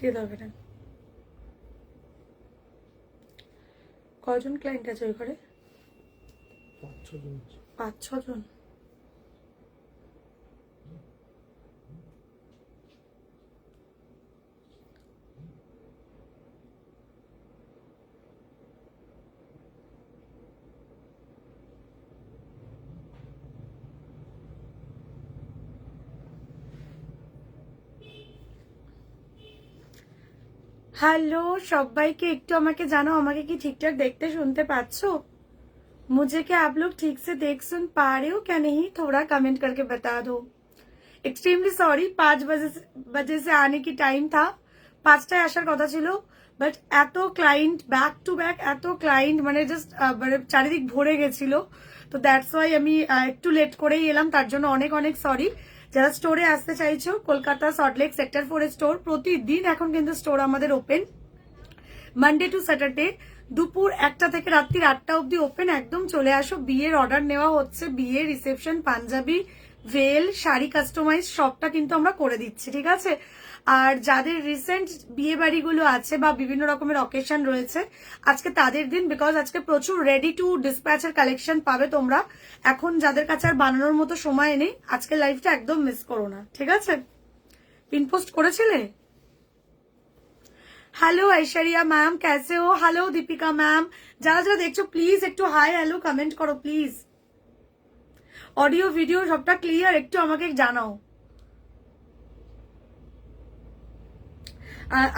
দেখিয়ে দেবে না। কজন ক্লায়েন্ট আছে ওই ঘরে? 5-6 জন। हेलो সবাইকে একটু আমাকে জানাও, আমাকে কি ঠিকঠাক দেখতে শুনতে পাচ্ছো? मुझे क्या आप लोग ठीक से देख सुन पा रहे हो क्या नहीं? थोड़ा कमेंट करके बता दो। एक्सट्रीमली सॉरी, 5 बजे से आने की टाइम था, 5টায় আসার কথা ছিল, বাট এত ক্লায়েন্ট ব্যাক টু ব্যাক, এত ক্লায়েন্ট মানে জাস্ট চারিদিক ভরে গেছিল, তো দ্যাটস ওয়াই আমি একটু লেট করেই এলাম, তার জন্য অনেক অনেক সরি। যারা স্টোরে আসতে চাইছো, কলকাতা সল্টলেক সেক্টর 4 স্টোর, প্রতিদিন এখন কিন্তু স্টোর আমাদের ওপেন, মানডে টু স্যাটারডে দুপুর 1টা থেকে রাত্রি 8টা অবধি ওপেন। একদম চলে আসো, বিয়ের অর্ডার নেওয়া হচ্ছে, বিয়ে, রিসেপশন, পাঞ্জাবি, ভেল, শাড়ি কাস্টমাইজ সবটা কিন্তু আমরা করে দিচ্ছি, ঠিক আছে? আর যাদের রিসেন্ট বিয়ে বাড়িগুলো আছে বা বিভিন্ন রকমের অকেশন রয়েছে, আজকে তাদের দিন, বিকজ আজকে প্রচুর রেডি টু ডিসপ্যাচের কালেকশন পাবে তোমরা। এখন যাদের কাছে আর বানানোর মতো সময় নেই, আজকে লাইভটা একদম মিস করো না, ঠিক আছে? পিন পোস্ট করেছিলে? हेलो ऐश्वर्या मैम, कैसे हो? हेलो दीपिका मैम, যারা যারা দেখছো প্লিজ একটু হাই হ্যালো কমেন্ট করো প্লিজ। অডিও ভিডিও সবটা ক্লিয়ার, একটু আমাকে জানাও।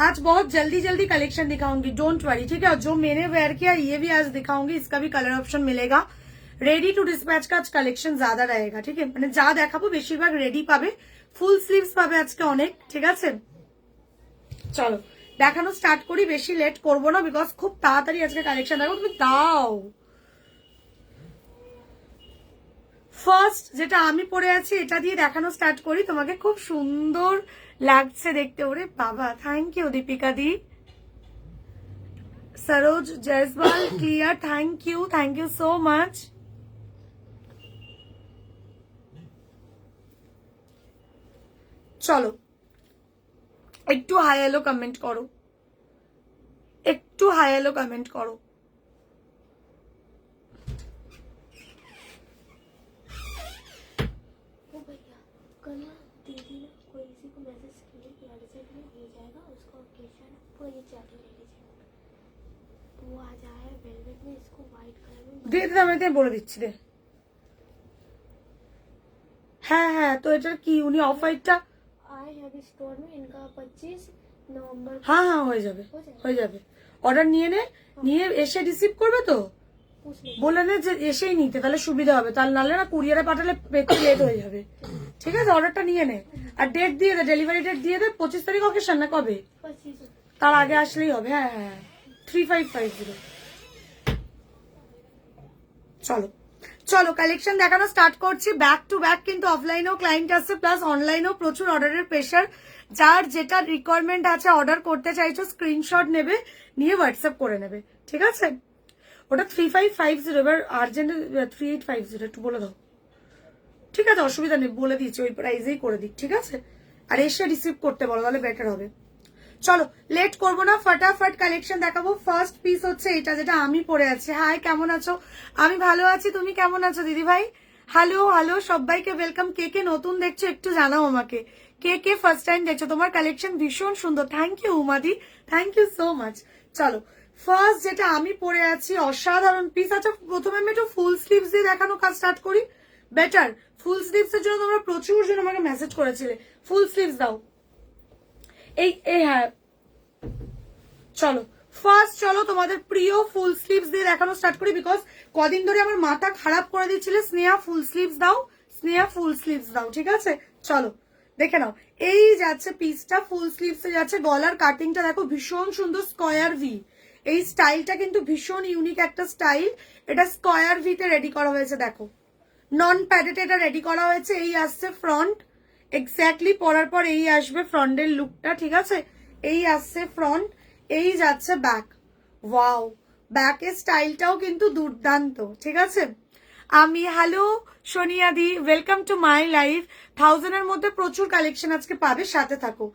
आज बहुत जल्दी जल्दी कलेक्शन दिखाऊंगी, डोंट वरी, ठीक है? जो मैंने वेयर किया ये भी आज दिखाऊंगी, इसका भी कलर ऑप्शन मिलेगा। रेडी टू डिस्पैच का आज कलेक्शन ज्यादा रहेगा, ठीक है? মানে যা দেখাবো বেশিরভাগ রেডি পাবে, ফুল স্লিভস পাবে আজকে অনেক, ঠিক আছে? চলো দেখানো স্টার্ট করি, বেশি লেট করবো না, বিকজ খুব তাড়াতাড়ি আজকে কালেকশন দেখো। তুমি দাও ফার্স্ট যেটা আমি পরে আছি এটা দিয়ে দেখানো স্টার্ট করি, তোমাকে খুব সুন্দর লাগছে দেখতে। ওরে বাবা, thank you Deepika di. Saroj Jaiswal clear, thank you so much. চলো একটু হাই হ্যালো কমেন্ট করো, একটু হাই হ্যালো কমেন্ট করো। দিয়ে দিতে, আমি বলে দিচ্ছি রে। হ্যাঁ হ্যাঁ, তো এটার কি উনি অফ হোয়াইটটা হ্যাঁ হ্যাঁ হয়ে যাবে, হয়ে যাবে। অর্ডার নিয়ে নে, নিয়ে এসে রিসিভ করবে তো বলে নে যে এসেই নিতে, তাহলে সুবিধা হবে, তাহলে নাহলে না কুরিয়ারে পাঠালে পেতে লেট হয়ে যাবে, ঠিক আছে? অর্ডারটা নিয়ে নে আর ডেট দিয়ে দে, ডেলিভারি ডেট দিয়ে দে। 25 তারিখ অকেশন না কবে? তার আগে আসলেই হবে। হ্যাঁ হ্যাঁ 3550। চলো চলো কালেকশন দেখানো স্টার্ট করছি। ব্যাক টু ব্যাক কিন্তু অফলাইনেও ক্লায়েন্ট আসছে, প্লাস অনলাইনেও প্রচুর অর্ডারের প্রেশার। যার যেটা রিকোয়ারমেন্ট আছে, অর্ডার করতে চাইছো, স্ক্রিনশট নেবে, নিয়ে হোয়াটসঅ্যাপ করে নেবে, ঠিক আছে? ওটা 3550, এবার আর্জেন্ট 3850 একটু বলে দাও, ঠিক আছে? অসুবিধা নেই, বলে দিচ্ছি ওই প্রাইসেই করে দিক, ঠিক আছে? আর এসে রিসিভ করতে বলো, তাহলে বেটার হবে। চলো লেট করবো না, ফটাফট কালেকশন দেখাবো। ফার্স্ট পিস হচ্ছে এটা, যেটা আমি পরে আছি। হাই, কেমন আছো? আমি ভালো আছি, তুমি কেমন আছো দিদি ভাই? হ্যালো হ্যালো সবাইকে ওয়েলকাম। কে কে নতুন দেখছো একটু জানাও আমাকে, কে কে ফার্স্ট টাইম দেখছো। তোমার কালেকশন ভীষণ সুন্দর, থ্যাংক ইউ উমাদি, থ্যাংক ইউ সো মাচ। চলো ফার্স্ট যেটা আমি পরে আছি, অসাধারণ পিস। আচ্ছা প্রথমে আমি একটু ফুল স্লিভস দিয়ে দেখানো কাজ স্টার্ট করি, বেটার। ফুল স্লিভস এর জন্য তোমরা প্রচুর জন আমাকে মেসেজ করেছিলে, ফুল স্লিভস দাও। এই হ্যাঁ চলো ফার্স্ট, চলো তোমাদের প্রিয় ফুল স্লিভস দিয়ে দেখানো স্টার্ট করি, বিকজ কদিন ধরে আমার মাথা খারাপ করে দিচ্ছিলে। স্নেহা ফুল স্লিভস দাও, স্নেহা ফুল স্লিভস দাও, ঠিক আছে? চলো দেখে নাও, এই যাচ্ছে পিসটা, ফুল স্লিভস এ যাচ্ছে। গলার কাটিংটা দেখো ভীষণ সুন্দর, স্কয়ার ভি। এই স্টাইলটা কিন্তু ভীষণ ইউনিক একটা স্টাইল। এটা স্কয়ার ভিতে রেডি করা হয়েছে, দেখো নন প্যাডেড এটা রেডি করা হয়েছে। এই আসছে ফ্রন্ট, এক্স্যাক্টলি পরার পর এই আসবে ফ্রন্টের লুকটা, ঠিক আছে? এই আসছে ফ্রন্ট, এই যাচ্ছে ব্যাক। ওয়াও, ব্যাকের স্টাইলটাও কিন্তু দুর্দান্ত, ঠিক আছে? আমি hello Sonia the, welcome to my life. 1000 এর মধ্যে প্রচুর কালেকশন আজকে পাবে, সাথে থাকো।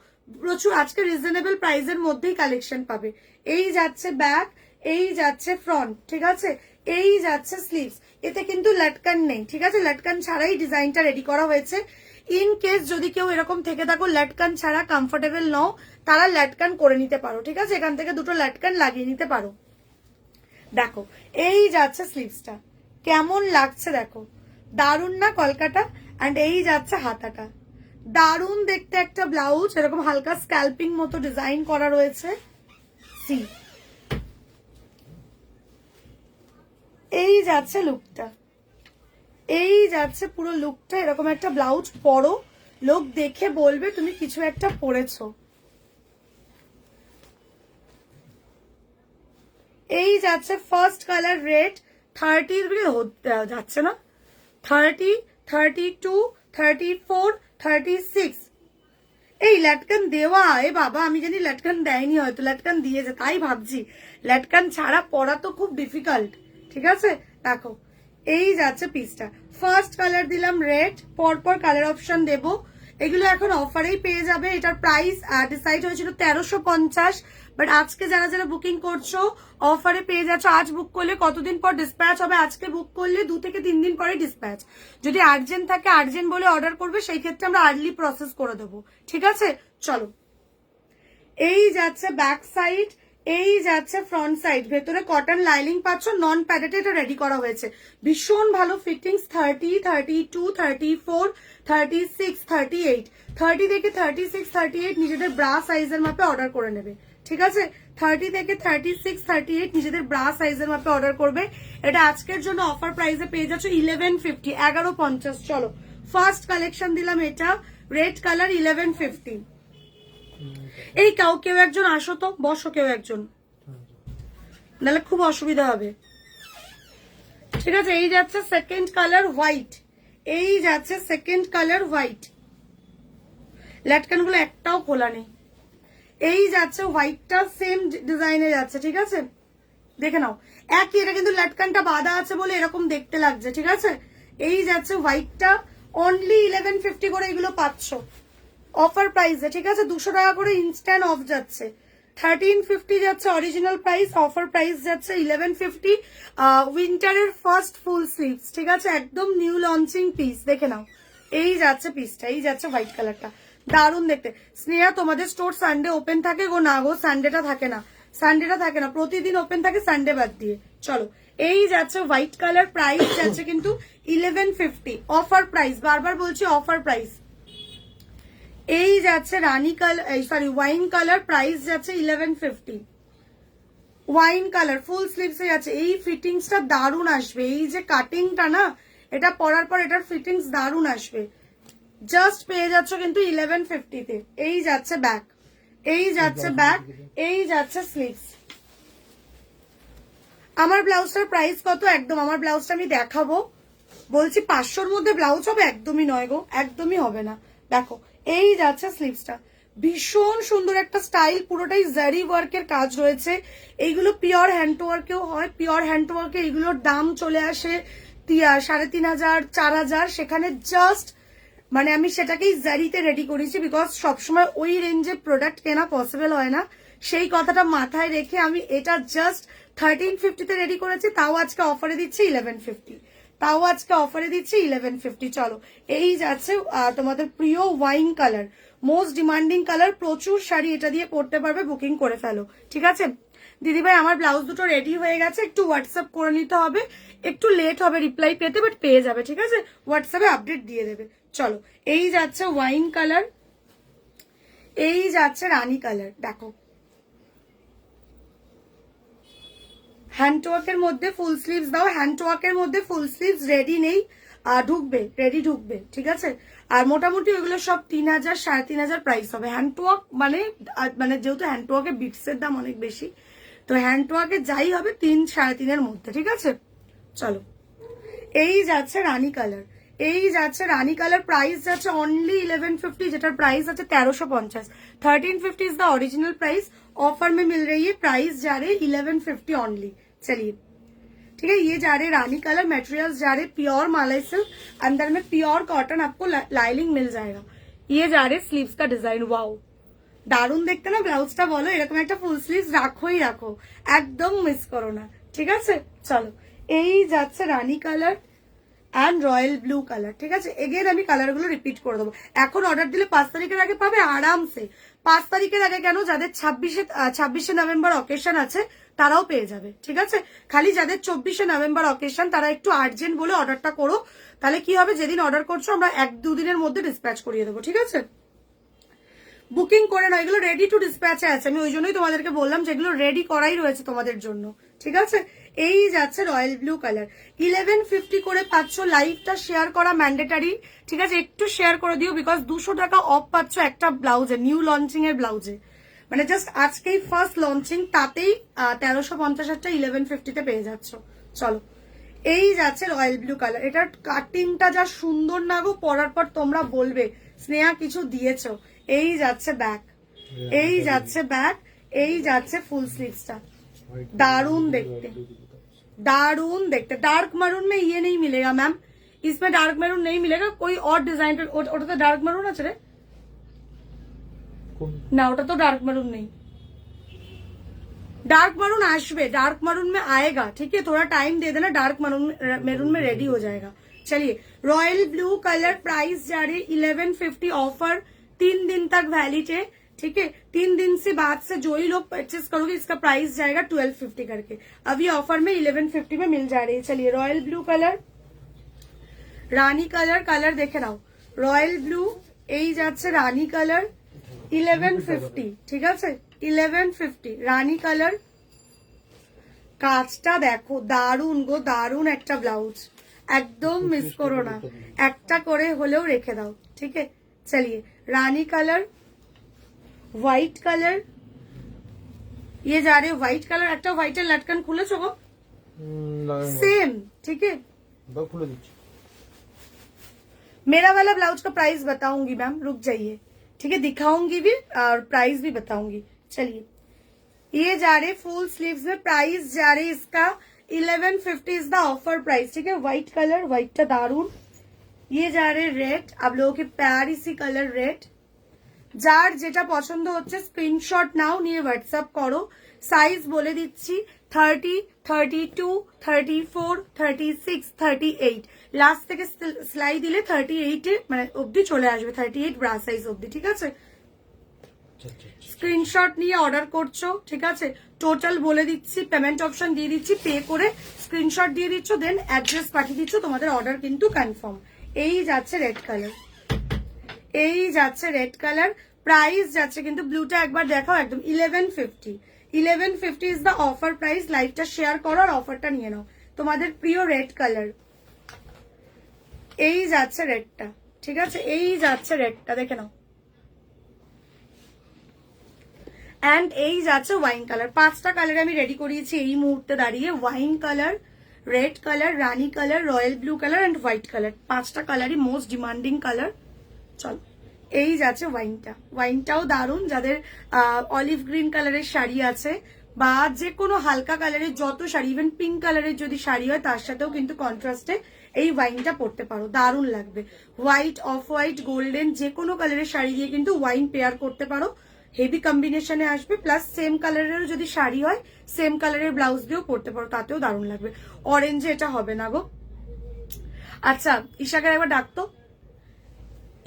প্রচুর আজকে রিজনেবল প্রাইসের মধ্যেই কালেকশন পাবে। এই যাচ্ছে ব্যাক, এই যাচ্ছে ফ্রন্ট, ঠিক আছে, এই যাচ্ছে স্লিভস। এতে কিন্তু লটকান নেই, ঠিক আছে, লটকান ছাড়াই ডিজাইনটা রেডি করা হয়েছে। ইন কেস যদি কেউ এরকম থেকে থাকো লটকান ছাড়া কমফোর্টেবল নও, তারা লটকান করে নিতে পারো, ঠিক আছে, এখান থেকে দুটো লটকান লাগিয়ে নিতে পারো। দেখো এই যাচ্ছে স্লিভসটা, কেমন লাগছে দেখো, দারুন না কলকাতা। অ্যান্ড এই যাচ্ছে হাতাটা, দারুন দেখতে একটা ব্লাউজ, এরকম হালকা স্ক্যাল্পিং মতো ডিজাইন করা রয়েছে। সি এই যাচ্ছে লুকটা, এই যাচ্ছে পুরো লুকটা। এরকম একটা ব্লাউজ পরো, লোক দেখে বলবে তুমি কিছু একটা পরেছো। এই যাচ্ছে ফার্স্ট কালার রেড, 30 যাচ্ছে না, 30, 32, 34, 36। এই লটকান দেওয়া, এ বাবা আমি জানি লটকান দেয়নি, হয়তো লটকান দিয়েছে, তাই ভাবছি লটকান ছাড়া পরা তো খুব ডিফিকাল্ট, ঠিক আছে। দেখো এই যাচ্ছে পিসটা, ফার্স্ট কালার দিলাম রেড, পরপর কালার অপশন দেব। এগুলো এখন অফারেই পেয়ে যাবে। এটার প্রাইস ডিসাইড হয়েছিল 1350, বাট আজকে যারা যারা বুকিং করছো অফারে পেয়ে যাচ্ছ। আজ বুক করলে কতদিন পর ডিসপ্যাচ হবে, আজকে বুক করলে 2 থেকে 3 দিন পরে ডিসপ্যাচ। যদি আর্জেন্ট থাকে আর্জেন্ট বলে অর্ডার করবে, সেই ক্ষেত্রে আমরা আর্লি প্রসেস করে দেবো, ঠিক আছে। চলো এই যাচ্ছে ব্যাক সাইড, এই যাচ্ছে ফ্রন্ট সাইড। ভেতরে কটন লাইনিং পাচ্ছ, নন প্যাডেড এটা রেডি করা হয়েছে, ভীষণ ভালো ফিটিংস। 30, 32, 34, 36, 38, 30 থেকে 36, 38 নিজেদের ব্রা সাইজের মাপে অর্ডার করে নেবে, ঠিক আছে। 30 থেকে 36, 38 নিজেদের ব্রা সাইজের মাপে অর্ডার করবে। এটা আজকের জন্য অফার প্রাইসে পেয়ে যাচ্ছ 1150, 1150। চলো ফার্স্ট কালেকশন দিলাম এটা, রেড কালার, 1150। এই কেউ একজন আসো তো, বসো কেউ একজন, নাহলে খুব অসুবিধা হবে, ঠিক আছে। এই যাচ্ছে সেকেন্ড কালার হোয়াইট, এই যাচ্ছে সেকেন্ড কালার হোয়াইট, লটকান গুলো একটাও খোলা নেই। এই যাচ্ছে হোয়াইটটা, সেম ডিজাইনে যাচ্ছে, ঠিক আছে, দেখে নাও একই। এটা কিন্তু লটকানটা বাঁধা আছে বলে এরকম দেখতে লাগছে, ঠিক আছে। এই যাচ্ছে হোয়াইটটা, অনলি 1150 করে এগুলো পাচ্ছ অফার প্রাইসে, ঠিক আছে। 200 টাকা করে ইনস্ট্যান্ট অফ যাচ্ছে। 1350 যাচ্ছে অরিজিনাল প্রাইস, অফার প্রাইস যাচ্ছে 1150। উইন্টারের ফার্স্ট ফুল স্লিভস, ঠিক আছে, একদম নিউ লঞ্চিং পিস, দেখে নাও। এই যাচ্ছে পিসটা, এই যাচ্ছে হোয়াইট কালারটা, দারুণ দেখতে। স্নেহা তোমাদের স্টোর সানডে ওপেন থাকে গো? না গো, সানডেটা থাকে না, সানডেটা থাকে না, প্রতিদিন ওপেন থাকে সানডে বাদ দিয়ে। চলো এই যাচ্ছে হোয়াইট কালার, প্রাইস যাচ্ছে কিন্তু 1150, অফার প্রাইস, বারবার বলছি অফার প্রাইস। এই যাচ্ছে রানী colour, sorry wine colour, price যাচ্ছে 1150। ওয়াইন কালার ফুল স্লিভসে যাচ্ছে। এই ফিটিংসটা দারুণ আসবে, এই যে কাটিংটা না, এটা পরার পর এটার ফিটিংস দারুণ আসবে। জাস্ট পেয়ে যাচ্ছ কিন্তু 1150-তে। এই যাচ্ছে ব্যাক, এই যাচ্ছে ব্যাক, এই যাচ্ছে স্লিভস। আমার ব্লাউজটার প্রাইস কত একদম, আমার ব্লাউজটা আমি দেখাবো, বলছি 500-র মধ্যে ব্লাউজ হবে, একদমই নয় গো, একদমই হবে না। দেখো এই যাচ্ছে স্লিভসটা, ভীষণ সুন্দর একটা স্টাইল, পুরোটাই জারি ওয়ার্কের কাজ রয়েছে। এইগুলো পিওর হ্যান্ড ওয়ার্কেও হয়, পিওর হ্যান্ড ওয়ার্কে এগুলোর দাম চলে আসে 3500, 4000, সেখানে জাস্ট মানে আমি সেটাকেই জারিতে রেডি করেছি, বিকজ সবসময় ওই রেঞ্জে প্রোডাক্ট কেনা পসিবল হয় না। সেই কথাটা মাথায় রেখে আমি এটা জাস্ট 1350-তে রেডি করেছি, তাও আজকে অফারে দিচ্ছি 1150, তাও আজকে অফারে দিচ্ছি 1150। চলো এই যাচ্ছে তোমাদের প্রিয় wine colour, most demanding colour, প্রচুর শাড়ি এটা দিয়ে পরতে পারবে, বুকিং করে ফেলো, ঠিক আছে। দিদিভাই আমার ব্লাউজ দুটো রেডি হয়ে গেছে, একটু হোয়াটসঅ্যাপ করে নিতে হবে, একটু লেট হবে রিপ্লাই পেতে, বাট পেয়ে যাবে, ঠিক আছে, হোয়াটসঅ্যাপে আপডেট দিয়ে দেবে। চলো এই যাচ্ছে ওয়াইন কালার, এই যাচ্ছে রানী কালার। দেখো হ্যান্ডওয়ার্কের মধ্যে ফুল স্লিভস দাও, হ্যান্ডওয়ার্কের মধ্যে ফুল স্লিভস রেডি নেই, ঢুকবে, রেডি ঢুকবে, ঠিক আছে। আর মোটামুটি ওইগুলো সব 3000, 3500 প্রাইস হবে। হ্যান্ডওয়ার্ক মানে যেহেতু হ্যান্ডওয়ার্কে বিটসের দাম অনেক বেশি, তো হ্যান্ডওয়ার্কে যাই হবে 3-3.5-এর মধ্যে, ঠিক আছে। চলো এই যাচ্ছে রানী কালার, এই যাচ্ছে রানী কালার, প্রাইস যাচ্ছে অনলি 1150, যেটার প্রাইস আছে 1350। 1350 is the original price, offer में मिल रही है, प्राइस जा रहे 1150 ओनली। चलिए ठीक है, ये जा रहे रानी कलर, मटेरियल्स जा रहे प्योर मालाई सिल्क, अंदर में प्योर कॉटन, आपको लाइनिंग मिल जाएगा। ये जा रहे स्लीव्स का डिजाइन, वाओ দারুণ দেখতে না ব্লাউজটা? বলো, এরকম একটা ফুল স্লিভ রাখোই রাখো, একদম মিস করো না, ঠিক আছে? চলো, এই যাচ্ছে রানী colour and royal blue colour, ঠিক আছে? এগেন আমি কালারগুলো রিপিট করে দেবো। এখন অর্ডার দিলে 5 তারিখের আগে পাবে আরামসে। 5 তারিখের আগে কেন, যাদের 26শে নভেম্বর অকেশন আছে তারাও পেয়ে যাবে, ঠিক আছে? খালি যাদের 24শে নভেম্বর অকেশন তারা একটু আর্জেন্ট বলে অর্ডারটা করো, তাহলে কি হবে, যেদিন অর্ডার করছো আমরা 1-2 দিনের মধ্যে ডিসপ্যাচ করিয়ে দেবো, ঠিক আছে? বুকিং করে না, এগুলো রেডি টু ডিসপ্যাচে আছে, আমি ওই জন্যই তোমাদেরকে বললাম যেগুলো রেডি করাই রয়েছে তোমাদের জন্য, ঠিক আছে? এই যাচ্ছে রয়্যাল ব্লু কালার, 1150 করে পাচ্ছ। লাইভটা শেয়ার করা ম্যান্ডেটারি, ঠিক আছে? একটু শেয়ার করে দিও, বিকজ 200 টাকা অফ পাচ্ছ একটা ব্লাউজে, নিউ লঞ্চিং এর ব্লাউজে, মানে জাস্ট আজকেই ফার্স্ট লঞ্চিং, তাতেই 1350 1150-তে পেয়ে যাচ্ছ। চলো, এই যাচ্ছে রয়্যাল ব্লু কালার, এটার কাটিংটা যা সুন্দর না গো, পরার পর তোমরা বলবে স্নেহা কিছু দিয়েছ। এই যাচ্ছে ব্যাক, এই যাচ্ছে ব্যাক, এই যাচ্ছে ফুল স্লিভসটা, दारुण देखते, दारुण देखते। डार्क मैरून में ये नहीं मिलेगा मैम, इसमें डार्क मैरून नहीं मिलेगा, कोई और डिजाइन। ওটা তো ডার্ক मैरून আছে রে না, ওটা তো डार्क मैरून नहीं, डार्क मैरून আসবে, डार्क मैरून में आएगा, ठीक है? थोड़ा टाइम दे देना, डार्क मैरून में रेडी हो जाएगा। चलिए, रॉयल ब्लू कलर, प्राइस जा रही 1150 ऑफर, 3 दिन तक वैलिड है, ठीक है? 3 दिन से बाद से जो ही लोग परचेस करोगे इसका प्राइस जाएगा 1250 करके। अभी ऑफर में 1150 में मिल जा रही है। चलिए, रॉयल ब्लू कलर, रानी कलर, कलर देखे नाओ, रॉयल ब्लू, এই যাচ্ছে রানী কালার 1150, ঠিক আছে? 1150 রানী কালার, কাজটা দেখো, দারুন গো, দারুন একটা ব্লাউজ, একদম মিস করো না, একটা করে হলেও রেখে দাও, ঠিক আছে? চলিए, রানী কালার, হোয়াইট কালার, ये जा रहे व्हाइट कलर, একটা হোয়াইটের লটকন খুলেছো গো? सेम, ठीक है? খুলে দিচ্ছি। मेरा वाला ब्लाउज का प्राइस बताऊंगी मैम, रुक जाइए, ठीक है? दिखाऊंगी भी और प्राइस भी बताऊंगी। चलिए, ये जा रहे फुल स्लीव्स में, प्राइस जा रही इसका 1150 इज द ऑफर प्राइस, ठीक है? व्हाइट कलर, व्हाइटটা दारुण। ये जा रहे रेड, आप लोगों की प्यारी सी कलर रेड। যার যেটা পছন্দ হচ্ছে স্ক্রিনশট নাও, নিয়ে হোয়াটসঅ্যাপ করো। সাইজ বলে দিচ্ছি 30, 32, 34, 36, 38, লাস্ট থেকে সেলাই দিলে 38 মানে অবধি চলে আসবে, 38 ব্রা সাইজ অবধি, ঠিক আছে? স্ক্রিনশট নিয়ে অর্ডার করছো, ঠিক আছে? টোটাল বলে দিচ্ছি, পেমেন্ট অপশন দিয়ে দিচ্ছি, পে করে স্ক্রিনশট দিয়ে দিচ্ছ, দেন অ্যাড্রেস পাঠিয়ে দিচ্ছ, তোমাদের অর্ডার কিন্তু কনফার্ম। এই যাচ্ছে রেড কালার, এই যাচ্ছে রেড কালার, প্রাইস যাচ্ছে কিন্তু ব্লুটা একবার দেখাও, একদম 1150, 1150 ইজ দ্য অফার প্রাইস। লাইভটা শেয়ার করো আর অফারটা নিয়ে নাও। তোমাদের প্রিয় রেড কালার, এই যাচ্ছে রেডটা, ঠিক আছে? এই যাচ্ছে রেডটা, দেখে নাও। অ্যান্ড এই যাচ্ছে ওয়াইন কালার। 5টা কালার আমি রেডি করিয়েছি এই মুহূর্তে দাঁড়িয়ে, wine colour, red colour, Rani colour, royal blue colour and white colour. 5টা কালারই মোস্ট ডিমান্ডিং কালার। চলো, এই যাচ্ছে ওয়াইনটা, ওয়াইনটাও দারুণ। যাদের অলিভ গ্রিন কালারের শাড়ি আছে বা যে কোনো হালকা কালারের যত শাড়ি, ইভেন পিঙ্ক কালারের যদি শাড়ি হয় তার সাথেও কিন্তু কন্ট্রাস্টে এই ওয়াইনটা পরতে পারো, দারুণ লাগবে। হোয়াইট, অফ হোয়াইট, গোল্ডেন, যে কোনো কালারের শাড়ি দিয়ে কিন্তু ওয়াইন পেয়ার করতে পারো, হেভি কম্বিনেশনে আসবে। প্লাস সেম কালারেরও যদি শাড়ি হয় সেম কালারের ব্লাউজ দিয়েও পরতে পারো, তাতেও দারুণ লাগবে। অরেঞ্জে এটা হবে না গো। আচ্ছা, ঈশাকে একবার ডাকতো।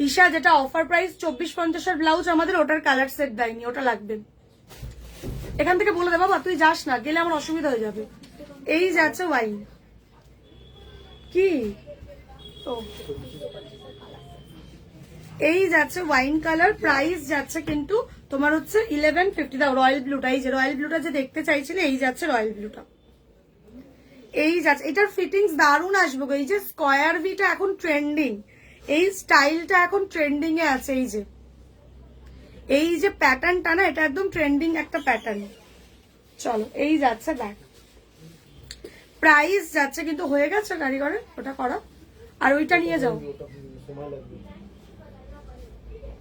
ঈশা, যেটা অফার প্রাইস 2450 ব্লাউজ আমাদের, ওটার কালার সেট দেয়নি, ওটা লাগবে। এখান থেকে বলে দে বাবা, তুই যাস না, গেলে আমার অসুবিধা হয়ে যাবে। এই যাচ্ছে ওয়াইন, কি এই যাচ্ছে ওয়াইন কালার, প্রাইস যাচ্ছে কিন্তু তোমার হচ্ছে 1150। দাও রয়্যাল ব্লুটা, এই যে রয়্যাল ব্লুটা যে দেখতে চাইছিলে, এই যাচ্ছে রয়্যাল ব্লুটা, এই যাচ্ছে। এটার ফিটিংস দারুণ আসবে গো। এই যে স্কোয়ার ভিটা এখন ট্রেন্ডিং, এই স্টাইলটা এখন ট্রেন্ডিং এ আছে। এই যে প্যাটার্নটা না, এটা একদম ট্রেন্ডিং একটা প্যাটার্ন। চলো, এই যাচ্ছে ব্যাক, প্রাইস যাচ্ছে কিন্তু হয়ে গেছে কারিগরের ওটা করা, আর ওইটা নিয়ে যাও,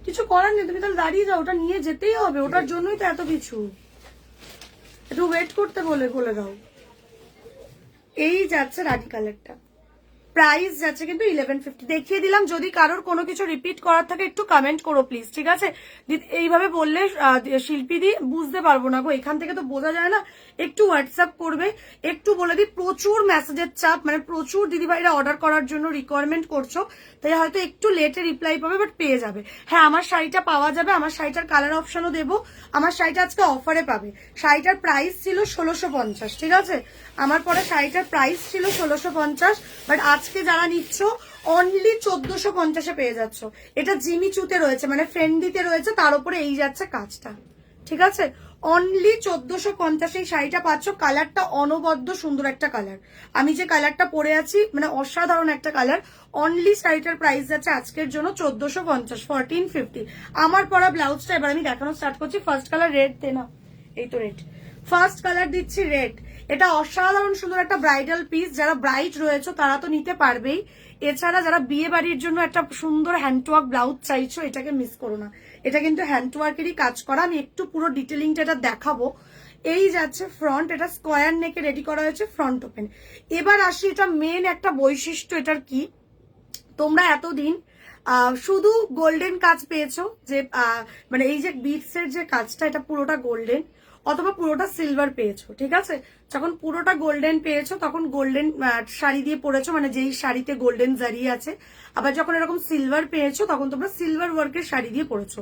কিছু করার নেই, তুমি তাহলে দাঁড়িয়ে যাও, ওটা নিয়ে যেতেই হবে, ওটার জন্যই তো এত কিছু, একটু ওয়েট করতে বলে দাও। এই যাচ্ছে রানী কালারটা, প্রাইস যাচ্ছে কিন্তু 1150 দেখিয়ে দিলাম। যদি কারোর কোনো কিছু রিপিট করার থাকে একটু কমেন্ট করো প্লিজ, ঠিক আছে? এইভাবে বললে শিল্পী দি বুঝতে পারবো না গো, এখান থেকে তো বোঝা যায় না। একটু হোয়াটসঅ্যাপ করবে, একটু বলে দিই প্রচুর মেসেজের চাপ, মানে প্রচুর দিদিভাইরা অর্ডার করার জন্য রিকোয়ারমেন্ট করছো, তাই হয়তো একটু লেটে রিপ্লাই পাবে, বাট পেয়ে যাবে। হ্যাঁ, আমার শাড়িটা পাওয়া যাবে, আমার শাড়িটার কালার অপশনও দেবো। আমার শাড়িটা আজকে অফারে পাবে। শাড়িটার প্রাইস ছিল 1650, ঠিক আছে? আমার পরে শাড়িটার প্রাইস ছিল 1650, বাট আজকে যারা নিচ্ছ অনলি 1450-এ পেয়ে যাচ্ছ। এটা জিমিচুতে রয়েছে, মানে ফ্রেন্ডিতে রয়েছে, তার উপরে এই যাচ্ছে কাজটা, ঠিক আছে? অনলি 1450 এই শাড়িটা পাচ্ছ। কালারটা অনবদ্য সুন্দর একটা কালার, আমি যে কালারটা পরে আছি মানে অসাধারণ একটা কালার। অনলি শাড়িটার প্রাইস যাচ্ছে আজকের জন্য 1450, 1450। আমার পরা ব্লাউজটা এবার আমি দেখানো স্টার্ট করছি। ফার্স্ট কালার রেড দে না, এই তো রেড। ফার্স্ট কালার দিচ্ছি রেড। এটা অসাধারণ সুন্দর একটা ব্রাইডাল পিস, যারা ব্রাইড রয়েছে তারা তো নিতে পারবেই। এছাড়া যারা বিয়ে বাড়ির জন্য একটা সুন্দর হ্যান্ডওয়ার্ক ব্লাউজ চাইছো, এটাকে মিস করো না। এটা কিন্তু হ্যান্ডওয়ার্কেরই কাজ করা। আমি একটু পুরো ডিটেলিংটা এটা দেখাবো। এই যাচ্ছে ফ্রন্ট, এটা স্কোয়ার নেকে রেডি করা হয়েছে, ফ্রন্ট ওপেন। এবার আসি এটা মেন একটা বৈশিষ্ট্য এটার কি, তোমরা এতদিন শুধু গোল্ডেন কাজ পেয়েছো, যে মানে এই যে বিটস এর যে কাজটা এটা পুরোটা গোল্ডেন, অথবা পুরোটা সিলভার পেয়েছো, ঠিক আছে? যখন পুরোটা গোল্ডেন পেয়েছো তখন গোল্ডেন শাড়ি দিয়ে পরেছো, মানে যেই শাড়িতে গোল্ডেন জারি আছে। আবার যখন এরকম সিলভার পেয়েছো তখন তোমরা সিলভার ওয়ার্কের শাড়ি দিয়ে পরেছো।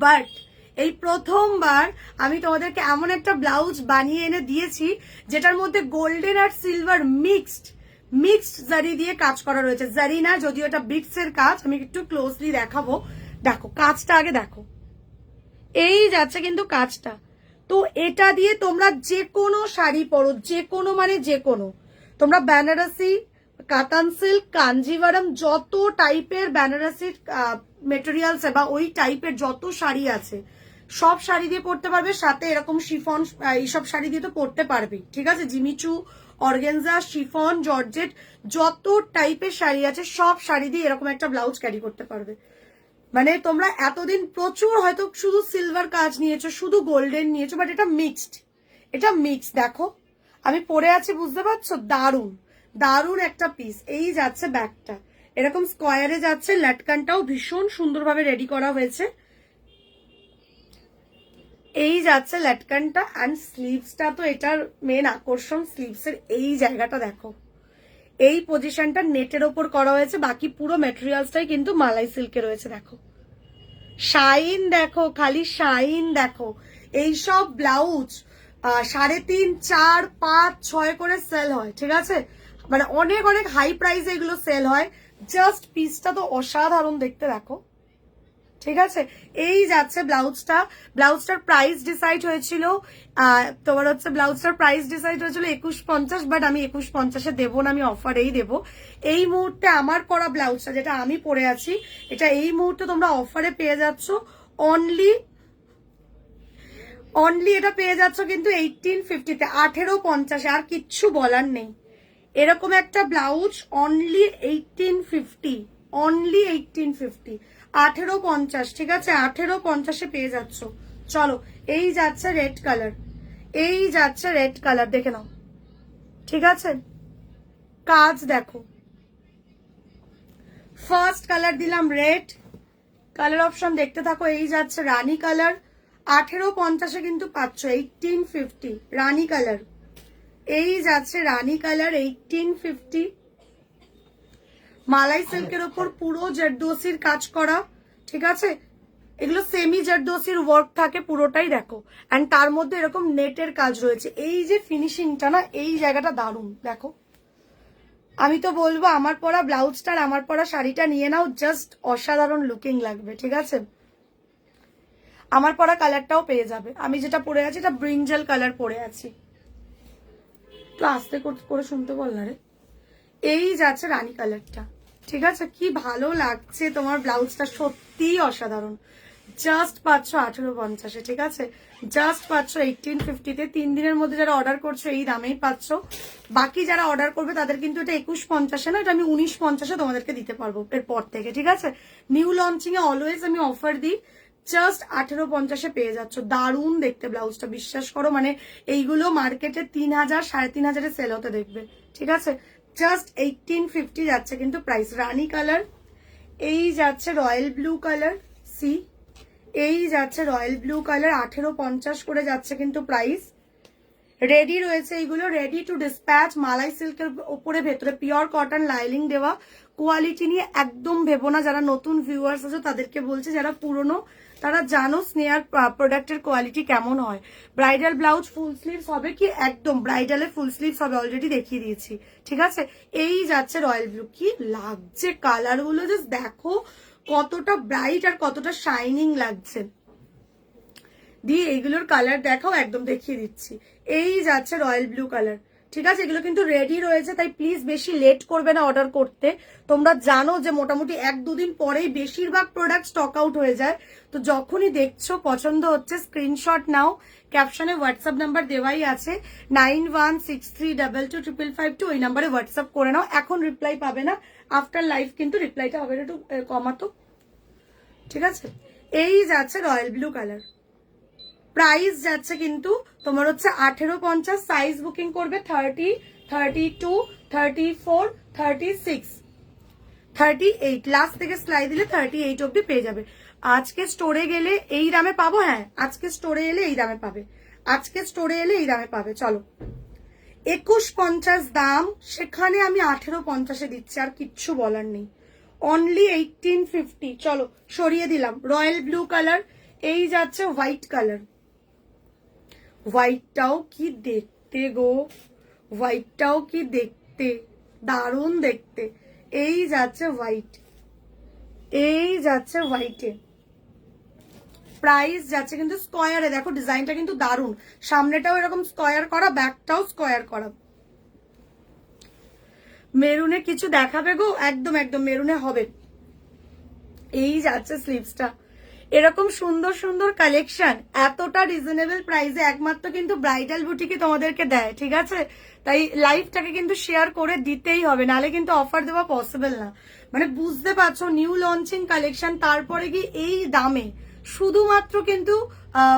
বাট এই প্রথমবার আমি তোমাদেরকে এমন একটা ব্লাউজ বানিয়ে এনে দিয়েছি যেটার মধ্যে গোল্ডেন আর সিলভার মিক্সড জারি দিয়ে কাজ করা রয়েছে। জারি না, যদিও এটা বিটস এর কাজ, আমি একটু ক্লোজলি দেখাবো। দেখো কাজটা আগে দেখো, এই যাচ্ছে কিন্তু কাজটা। তো এটা দিয়ে তোমরা যে কোনো শাড়ি পরো, যে কোনো মানে যে কোনো, তোমরা বেনারসি, কাতান সিল্ক, কাঞ্জিভারম, যত টাইপের বেনারসি মেটেরিয়ালস বা ওই টাইপের যত শাড়ি আছে সব শাড়ি দিয়ে পরতে পারবে। সাথে এরকম শিফন এইসব শাড়ি দিয়ে তো পরতে পারবে, ঠিক আছে? জিমিচু, অর্গেনজা, শিফন, জর্জেট, যত টাইপের শাড়ি আছে সব শাড়ি দিয়ে এরকম একটা ব্লাউজ ক্যারি করতে পারবে। মানে তোমরা এতদিন প্রচুর হয়তো শুধু সিলভার কাজ নিয়েছো, শুধু গোল্ডেন নিয়েছো, বাট এটা মিক্সড, এটা মিক্স। দেখো আমি পরে আছি, বুঝতে পারছো? দারুণ দারুণ একটা পিস। এই যাচ্ছে ব্যাকটা, এরকম স্কোয়ারে যাচ্ছে, লাটকানটাও ভীষণ সুন্দরভাবে রেডি করা হয়েছে। এই যাচ্ছে লাটকানটা, অ্যান্ড স্লিভসটা তো এটার মেন আকর্ষণ। স্লিভসের এই জায়গাটা দেখো, এই পজিশনটা নেটের ওপর করা হয়েছে, বাকি পুরো ম্যাটেরিয়ালসটাই কিন্তু মালাই সিল্কে রয়েছে। দেখো শাইন, দেখো খালি শাইন দেখো। এইসব ব্লাউজ 3.5, 4, 5, 6 করে সেল হয়, ঠিক আছে? মানে অনেক অনেক হাই প্রাইসে এগুলো সেল হয়। জাস্ট পিসটা তো অসাধারণ দেখতে, দেখো, ঠিক আছে? এই যাচ্ছে ব্লাউজটা। ব্লাউজটার প্রাইস ডিসাইড হয়েছিল তোমার হচ্ছে ব্লাউজটার প্রাইস ডিসাইড হয়েছিল 2150, বাট আমি 2150-এ দেবো না, আমি অফারেই দেবো। এই মুহূর্তে আমার পরা ব্লাউজটা যেটা আমি পরে আছি, এটা এই মুহূর্তে তোমরা অফারে পেয়ে যাচ্ছ অনলি এটা পেয়ে যাচ্ছ কিন্তু 1850-তে, 1850-এ। আর কিচ্ছু বলার নেই। এরকম একটা ব্লাউজ অনলি 1850, অনলি 1850, 1850, ঠিক আছে? 1850-এ পেয়ে যাচ্ছ। চলো এই যাচ্ছে রেড কালার, এই যাচ্ছে রেড কালার, দেখে নাও, ঠিক আছে? কাজ দেখো, ফার্স্ট কালার দিলাম রেড, কালার অপশন দেখতে থাকো। এই যাচ্ছে রানী কালার, 1850-এ কিন্তু পাচ্ছ, 1850 রানী কালার। এই যাচ্ছে রানী কালার, 1850। মালাই সিল্কের ওপর পুরো জারদোসির কাজ করা, ঠিক আছে? এগুলো সেমি জারদোসির ওয়ার্ক থাকে পুরোটাই, দেখো। এন্ড তার মধ্যে এরকম নেটের কাজ রয়েছে। এই যে ফিনিশিংটা না, এই জায়গাটা দারুণ, দেখো। আমি তো বলবো আমার পরা ব্লাউজটার আমার পরা শাড়িটা নিয়ে নাও, জাস্ট অসাধারণ লুকিং লাগবে, ঠিক আছে? আমার পরা কালারটাও পেয়ে যাবে। আমি যেটা পরে আছি এটা ব্রিঞ্জাল কালার পরে আছি, তো আস্তে করে শুনতে বল না রে। এই যাচ্ছে রানী কালারটা, ঠিক আছে? কি ভালো লাগছে তোমার ব্লাউজটা, সত্যি অসাধারণ। জাস্ট পাচ্ছ 1850-এ, ঠিক আছে? জাস্ট পাচ্ছ 1850-তে। 3 দিনের মধ্যে যারা অর্ডার করছো এই দামেই পাচ্ছ। বাকি যারা অর্ডার করবে তাদের কিন্তু এটা 2150-এ না, এটা আমি 1950-এ তোমাদেরকে দিতে পারবো এরপর থেকে, ঠিক আছে? নিউ লঞ্চিং এ অলওয়েজ আমি অফার দিই। জাস্ট 1850-এ পেয়ে যাচ্ছ। দারুণ দেখতে ব্লাউজটা, বিশ্বাস করো। মানে এইগুলো মার্কেটে 3000, 3500-এ সেল হতে দেখবে, ঠিক আছে? জাস্ট 1850 যাচ্ছে কিন্তু প্রাইস। রানী কালার, এই যাচ্ছে রয়্যাল ব্লু কালার, সি এই যাচ্ছে রয়্যাল ব্লু কালার, 1850 করে যাচ্ছে কিন্তু প্রাইস। রেডি রয়েছে এইগুলো, রেডি টু ডিসপ্যাচ, মালাই সিল্কের উপরে ভেতরে পিওর কটন লাইলিং দেওয়া। কোয়ালিটি নিয়ে একদম ভেবো না। যারা নতুন ভিউয়ার্স আছে তাদেরকে বলছে, যারা পুরনো তারা জানো স্নেহার প্রোডাক্টের কোয়ালিটি কেমন হয়। ব্রাইডাল ব্লাউজ ফুল স্লিভস হবে কি, একদম ব্রাইডালে ফুল স্লিভস হবে, অলরেডি দেখিয়ে দিয়েছি, ঠিক আছে। এই যাচ্ছে রয়্যাল ব্লু, কি লাগছে কালার গুলো, জাস্ট দেখো কতটা ব্রাইট আর কতটা শাইনিং লাগছে। দিয়ে এইগুলোর কালার দেখাও, একদম দেখিয়ে দিচ্ছি। এই যাচ্ছে রয়্যাল ব্লু কালার, ঠিক আছে। এগুলো কিন্তু রেডি রয়েছে, তাই প্লিজ বেশি লেট করবে না অর্ডার করতে। তোমরা জানো যে মোটামুটি 1-2 দিন পরেই বেশিরভাগ প্রোডাক্ট স্টক আউট হয়ে যায়। তো যখনই দেখছো পছন্দ হচ্ছে স্ক্রিনশট নাও, ক্যাপশনে হোয়াটসঅ্যাপ নাম্বার দেওয়াই আছে 9163225552, ওই নাম্বারে হোয়াটসঅ্যাপ করে নাও। এখন রিপ্লাই পাবে না, আফটার লাইভ কিন্তু রিপ্লাইটা হবে, একটু কমাতো, ঠিক আছে। এই যাচ্ছে রয়্যাল ব্লু কালার, প্রাইস যাচ্ছে কিন্তু তোমার হচ্ছে 1850। সাইজ বুকিং করবে 30, 32, 34, 36, 38, লাস্ট থেকে সেলাই দিলে 38 অব্দি পেয়ে যাবে। আজকে স্টোরে গেলে এই দামে পাবো, হ্যাঁ আজকে স্টোরে এলে এই দামে পাবে, আজকে স্টোরে এলে এই দামে পাবে। চলো 2150 দাম, সেখানে আমি 1850-এ দিচ্ছি, আর কিচ্ছু বলার নেই। অনলি 1850। চলো সরিয়ে দিলাম। রয়্যাল ব্লু কালার, এই যাচ্ছে হোয়াইট কালার, হোয়াইটটাও কি দেখতে গো, হোয়াইটটাও কি দেখতে, দারুণ দেখতে। এই যাচ্ছে হোয়াইট, এই যাচ্ছে হোয়াইটে, প্রাইস যাচ্ছে কিন্তু স্কোয়ারে। দেখো ডিজাইনটা কিন্তু দারুণ, সামনেটাও এরকম স্কোয়ার করা, ব্যাকটাও স্কোয়ার করা। মেরুনে কিছু দেখাবে গো, একদম একদম মেরুনে হবে। এই যাচ্ছে স্লিভসটা, এরকম সুন্দর সুন্দর কালেকশন এতটা রিজনেবল প্রাইসে একমাত্র কিন্তু ব্রাইডাল বুটিকে তোমাদেরকে দেয়, ঠিক আছে। তাই লাইভটাকে কিন্তু শেয়ার করে দিতেই হবে, নালে কিন্তু অফার দেওয়া পসিবল না। মানে বুঝতে পারছো, নিউ লঞ্চিং কালেকশন, তারপরে কি এই দামে, শুধুমাত্র কিন্তু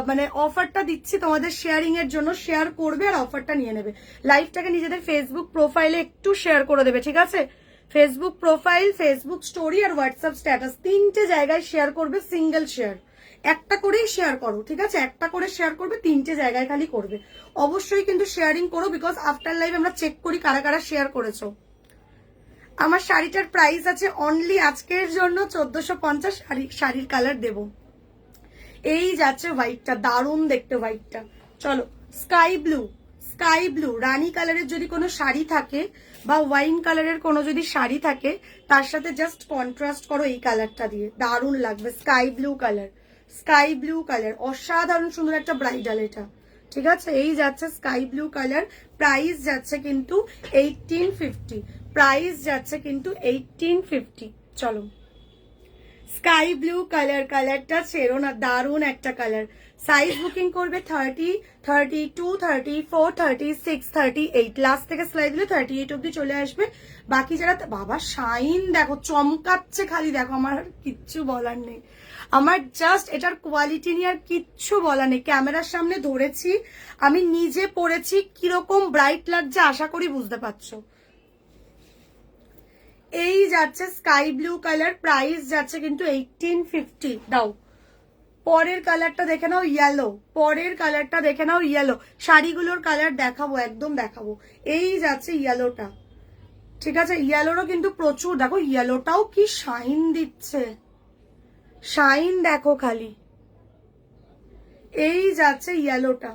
মানে অফারটা দিচ্ছি তোমাদের শেয়ারিং এর জন্য। শেয়ার করবে আর অফারটা নিয়ে নেবে। লাইভটাকে নিজেদের ফেসবুক প্রোফাইলে একটু শেয়ার করে দেবে, ঠিক আছে। ফেসবুক প্রোফাইল, ফেসবুক স্টোরি আর হোয়াটসঅ্যাপ স্ট্যাটাস, 3টে জায়গায় শেয়ার করবে। সিঙ্গেল শেয়ার, একটা করেই শেয়ার করো, ঠিক আছে। একটা করে শেয়ার করবে, 3টে জায়গায় খালি করবে। অবশ্যই কিন্তু শেয়ারিং করো, বিকজ আফটার লাইভ আমরা চেক করি কারা কারা শেয়ার করেছো। আমার শাড়িটার প্রাইস আছে অনলি আজকের জন্য 1450। শাড়ির কালার দেব, এই যাচ্ছে হোয়াইটটা, দারুণ দেখতে হোয়াইটটা। চলো স্কাই ব্লু, স্কাই ব্লু রানী কালারের যদি কোনো শাড়ি থাকে বা ওয়াইন কালারের কোনো যদি শাড়ি থাকে, তার সাথে জাস্ট কন্ট্রাস্ট করো এই কালারটা দিয়ে, দারুণ লাগবে। Sky blue colour, sky blue colour অসাধারণ সুন্দর একটা ব্রাইডাল এটা, ঠিক আছে। এই যাচ্ছে স্কাই ব্লু কালার, প্রাইস যাচ্ছে কিন্তু 1850, প্রাইস যাচ্ছে কিন্তু 1850। চলো স্কাই ব্লু কালার, কালারটা ছেড়ো না, দারুণ একটা কালার। সাইজ বুকিং করবে 30, 32, 34, 36, 38, লাস্ট থেকে সেলাই দিলে 38 অব্দি চলে আসবে। বাকি যারা, বাবা শাইন দেখো, চমকাচ্ছে খালি, দেখো আমার কিচ্ছু বলার নেই। আমার জাস্ট এটার কোয়ালিটি নিয়ে আর কিচ্ছু বলার নেই। ক্যামেরার সামনে ধরেছি, আমি নিজে পরেছি, কিরকম ব্রাইট লাগছে আশা করি বুঝতে পারছো। এই যাচ্ছে স্কাই ব্লু কালার, প্রাইস যাচ্ছে কিন্তু 1850। দাও পরের কালারটা দেখে নাও, ইয়েলো, পরের কালারটা দেখে নাও, ইয়েলো। শাড়িগুলোর কালার দেখাবো, একদম দেখাবো। এই যাচ্ছে ইয়েলোটা, ঠিক আছে। ইয়েলোরও কিন্তু প্রচুর, দেখো ইয়েলোটাও কি শাইন দিচ্ছে, শাইন দেখো খালি। এই যাচ্ছে ইয়েলোটা,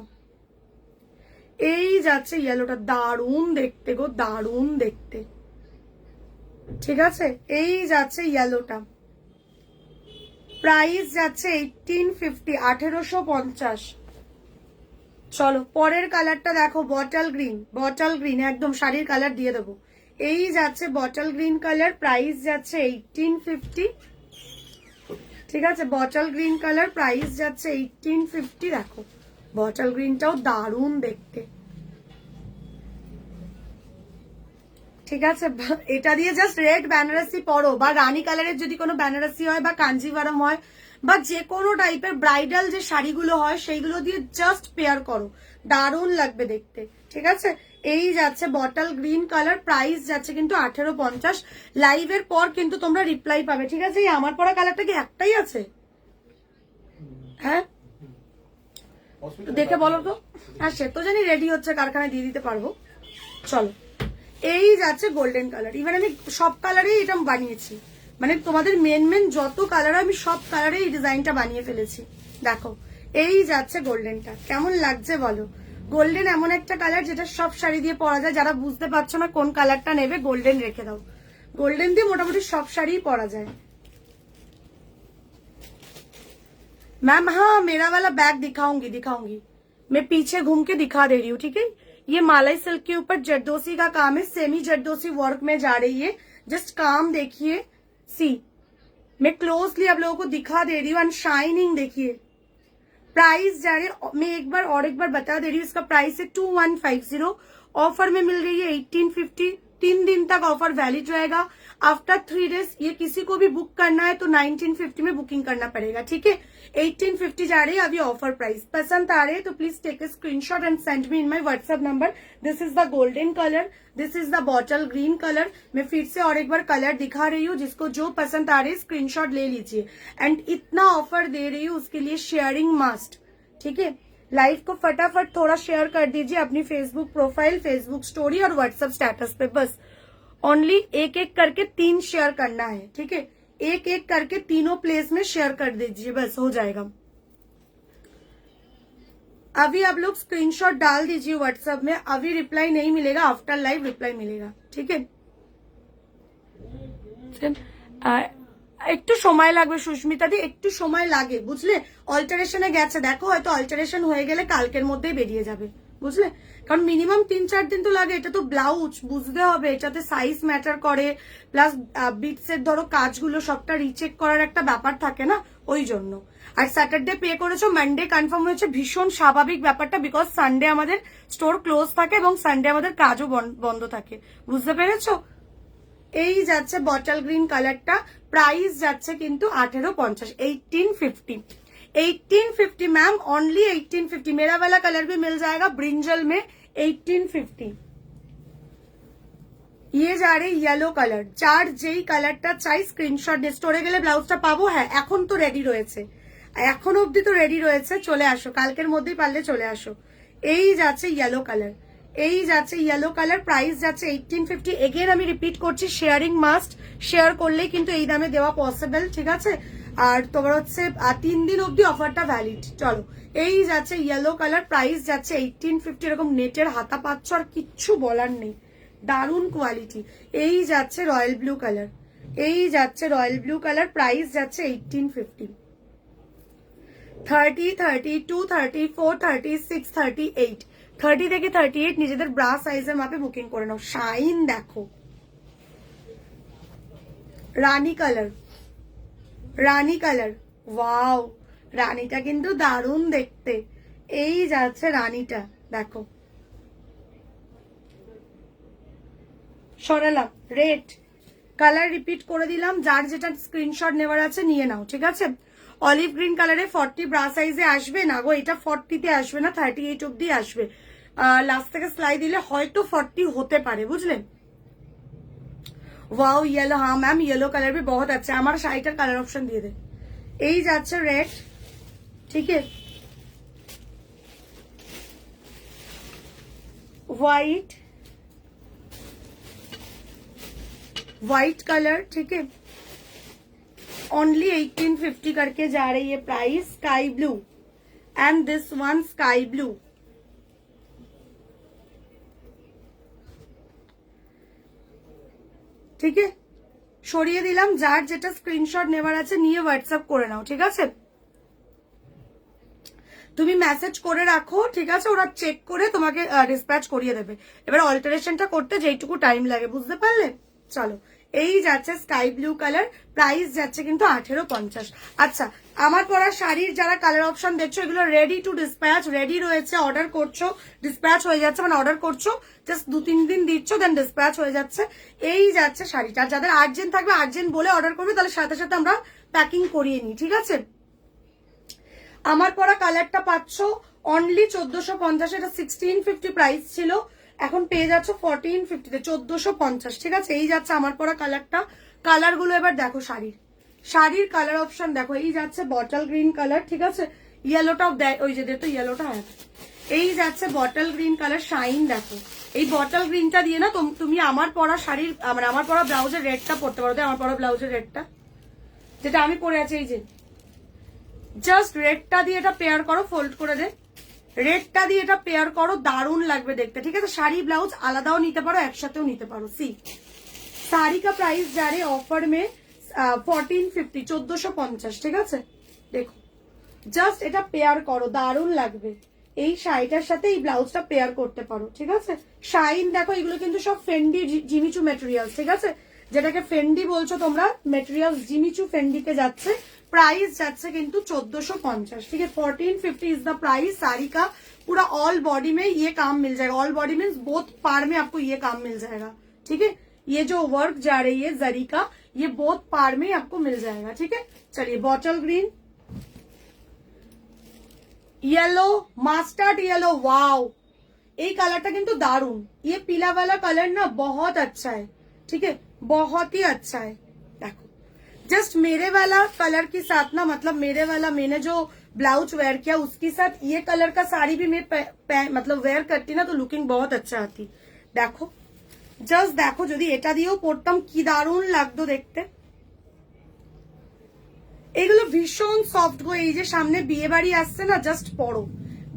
এই যাচ্ছে ইয়েলোটা, দারুণ দেখতে গো, দারুণ দেখতে, ঠিক আছে। এই যাচ্ছে ইয়েলোটা, প্রাইস যাচ্ছে 1850, 1850। চলো পরের কালারটা দেখো, বটল গ্রিন, বটল গ্রিন একদম শাড়ির কালার দিয়ে দেবো। এই যাচ্ছে বটল গ্রিন কালার, প্রাইস যাচ্ছে 1850, ঠিক আছে। বটল গ্রিন কালার, প্রাইস যাচ্ছে 1850। দেখো বটল গ্রিনটাও দারুণ দেখতে, ঠিক আছে। এটা দিয়ে জাস্ট রেড বেনারসি পরো, বা রানী কালারের যদি কোনো বেনারসি হয় বা কাঞ্জিভারম হয়, বা যে কোনো টাইপের ব্রাইডাল যে শাড়িগুলো হয় সেইগুলো দিয়ে জাস্ট পেয়ার করো, দারুণ লাগবে দেখতে, ঠিক আছে। এই যাচ্ছে বটল গ্রিন কালার, প্রাইস যাচ্ছে কিন্তু 1850। লাইভের পর কিন্তু তোমরা রিপ্লাই পাবে, ঠিক আছে? এই আমার পরা কালারটা কি একটাই আছে? হ্যাঁ দেখে বলো তো। হ্যাঁ সে তো জানি রেডি হচ্ছে, কারখানায় দিয়ে দিতে পারবো। চলো এই যাচ্ছে গোল্ডেন কালার। ইভেন আমি সব কালারেই এটা বানিয়েছি, মানে তোমাদের মেন মেন যত কালার আমি সব কালারে এই ডিজাইনটা বানিয়ে ফেলেছি। দেখো এই যাচ্ছে গোল্ডেনটা, কেমন লাগছে বলো? গোল্ডেন এমন একটা কালার যেটা সব শাড়ি দিয়ে পরা যায়। যারা বুঝতে পারছো না কোন কালারটা নেবে, গোল্ডেন রেখে দাও। গোল্ডেন দিয়ে মোটামুটি সব শাড়ি পরা যায়। मैम हाँ मेरा वाला बैग दिखाऊंगी मैं पीछे घूम के दिखा दे रही हूँ, ठीक है? ये मालाई सिल्क के ऊपर जरदोसी का काम है, सेमी जरदोसी वर्क में जा रही है। जस्ट काम देखिए, सी मैं क्लोजली आप लोगों को दिखा दे रही हूँ। एंड शाइनिंग देखिए, प्राइस जा रही है, मैं एक बार बता दे रही हूँ। इसका प्राइस है 2150। ऑफर में मिल रही है 1850। 3 दिन तक ऑफर वैलिड रहेगा। आफ्टर 3 डेज ये किसी को भी बुक करना है तो 1950 में बुकिंग करना पड़ेगा, ठीक है? 1850 जा रही है अभी ऑफर प्राइस। पसंद आ रहे हैं तो please take a screenshot and send me in my WhatsApp number. This is the golden colour, this is the bottle green colour. मैं फिर से और एक बार कलर दिखा रही हूँ, जिसको जो पसंद आ रही है स्क्रीनशॉट ले लीजिए। एंड इतना ऑफर दे रही हूँ उसके लिए शेयरिंग मस्ट, ठीक है? लाइव को फटाफट थोड़ा शेयर कर दीजिए अपनी फेसबुक प्रोफाइल, फेसबुक स्टोरी और व्हाट्सएप स्टेटस पे। बस ओनली एक एक करके 3 शेयर करना है, ठीक है? एक एक करके तीनों प्लेस में शेयर कर दीजिए, बस हो जाएगा। अभी आप लोग स्क्रीनशॉट डाल दीजिए व्हाट्सएप में। अभी रिप्लाई नहीं मिलेगा, आफ्टर लाइव रिप्लाई मिलेगा, ठीक है? একটু সময় লাগবে সুস্মিতা দি, একটু সময় লাগে বুঝলে। অল্টারেশনে গেছে, দেখো হয়তো অল্টারেশন হয়ে গেলে কালকের মধ্যেই বেরিয়ে যাবে, বুঝলে? কারণ মিনিমাম 3-4 দিন তো লাগে। এটা তো ব্লাউজ, বুঝতে হবে এটাতে সাইজ ম্যাটার করে, প্লাস বিটসের ধরো কাজগুলো সবটা রিচেক করার একটা ব্যাপার থাকে না, ওই জন্য। আর স্যাটারডে পে করেছো, মানডে কনফার্ম হয়েছে, ভীষণ স্বাভাবিক ব্যাপারটা, বিকজ সানডে আমাদের স্টোর ক্লোজ থাকে এবং সানডে আমাদের কাজও বন্ধ থাকে, বুঝতে পেরেছো? এই যাচ্ছে বটল গ্রিন কালারটা, प्राइस যাচ্ছে কিন্তু 1850। 1850 मैम, ओनली 1850। मेरा वाला कलर भी मिल जाएगा ब्रिंजल में 1850। ये जा रही येलो কালার। যার যেই কালারটা চাই স্ক্রিনশট দিয়ে স্টোরে গেলে ব্লাউজটা পাবো। হ্যাঁ এখন তো রেডি রয়েছে, এখন অবধি তো রেডি রয়েছে, চলে আসো, কালকের মধ্যেই পারলে চলে আসো। এই যাচ্ছে ইয়েলো কালার, এই যাচ্ছে ইয়েলো কালার, প্রাইস যাচ্ছে 1850। এগেন আমি রিপিট করছি, শেয়ারিং মাস্ট, শেয়ার করলেই কিন্তু এই দামে দেওয়া পসিবল, ঠিক আছে? আর তোমার হচ্ছে 3 দিন অবধি অফারটা ভ্যালিড। চলো এই যাচ্ছে ইয়েলো কালার, প্রাইস যাচ্ছে 1850। এরকম নেটের হাতা পাচ্ছ, আর কিচ্ছু বলার নেই, দারুণ কোয়ালিটি। এই যাচ্ছে রয়্যাল ব্লু কালার, এই যাচ্ছে রয়্যাল ব্লু কালার, প্রাইস যাচ্ছে 1850। 30, 32, 34, 36, 38, 30 থেকে 38 নিজেদের ব্রা সাইজের মাপে বুকিং করে নাও। শাইন দেখো, রানী কালার, রানী কালার, ওয়াও, রানীটা কিন্তু দারুণ দেখতে। এই যাচ্ছে রানীটা, দেখো সরালাম। রেড কালার রিপিট করে দিলাম, যার যেটা স্ক্রিনশট নেওয়ার আছে নিয়ে নাও, ঠিক আছে? অলিভ গ্রিন কালারে 40 ব্রা সাইজে আসবে না গো, এটা 40-তে আসবে না, 38 অব্দি আসবে। লাস্ট থেকে সেলাই দিলে হয়তো 40 হতে পারে, বুঝলেন? वाओ येलो, हाँ मैम येलो कलर भी बहुत अच्छा है। हमारा शाड़ी का कलर ऑप्शन दिए दे। यही যাচ্ছে রেড, ठीक है? व्हाइट, व्हाइट कलर, ठीक है? ओनली 1850 करके जा रही है price. Sky blue and this one sky blue, ঠিক আছে? সরিয়ে দিলাম, যার যেটা স্ক্রিনশট নেওয়ার আছে নিয়ে হোয়াটসঅ্যাপ করে নাও, ঠিক আছে? তুমি মেসেজ করে রাখো, ঠিক আছে? ওরা চেক করে তোমাকে ডিসপ্যাচ করিয়ে দেবে। এবার অল্টারেশনটা করতে যেইটুকু টাইম লাগে, বুঝতে পারলে? চলো এই যাচ্ছে স্কাই ব্লু কালার, প্রাইস যাচ্ছে কিন্তু 1850। আচ্ছা, আমার পরা শাড়ির যারা কালার অপশন দেখছো, এগুলো রেডি টু ডিসপ্যাচ, রেডি রয়েছে, অর্ডার করছো, ডিসপ্যাচ হয়ে যাচ্ছে, মানে অর্ডার করছো, জাস্ট 2-3 দিন দিচ্ছ, দেন ডিসপ্যাচ হয়ে যাচ্ছে। এই যাচ্ছে শাড়িটা, যাদের আর্জেন্ট থাকবে আর্জেন্ট বলে অর্ডার করবে, তাহলে সাথে সাথে আমরা প্যাকিং করিয়ে নিই, ঠিক আছে? আমার পরা কালারটা পাচ্ছ অনলি 1450, এটা 1650 প্রাইস ছিল। এখন পেয়ে যাচ্ছ 1450-তে, 1450। ঠিক আছে, এই যাচ্ছে আমার পরা কালারটা। কালার গুলো এবার দেখো শাড়ির কালার অপশন দেখো। এই যাচ্ছে বটল গ্রিন কালার, ঠিক আছে, ইয়েলোটাও ওই যে তো ইয়েলোটা, এই যাচ্ছে বটল গ্রিন কালার শাইন। দেখো এই বটল গ্রিনটা দিয়ে না তুমি আমার পরা শাড়ির মানে আমার পরা ব্লাউজের রেডটা পরতে পারো। আমার পরা ব্লাউজের রেডটা যেটা আমি পরে আছি, এই যে জাস্ট রেডটা দিয়ে এটা পেয়ার করো, ফোল্ড করে দে, রেডটা দিয়ে এটা পেয়ার করো, দারুণ লাগবে দেখতে। ঠিক আছে, শাড়ি ব্লাউজ আলাদাও নিতে পারো, একসাথেও নিতে পারো। সি শাড়ি কা প্রাইস যা রে অফার মে 1450, 1450। ঠিক আছে, দেখো জাস্ট এটা পেয়ার করো, দারুণ লাগবে। এই শাড়িটার সাথে এই ব্লাউজটা পেয়ার করতে পারো। ঠিক আছে, শাইন দেখো, এগুলো কিন্তু সব ফেন্ডি জিমিচু মেটেরিয়াল। ঠিক আছে, যেটাকে ফেন্ডি বলছো তোমরা, মেটেরিয়াল জিমিচু ফেন্ডিতে যাচ্ছে। प्राइस যাচ্ছে কিন্তু 1450। ठीक है, 1450 इज द प्राइस। साड़ी का पूरा ऑल बॉडी में ये काम मिल जाएगा। ऑल बॉडी मीन्स बोथ पार में आपको ये काम मिल जाएगा। ठीक है, ये जो वर्क जा रही है जरी का, ये बोथ पार में आपको मिल जाएगा। ठीक है, चलिए bottle green, yellow, mastered yellow, wow ये कलरটা কিন্তু দারুন। ये पीला वाला कलर ना बहुत अच्छा है। ठीक है, बहुत ही अच्छा है। देखो जस्ट मेरे वाला कलर के साथ ना, मतलब मेरे वाला मैंने जो ब्लाउज वेयर किया उसके साथ ये कलर का साड़ी भी मैं मतलब वेयर करती ना तो लुकिंग बहुत अच्छा आती। देखो जस्ट देखो যদি এটা দিয়েও পরতাম কি দারুণ লাগতো দেখতে। এগুলো ভীষণ সফট গো। এই যে সামনে বিয়ে বাড়ি আসছে না, জাস্ট পরো,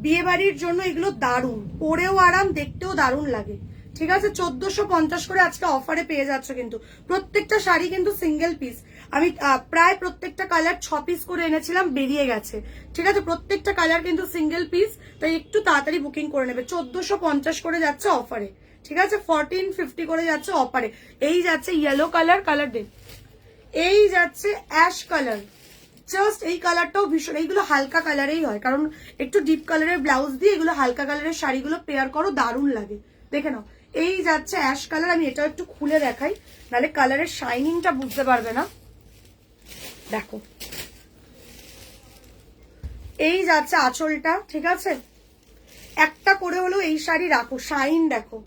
বিয়ে বাড়ির জন্য এগুলো দারুণ, পরেও আরাম, দেখতেও দারুণ লাগে। ঠিক আছে, 1450 করে আজকে অফারে পেয়ে যাচ্ছ। কিন্তু প্রত্যেকটা শাড়ি কিন্তু সিঙ্গেল পিস। আমি প্রায় প্রত্যেকটা কালার 6 পিস করে এনেছিলাম, বেরিয়ে গেছে। ঠিক আছে, প্রত্যেকটা কালার কিন্তু সিঙ্গেল পিস, তাই একটু তাড়াতাড়ি বুকিং করে নেবে। 1450 করে যাচ্ছে অফারে। ঠিক আছে, 1450 করে যাচ্ছে অফারে। এই যাচ্ছে ইয়েলো কালার, কালার দেন, এই যাচ্ছে অ্যাশ কালার। জাস্ট এই কালারটাও ভীষণ, এইগুলো হালকা কালারেই হয়, কারণ একটু ডিপ কালারের ব্লাউজ দিয়ে এগুলো হালকা কালারের শাড়িগুলো পেয়ার করো, দারুণ লাগে। দেখে নাও, এই যাচ্ছে অ্যাশ কালার। আমি এটাও একটু খুলে দেখাই, নাহলে কালারের শাইনিংটা বুঝতে পারবে না। দেখো এই যাচ্ছে আঁচলটা। ঠিক আছে, একটা করে হলেও এই শাড়ি রাখো, শাইন দেখো,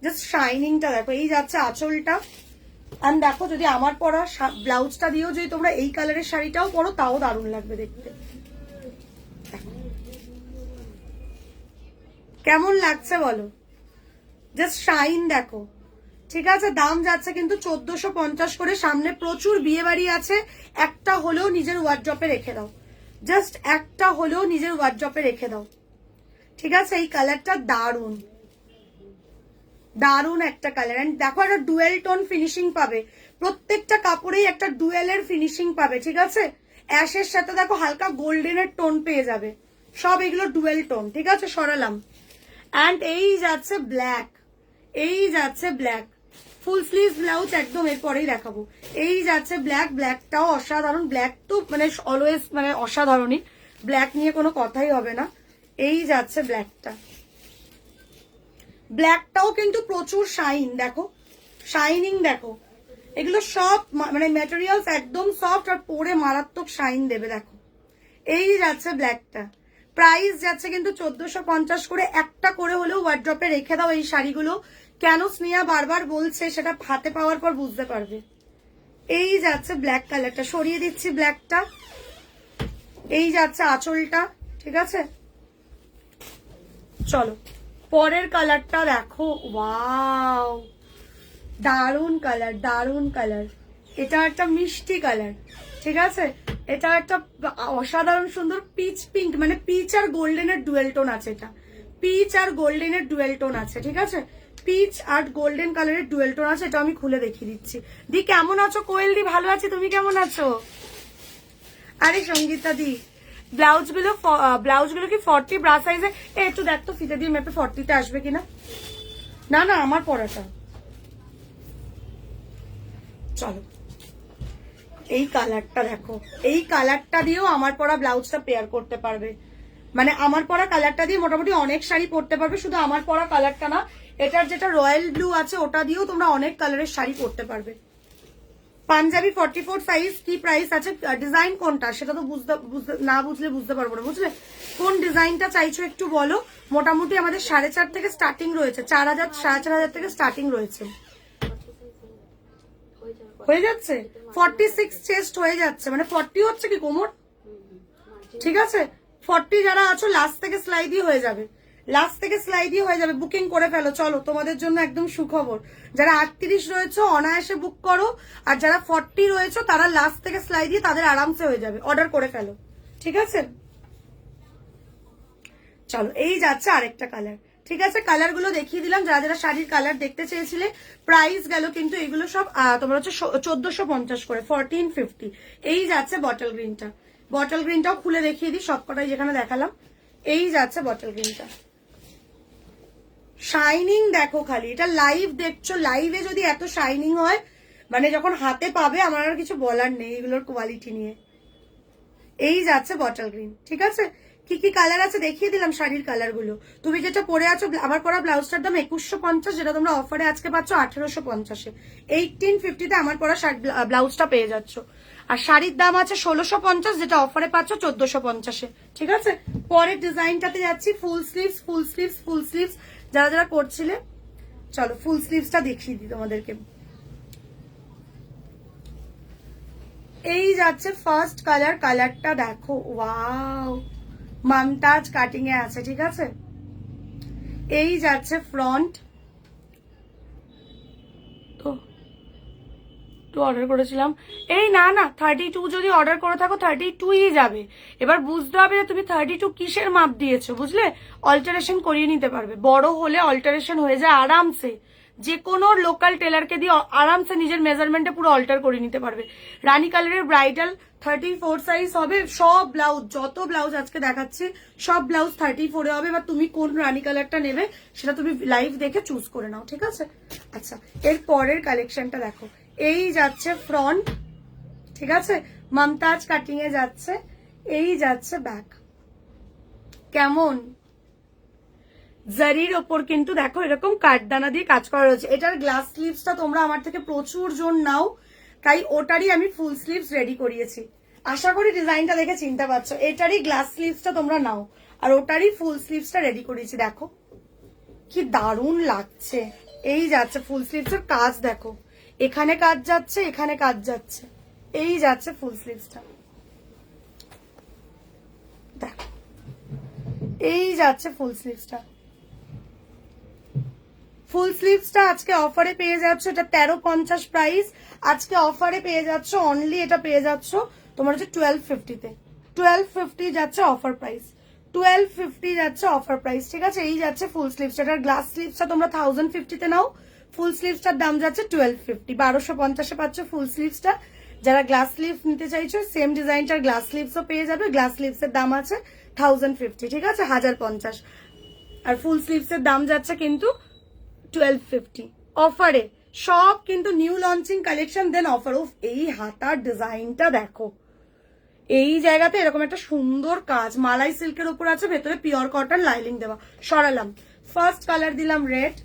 জাস্ট শাইনিংটা দেখো। এই যাচ্ছে আঁচলটা। আর দেখো যদি আমার পরা ব্লাউজটা দিয়েও যদি তোমরা এই কালারের শাড়িটাও পরো তাও দারুণ লাগবে দেখতে। কেমন লাগছে বলো, জাস্ট শাইন দেখো। ঠিক আছে, দাম যাচ্ছে কিন্তু 1450 করে। সামনে প্রচুর বিয়ে বাড়ি আছে, একটা হলেও নিজের ওয়ার্ড্রপে রেখে দাও, জাস্ট একটা হলেও নিজের ওয়ার্ড্রপে রেখে দাও। ঠিক আছে, এই কালারটা দারুণ, দারুণ একটা কালার। এন্ড দেখো একটা ডুয়েল টোন ফিনিশিং পাবে, প্রত্যেকটা কাপড়েই একটা ডুয়েলের ফিনিশিং পাবে। ঠিক আছে, অ্যাশের সাথে দেখো হালকা গোল্ডেনের টোন পেয়ে যাবে, সব এগুলো ডুয়েল টোন। ঠিক আছে, সরালাম। এন্ড এই যাচ্ছে ব্ল্যাক, এই যাচ্ছে ব্ল্যাক, ফুল স্লিভ ব্লাউজ একদম এরপরেই দেখাবো। এই যাচ্ছে ব্ল্যাক, ব্ল্যাকটাও অসাধারণ। ব্ল্যাক তো মানে অলওয়েজ মানে অসাধারণই, ব্ল্যাক নিয়ে কোনো কথাই হবে না। এই যাচ্ছে ব্ল্যাকটা, ব্ল্যাকটাও কিন্তু প্রচুর শাইন, দেখো শাইনিং দেখো। এগুলো সব মানে ম্যাটেরিয়ালস একদম সফট আর পরে মারাত্মক শাইন দেবে। দেখো এই যাচ্ছে ব্ল্যাকটা, প্রাইস যাচ্ছে কিন্তু 1450 করে। একটা করে হলেও ওয়ার্ড্রপে রেখে দাও এই শাড়িগুলো। কেন স্নেহা বারবার বলছে সেটা হাতে পাওয়ার পর বুঝতে পারবে। এই যাচ্ছে ব্ল্যাক কালারটা, সরিয়ে দিচ্ছি ব্ল্যাকটা। এই যাচ্ছে আঁচলটা। ঠিক আছে, চলো পরের কালারটা দেখো। ওয়াও দারুন কালার, দারুন কালার। এটা একটা মিষ্টি কালার। ঠিক আছে, এটা একটা অসাধারণ সুন্দর পিচ পিঙ্ক, মানে পিচ আর গোল্ডেনের ডুয়েল টোন আছে। এটা পিচ আর গোল্ডেনের ডুয়েল টোন আছে। ঠিক আছে, পিচ আর গোল্ডেন কালারের ডুয়েল টোন আছে। এটা আমি খুলে দেখিয়ে দিচ্ছি। দি কেমন আছো? কোয়েল দি ভালো আছি, তুমি কেমন আছো? আরে সঙ্গীতা দি, ব্লাউজগুলো কি 40 ব্রা সাইজে? একটু দেখ তো ফিতে দিয়ে মেপে 40তে আসবে কিনা। না না, আমার পরাটা। চলো এই কালারটা দেখো, এই কালারটা দিয়েও আমার পরা ব্লাউজটা পেয়ার করতে পারবে। মানে আমার পরা কালারটা দিয়ে মোটামুটি অনেক শাড়ি পরতে পারবে। শুধু আমার পরা কালারটা না, এটার যেটা রয়্যাল ব্লু আছে ওটা দিয়েও তোমরা অনেক কালারের শাড়ি পরতে পারবে। পাঞ্জাবি 44 সাইজ, কি প্রাইস আছে, ডিজাইন কোনটা সেটা তো বুঝতে পারবো না, বুঝলে? কোন ডিজাইনটা চাইছো একটু বলো। মোটামুটি আমাদের 4.5 থেকে স্টার্টিং রয়েছে, 4,000 4,500 থেকে স্টার্টিং রয়েছে। হয়ে যাচ্ছে 46 চেস্ট হয়ে যাচ্ছে, মানে 40 হচ্ছে কি কোমর? ঠিক আছে, 40 যারা আছো লাস্ট থেকে স্লাইডই হয়ে যাবে, লাস্ট থেকে স্লাইডই হয়ে যাবে, বুকিং করে ফেলো। চলো তোমাদের জন্য একদম সুখবর, যারা 38 রয়েছে অনায়াসে বুক করো, আর যারা 40 রয়েছে তারা লাস্ট থেকে স্লাইডই, তাদের আরামসে হয়ে যাবে, অর্ডার করে ফেলো। ঠিক আছে, চলো এই যাচ্ছে আরেকটা কালার। ঠিক আছে, কালার গুলো দেখিয়ে দিলাম, যারা যারা শাড়ির কালার দেখতে চেয়েছিলে। প্রাইস গেল কিন্তু এগুলো সব তোমার হচ্ছে 1450 করে, 1450। এই যাচ্ছে বটল গ্রিনটা, বটল গ্রিনটাও খুলে দেখিয়ে দিই, সবকটাই যেখানে দেখালাম। এই যাচ্ছে বটল গ্রিনটা, শাইনিং দেখো খালি, এটা লাইভ দেখছো, লাইভে যদি এত শাইনিং হয়, মানে যখন হাতে পাবে আমার আর কিছু বলার নেই এগুলোর কোয়ালিটি নিয়ে। এই যাচ্ছে বটল গ্রিন। ঠিক আছে, কি কি কালার আছে দেখিয়ে দিলাম শাড়ির কালার গুলো। তুমি যেটা পরে আছো, আমার পরা ব্লাউজটার দাম 2150, যেটা তোমরা অফারে আজকে পাচ্ছ 1850-এ। 1850-তে আমার পরা ব্লাউজটা পেয়ে যাচ্ছ। আর শাড়ির দাম আছে 1650, যেটা অফারে পাচ্ছ 1450-এ। ঠিক আছে, পরের ডিজাইনটাতে যাচ্ছি, ফুল স্লিভস, ফুল স্লিভস, ফুল স্লিভস যারা যারা করছিলে, চলো ফুল স্লিভসটা দেখিয়ে দিই তোমাদেরকে। এই যাচ্ছে ফার্স্ট কালার, কালারটা দেখো, ওয়াও, মমতাজ কাটিং এ আছে। ঠিক আছে, এই যাচ্ছে ফ্রন্ট, তো অর্ডার করেছিলাম, এই না 32 যদি অর্ডার করে থাকো 32ই যাবে। এবার বুঝতে হবে যে তুমি 32 কিসের মাপ দিয়েছো, বুঝলে? অল্টারেশন করিয়ে নিতে পারবে, বড় হলে অল্টারেশন হয়ে যায় আরামসে, যে কোনো লোকাল টেলারকে দিয়ে আরামসে নিজের মেজারমেন্টে পুরো অল্টার করে নিতে পারবে। রানী কালারের ব্রাইডাল 34 সাইজ হবে, সব ব্লাউজ, যত ব্লাউজ আজকে দেখাচ্ছি সব ব্লাউজ 34-এ হবে। বা তুমি কোন রানী কালারটা নেবে সেটা তুমি লাইভ দেখে চুজ করে নাও। ঠিক আছে, আচ্ছা এর পরের কালেকশনটা দেখো। এই যাচ্ছে ফ্রন্ট, ঠিক আছে, মমতাজ কাটিং এ যাচ্ছে। এই যাচ্ছে ব্যাক, কেমন জারির ওপর কিন্তু দেখো এরকম কাঠদানা দিয়ে কাজ করা রয়েছে। এটার গ্লাস স্লিভসটা তোমরা আমার থেকে প্রচুর জন নাও, তাই ওটারই আমি ফুল স্লিভস রেডি করিয়েছি। আশা করি ডিজাইনটা দেখে চিনতে পারছো, এটারই গ্লাস স্লিভসটা তোমরা নাও, আর ওটারই ফুল স্লিভসটা রেডি করিয়েছি। দেখো কি দারুণ লাগছে। এই যাচ্ছে ফুল স্লিভসের কাজ, দেখো এখানে কাজ যাচ্ছে, এখানে কাজ যাচ্ছে। এই যাচ্ছে ফুল স্লিভসটা, দেখো এই যাচ্ছে ফুল স্লিভসটা। ফুল স্লিভসটা আজকে অফারে পেয়ে যাচ্ছ, এটা 1350 প্রাইস, আজকে অফারে পেয়ে যাচ্ছ অনলি, এটা পেয়ে যাচ্ছ তোমার হচ্ছে 1250-তে, 1250 যাচ্ছে অফার প্রাইস, 1250 যাচ্ছে অফার প্রাইস। ঠিক আছে, এই যাচ্ছে ফুল স্লিভসটা। এটার গ্লাস স্লিভসটা তোমরা 1050-তে নাও, ফুল স্লিভসটার দাম যাচ্ছে 1250, 1250-এ পাচ্ছ ফুল স্লিভসটা। যারা গ্লাস স্লিভ নিতে চাইছো সেম ডিজাইনটার গ্লাস স্লিভসও পেয়ে যাবে, গ্লাস স্লিভসের দাম আছে 1050, ঠিক আছে, 1050। আর ফুল স্লিভসের দাম যাচ্ছে কিন্তু 1250 অফারে, সব কিন্তু নিউ লঞ্চিং কালেকশন, দেন অফার। ও এই হাতার ডিজাইনটা দেখো, এই জায়গাতে এরকম একটা সুন্দর কাজ, মালাই সিল্কের উপর আছে, ভেতরে পিওর কটন লাইলিং দেওয়া। সরালাম, ফার্স্ট কালার দিলাম রেড।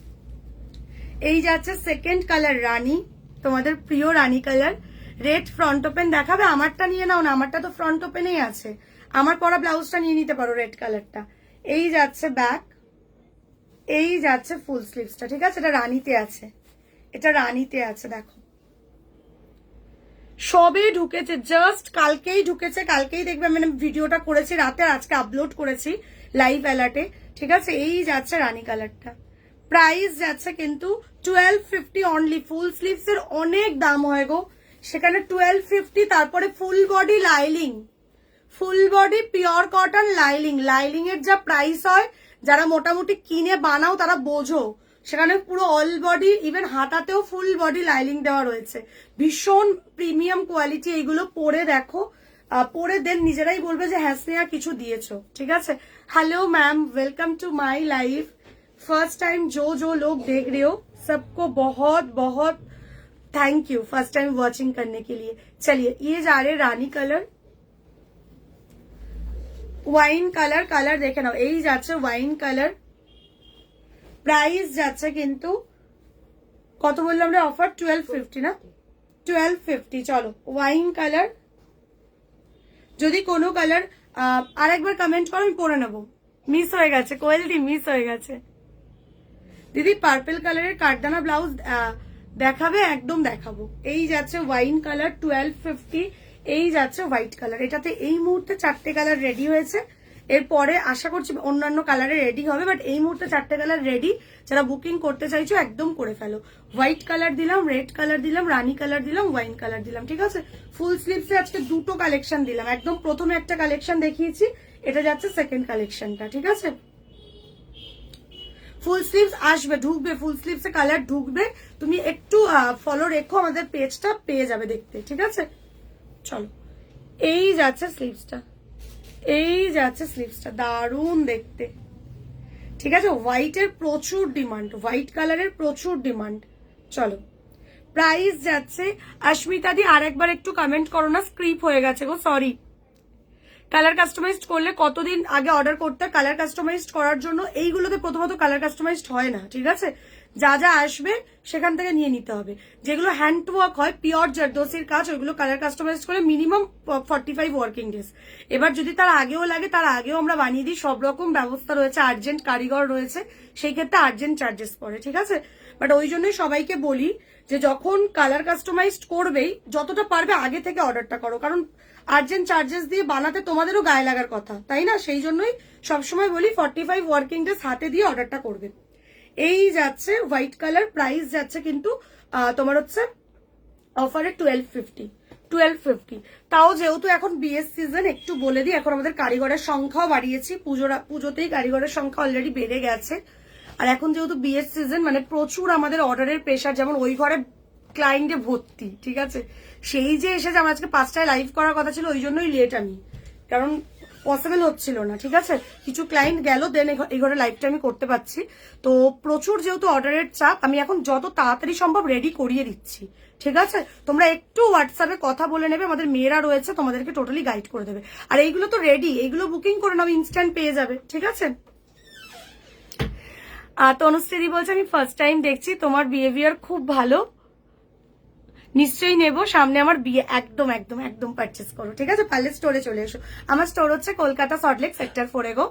এই যাচ্ছে সেকেন্ড কালার রানী, তোমাদের প্রিয় রানী কালার। রেড ফ্রন্ট ওপেন দেখাবে, আমারটা নিয়ে নাও না, আমারটা তো ফ্রন্ট ওপেনেই আছে, আমার পরা ব্লাউজটা নিয়ে নিতে পারো রেড কালারটা। এই যাচ্ছে ব্যাক, এই যাচ্ছে ফুল স্লিভসটা। ঠিক আছে, এটা রানীতে আছে, এটা রানীতে আছে। দেখো সবে ঢুকেছে, জাস্ট কালকেই ঢুকেছে, কালকেই দেখবে, মানে ভিডিওটা করেছি রাতে, আজকে আপলোড করেছি লাইভ অ্যালার্টে। ঠিক আছে, এই যাচ্ছে রানী কালারটা, প্রাইস যাচ্ছে কিন্তু 1250 অনলি। ফুল স্লিভস এর অনেক দাম হয় গো, সেখানে 1250, তারপরে ফুল body লাইলিং, full body pure cotton লাইলিং, লাইলিং এর যা প্রাইস হয়, যারা মোটামুটি কিনে বানাও তারা বোঝো, সেখানে পুরো অল বডি, ইভেন হাতাতেও ফুল বডি লাইলিং দেওয়া রয়েছে, ভীষণ প্রিমিয়াম কোয়ালিটি। এইগুলো পরে দেখো, পরে দেন নিজেরাই বলবে যে হ্যাঁ স্নেহা কিছু দিয়েছো। ঠিক আছে, hello ma'am, welcome to my life, first time जो लोग देख रहे हो सबको बहुत बहुत thank you first time watching करने के लिए। चलिए ये जा रहे रानी कलर, ওয়াইন কালার, কালার দেখে নাও, এই যাচ্ছে ওয়াইন কালার। প্রাইস যাচ্ছে কিন্তু কত বললাম রে, অফার 1250 না, 1250। চলো ওয়াইন কালার, যদি কোনো কালার আরেকবার কমেন্ট করো আমি পরে নেবো। মিস হয়ে গেছে কোয়েল দি, মিস হয়ে গেছে দিদি। পার্পল কালারের কাঠদানা ব্লাউজ দেখাবে? একদম দেখাবো। এই যাচ্ছে ওয়াইন কালার 1250, এই যাচ্ছে হোয়াইট কালার। এটাতে এই মুহূর্তে 4টে কালার রেডি হয়েছে, এরপরে আশা করছি অন্যান্য কালারে রেডি হবে, বাট এই মুহূর্তে 4টে কালার রেডি। যারা বুকিং করতে চাইছো একদম করে ফেলো। হোয়াইট কালার দিলাম, রেড কালার দিলাম, রানী কালার দিলাম, ওয়াইন কালার দিলাম, ঠিক আছে। ফুল স্লিভসে আজকে দুটো কালেকশন দিলাম, একদম প্রথমে একটা কালেকশন দেখিয়েছি, এটা যাচ্ছে সেকেন্ড কালেকশনটা, ঠিক আছে। ফুল স্লিভস আসবে, ঢুকবে, ফুল স্লিভসে কালার ঢুকবে, তুমি একটু ফলো রেখো, আমাদের পেজটা পেয়ে যাবে দেখতে, ঠিক আছে। চলো এই যাচ্ছে স্লিভসটা, এই যাচ্ছে স্লিভসটা, দারুণ দেখতে, ঠিক আছে। হোয়াইটের প্রচুর ডিমান্ড, হোয়াইট কালারের প্রচুর ডিমান্ড। চলো প্রাইস যাচ্ছে, অস্মিতা দি আরেকবার একটু কমেন্ট করো না, স্ক্রিপ হয়ে গেছে গো, সরি। কালার কাস্টমাইজড করলে কতদিন আগে অর্ডার করতে? কালার কাস্টমাইজড করার জন্য এইগুলোতে প্রথমত কালার কাস্টমাইজড হয় না, ঠিক আছে। যা যা আসবে সেখান থেকে নিয়ে নিতে হবে। যেগুলো হ্যান্ড ওয়ার্ক হয়, পিওর জারদোসির কাজ, ওইগুলো কালার কাস্টমাইজড করে মিনিমাম 45 ওয়ার্কিং ডেজ। এবার যদি তার আগেও লাগে, তার আগেও আমরা বানিয়ে দিই, সব রকম ব্যবস্থা রয়েছে, আর্জেন্ট কারিগর রয়েছে, সেই ক্ষেত্রে আর্জেন্ট চার্জেস পড়ে, ঠিক আছে। বাট ওই জন্যই সবাইকে বলি যে যখন কালার কাস্টমাইজড করবেই যতটা পারবে আগে থেকে অর্ডারটা করো, কারণ আর্জেন্ট চার্জেস দিয়ে বানাতে তোমাদেরও গায়ে লাগার কথা, তাই না। সেই জন্যই সবসময় বলি 45 ওয়ার্কিং ডেজ হাতে দিয়ে অর্ডারটা করবে। এই যাচ্ছে হোয়াইট কালার, প্রাইস যাচ্ছে কিন্তু তোমার হচ্ছে অফারে 1250। তাও যেহেতু এখন বিয়ের সিজন, একটু বলে দিই, এখন আমাদের কারিগরের সংখ্যাও বাড়িয়েছি, পুজোতেই কারিগরের সংখ্যা অলরেডি বেড়ে গেছে। আর এখন যেহেতু বিয়ের সিজন, মানে প্রচুর আমাদের অর্ডারের প্রেশার, যেমন ওই ঘরে ক্লায়েন্টে ভর্তি, ঠিক আছে। সেই যে এসেছে, আমার আজকে 5টায় লাইভ করার কথা ছিল, ওই জন্যই লেট আমি, কারণ পসিবল হচ্ছিল না, ঠিক আছে। কিছু ক্লায়েন্ট গেল, দেন এই ঘরে লাইভটা আমি করতে পারছি। তো প্রচুর যেহেতু অর্ডারের চাপ, আমি এখন যত তাড়াতাড়ি সম্ভব রেডি করিয়ে দিচ্ছি, ঠিক আছে। তোমরা একটু হোয়াটসঅ্যাপে কথা বলে নেবে, আমাদের মেয়েরা রয়েছে, তোমাদেরকে টোটালি গাইড করে দেবে। আর এইগুলো তো রেডি, এইগুলো বুকিং করে নাও, ইনস্ট্যান্ট পেয়ে যাবে, ঠিক আছে। তনুশ্রী বলছে আমি ফার্স্ট টাইম দেখছি, তোমার বিহেভিয়ার খুব ভালো, নিশ্চয়ই নেব, সামনে আমার বিয়ে, একদম একদম একদম পারচেস করো, ঠিক আছে। পারলে স্টোরে চলে এসো। আমার স্টোর হচ্ছে কলকাতা সল্টলেক সেক্টর 4 গো।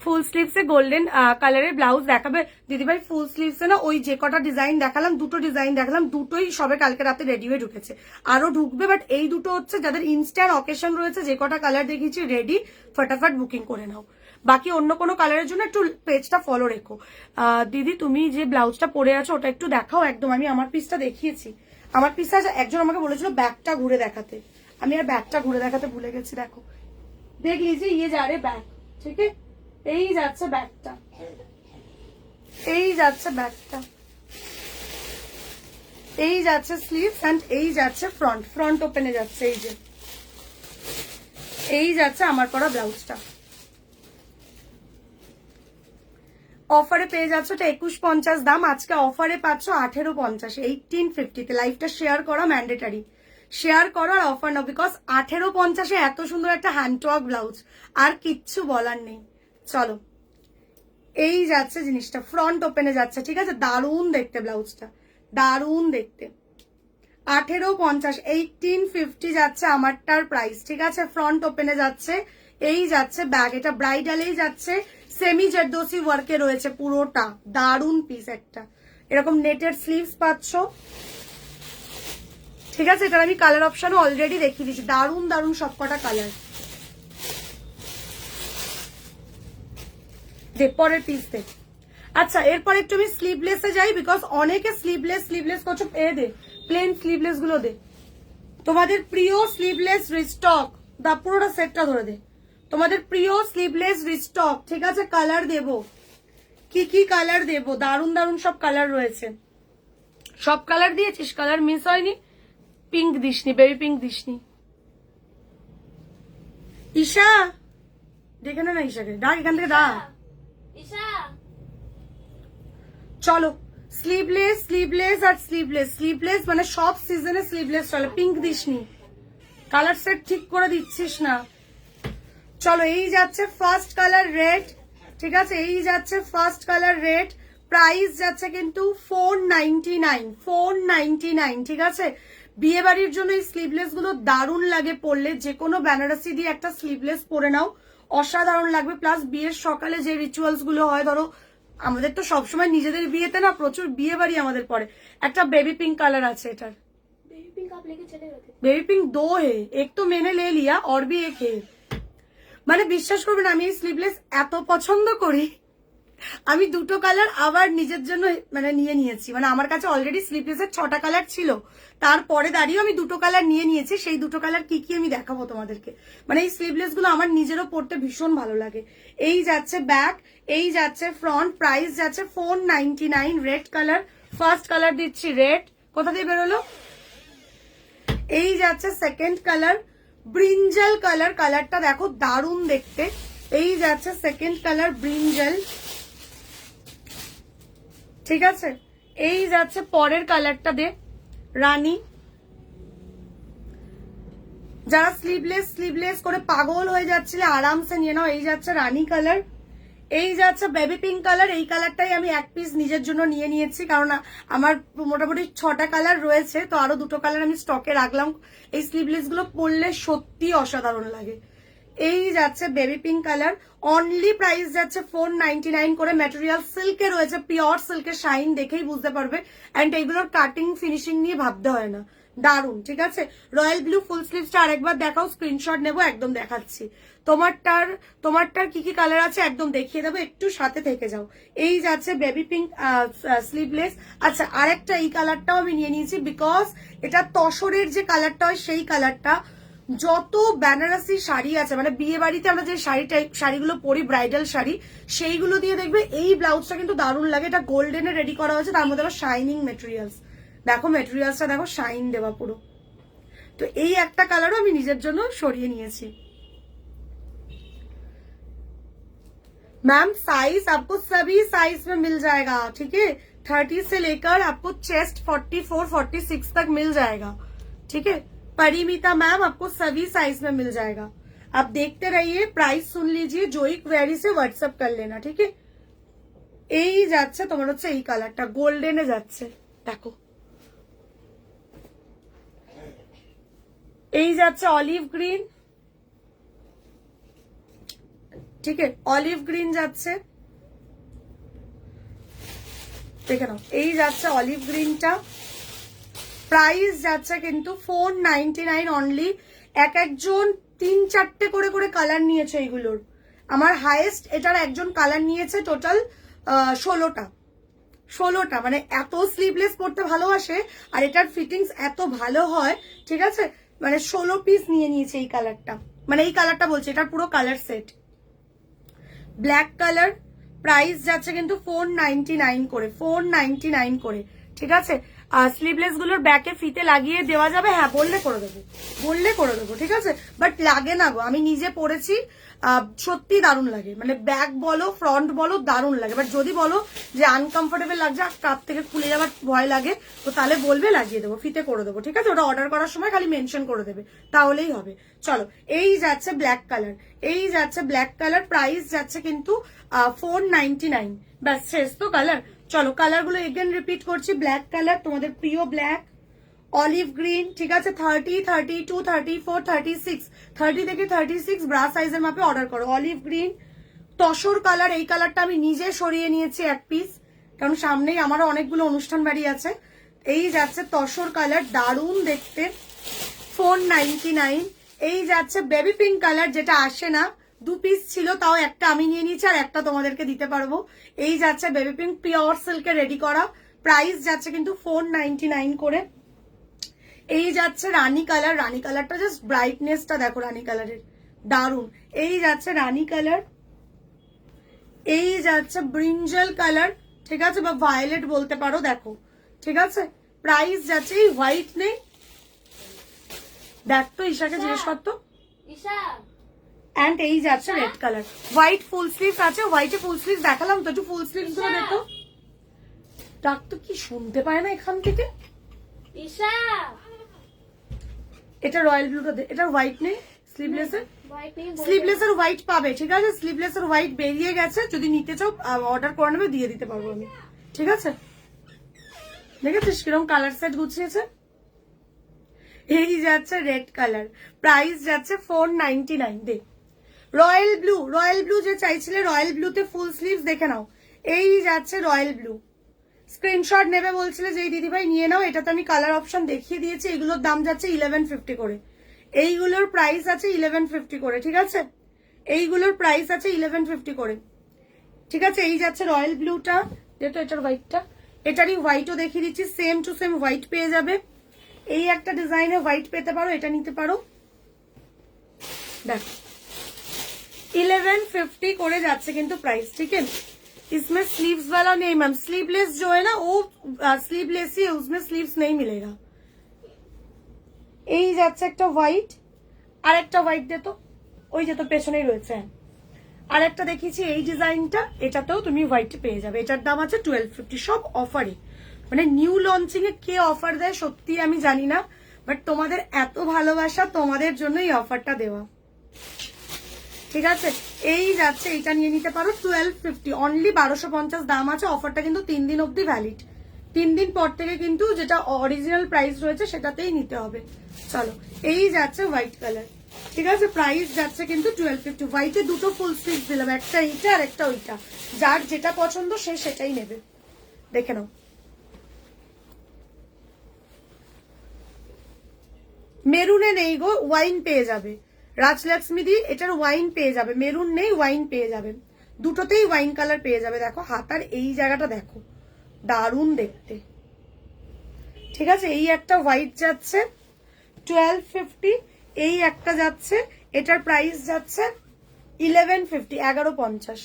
ফুল স্লিভসে গোল্ডেন কালারের ব্লাউজ দেখাবে দিদিভাই। ফুল স্লিভসে না ওই যে কটা ডিজাইন দেখালাম, দুটো ডিজাইন দেখালাম, দুটোই সবে কালকে রাতে রেডি হয়ে ঢুকেছে, আরো ঢুকবে। বাট এই দুটো হচ্ছে যাদের ইনস্ট্যান্ট অকেশন রয়েছে, যে কটা কালার দেখিয়েছি রেডি, ফটাফট বুকিং করে নাও। বাকি অন্য কোনো কালারের জন্য একটু পেজটা ফলো রেখো। দিদি তুমি যে ব্লাউজটা পরে আছো ওটা একটু দেখাও। একদম আমি আমার পিসটা দেখিয়েছি, আমার পিসটা একজন আমাকে বলেছিল ব্যাগটা ঘুরে দেখাতে, আমি আর ব্যাগটা ঘুরে দেখাতে ভুলে গেছি। দেখো, দেখ লিজিয়ে ইয়ে যা রে ব্যাগ, ঠিক আছে। এই যাচ্ছে ব্যাগটা, এই যাচ্ছে ব্যাগটা, এই যাচ্ছে স্লিভস এন্ড এই যাচ্ছে ফ্রন্ট, ফ্রন্ট ওপেনে যাচ্ছে, এই যে এই যাচ্ছে আমার পরা ব্লাউজটা। অফারে পেয়ে যাচ্ছ এটা 2150 দাম, আজকে অফারে পাচ্ছ 1850, 1850-তে। লাইভটা শেয়ার করা ম্যান্ডেটারি, শেয়ার করো আর অফার নাও, বিকজ 1850-এ এত সুন্দর একটা হ্যান্ডওয়ার্ক ব্লাউজ, আর কিচ্ছু বলার নেই। চলো এই যাচ্ছে জিনিসটা, ফ্রন্ট ওপেনে যাচ্ছে, ঠিক আছে। দারুণ দেখতে ব্লাউজটা, দারুণ দেখতে। 1850, 1850 যাচ্ছে আমারটার প্রাইস, ঠিক আছে। ফ্রন্ট ওপেনে যাচ্ছে, এই যাচ্ছে ব্যাগ, এটা ব্রাইডালেই যাচ্ছে, সেমি জারদোসি ওয়ার্কে রয়েছে পুরোটা, দারুণ পিস একটা। এরকম নেটের স্লিভস পাচ্ছ, ঠিক আছে। এটার আমি কালার অপশনও অলরেডি দেখিয়ে দিচ্ছি, দারুণ দারুণ সবকটা কালার। পরের পিস দেখ। আচ্ছা এরপর একটু আমি স্লিভলেসে যাই, বিকজ অনেকে স্লিভলেস করছো, এ দে প্লেন স্লিভলেস গুলো দে, তোমাদের প্রিয় স্লিভলেস রিস্টক, দা পুরোটা সেটটা ধরে দে, তোমাদের প্রিয় স্লিভলেস রিস্টক, ঠিক আছে। কালার দেব, কি কি কালার দেব, দারুণ দারুণ সব কালার রয়েছে, সব কালার দিয়েছিস, কালার মিস হয়নি। পিঙ্ক দিসনি, বেবি পিঙ্ক দিসনি। ঈশা দেখে না ঈশাকে ডাক, এখান থেকে ডাক। চলো স্লিভলেস, স্লিভলেস আর স্লিভলেস, স্লিভলেস মানে সব সিজনে স্লিভলেস চলে। পিঙ্ক দিসনি, কালার সেট ঠিক করে দিচ্ছিস না। চলো এই যাচ্ছে ফার্স্ট কালার রেড, ঠিক আছে। এই যাচ্ছে ফার্স্ট কালার রেড, প্রাইস যাচ্ছে কিন্তু 499, 499, ঠিক আছে। বিয়ে বাড়ির জন্য এই স্লিভলেস গুলো দারুণ লাগে পরলে, যে কোনো বেনারসি দিয়ে একটা স্লিভলেস পরে নাও, অসাধারণ লাগবে। প্লাস বিয়ের সকালে যে রিচুয়ালস গুলো হয়, ধরো আমাদের তো সবসময় নিজেদের বিয়েতে না প্রচুর বিয়ে বাড়ি আমাদের পরে, একটা বেবি পিঙ্ক কালার আছে এটার, बेबी पिंक 2 है, एक तो मैंने ले लिया और भी एक है। মানে বিশ্বাস করবেন আমি এই স্লিভলেস এত পছন্দ করি, আমি দুটো কালার আবার নিজের জন্য মানে নিয়ে নিয়েছি। মানে আমার কাছে অলরেডি স্লিভলেসের 6টা কালার ছিল, তারপরে দাঁড়িয়ে আমি দুটো কালার নিয়ে নিয়েছি। সেই দুটো কালার কি কি আমি দেখাবো তোমাদেরকে। মানে এই স্লিভলেস গুলো আমার নিজেরও পরতে ভীষণ ভালো লাগে। এই যাচ্ছে ব্যাক, এই যাচ্ছে ফ্রন্ট, প্রাইস যাচ্ছে 499, রেড কালার, ফার্স্ট কালার দিচ্ছি রেড, কোথা দিয়ে বেরোলো, এই যাচ্ছে সেকেন্ড কালার ব্রিঞ্জাল কালার, কালারটা দেখো দারুণ দেখতে। এই যাচ্ছে সেকেন্ড কালার ব্রিঞ্জাল, ঠিক আছে। এই যাচ্ছে পরের কালারটা দে রানী, যারা স্লিভলেস করে পাগল হয়ে যাচ্ছিলে আরামসে নিয়ে নাও। এই যাচ্ছে রানী কালার, এই যাচ্ছে বেবি পিঙ্ক কালার। এই কালারটাই আমি এক পিস নিজের জন্য নিয়ে নিয়েছি, কারণ আমার মোটামুটি 6টা কালার রয়েছে, তো আরো দুটো কালার আমি স্টকে রাখলাম। এই স্লিভলেস গুলো পরলে সত্যি অসাধারণ লাগে। এই যাচ্ছে baby pink colour, only price যাচ্ছে 499 করে। ম্যাটেরিয়াল সিল্কে রয়েছে, পিওর সিল্কের শাইন দেখেই বুঝতে পারবে। অ্যান্ড এইগুলোর কাটিং ফিনিশিং নিয়ে ভাবতে হয় না, দারুন, ঠিক আছে। রয়্যাল ব্লু ফুল স্লিভসটা আরেকবার দেখাও, স্ক্রিনশট নেবো, একদম দেখাচ্ছি। তোমারটার কি কি কালার আছে একদম দেখিয়ে দেবো, একটু সাথে থেকে যাও। এই যাচ্ছে বেবি পিঙ্ক স্লিভলেস। আচ্ছা, আরেকটা এই কালারটাও আমি নিয়ে নিয়েছি, বিকজ এটা তসরের যে কালারটা হয় সেই কালারটা। যত বেনারসি শাড়ি আছে, মানে বিয়ে বাড়িতে আমরা যে শাড়িগুলো পরি, ব্রাইডাল শাড়ি, সেইগুলো দিয়ে দেখবে এই ব্লাউজটা কিন্তু দারুণ লাগে। এটা গোল্ডেনে রেডি করা হয়েছে, তার মধ্যে আবার শাইনিং মেটেরিয়ালস, দেখো মেটেরিয়ালসটা দেখো, শাইন দেওয়া পুরো। তো এই একটা কালারও আমি নিজের জন্য সরিয়ে নিয়েছি। मैम साइज आपको सभी साइज में मिल जाएगा, ठीक है। 30 से लेकर आपको चेस्ट 44, 46 तक मिल जाएगा, ठीक है। परिमिता मैम आपको सभी साइज में मिल जाएगा। आप देखते रहिए, प्राइस सुन लीजिए, जोई क्वेरी से व्हाट्सएप कर लेना, ठीक है। এই যাচ্ছে তোমার হচ্ছে এই কালারটা গোল্ডেনে যাচ্ছে, দেখো। এই যাচ্ছে অলিভ গ্রিন, ঠিক আছে, অলিভ গ্রিন যাচ্ছে, দেখে নাও। এই যাচ্ছে অলিভ গ্রিনটা, প্রাইস যাচ্ছে কিন্তু 499 অনলি। এক একজন 3-4টে করে করে কালার নিয়েছে এইগুলোর। আমার হাইয়েস্ট এটার একজন কালার নিয়েছে টোটাল 16টা। মানে এত স্লিভলেস পরতে ভালোবাসে আর এটার ফিটিংস এত ভালো হয়, ঠিক আছে। মানে 16 পিস নিয়ে নিয়েছে এই কালারটা, মানে এই কালারটা বলছে, এটার পুরো colour set. Black colour, price যাচ্ছে কিন্তু 499 করে, 499 করে, ঠিক আছে। আর স্লিভলেস গুলোর ব্যাকে ফিতে লাগিয়ে দেওয়া যাবে, হ্যাঁ বললে করে দেবো, ঠিক আছে। বাট লাগে না গো, আমি নিজে পরেছি, সত্যি দারুণ লাগে। মানে ব্যাক বলো ফ্রন্ট বলো দারুণ লাগে। বাট যদি বলো যে আনকমফোর্টেবল লাগছে, কাপ থেকে খুলে যাওয়ার ভয় লাগে, তো তাহলে বলবে লাগিয়ে দেবো, ফিতে করে দেবো, ঠিক আছে। ওটা অর্ডার করার সময় খালি মেনশন করে দেবে, তাহলেই হবে। চলো, এই যাচ্ছে ব্ল্যাক কালার, এই যাচ্ছে ব্ল্যাক কালার, প্রাইস যাচ্ছে কিন্তু 499। ব্যাস শেষ তো কালার। চলো কালার গুলো এগেন রিপিট করছি। ব্ল্যাক কালার, তোমাদের প্রিয় ব্ল্যাক, অলিভ গ্রিন, ঠিক আছে। 30, 32, 34, 36, 30 থেকে 36 ব্রা সাইজের মাপে অর্ডার করো। অলিভ গ্রিন, তসর কালার, এই কালারটা আমি নিজে সরিয়ে নিয়েছি এক পিস, কারণ সামনেই আমারও অনেকগুলো অনুষ্ঠান বাড়ি আছে। এই যাচ্ছে তসর কালার, দারুণ দেখতে, 499। এই যাচ্ছে বেবি পিঙ্ক কালার, যেটা আসে না, 2 পিস ছিল, তাও একটা আমি নিয়ে নিয়েছি আর একটা তোমাদেরকে দিতে পারবো। এই যাচ্ছে বেবি পিঙ্ক, পিওর সিল্কে রেডি করা, প্রাইস যাচ্ছে কিন্তু 499 করে। এই যাচ্ছে রানী কালার, রানী কালারটা জাস্ট ব্রাইটনেসটা দেখো, রানী কালারের দারুন। এই যাচ্ছে রানী কালার, এই যাচ্ছে ব্রিঞ্জাল কালার, ঠিক আছে, বা ভায়োলেট বলতে পারো, দেখো, ঠিক আছে। প্রাইস যাচ্ছে, এই হোয়াইট নেই, দেখ তো ঈশাকে জিজ্ঞেস করতো, ঈশা। এন্ড এই যাচ্ছে রেড কালার, হোয়াইট ফুল স্লিভস আছে, হোয়াইটে ফুল স্লিভস দেখালাম তো, একটু ফুল স্লিভস গুলো দেখো। ডাক তো কি শুনতে পায় না এখান থেকে, ঈশা। এটা রয়্যাল ব্লুটা, এটা হোয়াইট নেই স্লিভলেসের, স্লিভলেসের হোয়াইট পাবে, ঠিক আছে। স্লিভলেসের হোয়াইট বেরিয়ে গেছে, যদি নিতে চাও অর্ডার করে নেবে, দিয়ে দিতে পারবো আমি, ঠিক আছে। দেখেছিস কিরকম কালার সেট গুছিয়েছে, এই যাচ্ছে রেড কালার, প্রাইস যাচ্ছে 499। দে রয়্যাল ব্লু যে চাইছিলে, রয়্যাল ব্লুতে ফুল স্লিভস দেখে নাও, এই যাচ্ছে রয়্যাল ব্লু। স্ক্রিনশট নেবে বলছিলে যে দিদিভাই নিয়ে নাও, এটাতে আমি কালার অপশন দেখিয়ে দিয়েছি। এগুলোর দাম যাচ্ছে 1150 করে, এইগুলোর প্রাইস আছে 1150 করে, ঠিক আছে, এইগুলোর প্রাইস আছে 1150 করে, ঠিক আছে। এই যাচ্ছে রয়্যাল ব্লুটা, যেহেতু এটার হোয়াইটটা, এটারই হোয়াইটও দেখিয়ে দিচ্ছি, সেম টু সেম হোয়াইট পেয়ে যাবে। এই একটা ডিজাইনে হোয়াইট পেতে পারো, এটা নিতে পারো। দেখো 1150 করে যাচ্ছে কিন্তু প্রাইস, ठीक है। इसमें स्लीव्स वाला नहीं मैम, स्लीवलेस जो है ना वो स्लीवलेस ही है, उसमें स्लीव्स नहीं मिलेगा। এই যাচ্ছে একটা হোয়াইট, আর একটা হোয়াইট দে তো, ওই যে তো পেছনেই রয়েছে। আর একটা দেখিয়েছি এই ডিজাইনটা, এটাতেও তুমি হোয়াইট পেয়ে যাবে। এটার দাম আছে 1250, সব অফারে, মানে নিউ লঞ্চিং এ কে অফার দেয় সত্যি আমি জানি না, বাট তোমাদের এত ভালোবাসা, তোমাদের জন্য এই অফারটা দেওয়া, ঠিক আছে। এই যাচ্ছে, এটা নিয়ে নিতে পারো 1250, অনলি 1250 দাম আছে। অফারটা কিন্তু 3 দিন অব্দি ভ্যালিড, 3 দিন পর থেকে কিন্তু যেটা অরিজিনাল প্রাইস রয়েছে সেটাতেই নিতে হবে। চলো এই যাচ্ছে হোয়াইট কালার, ঠিক আছে, প্রাইস যাচ্ছে কিন্তু 1250। হোয়াইটে দুটো ফুল স্লিভ দিলাম, একটা এইটা আর একটা ওইটা, যার যেটা পছন্দ সে সেটাই নেবে, দেখে নাও। মেরুনে নেই গো, ওয়াইন পেয়ে যাবে রাজলক্ষ্মী দি, এটার ওয়াইন পেয়ে যাবে, মেরুন নেই ওয়াইন পেয়ে যাবে, দুটোতেই ওয়াইন কালার পেয়ে যাবে। দেখো হাতার এই জায়গাটা দেখো, দারুণ দেখতে, ঠিক আছে। এই একটা হোয়াইট যাচ্ছে 1250, এই একটা যাচ্ছে, এটার প্রাইস যাচ্ছে 1150, 1150।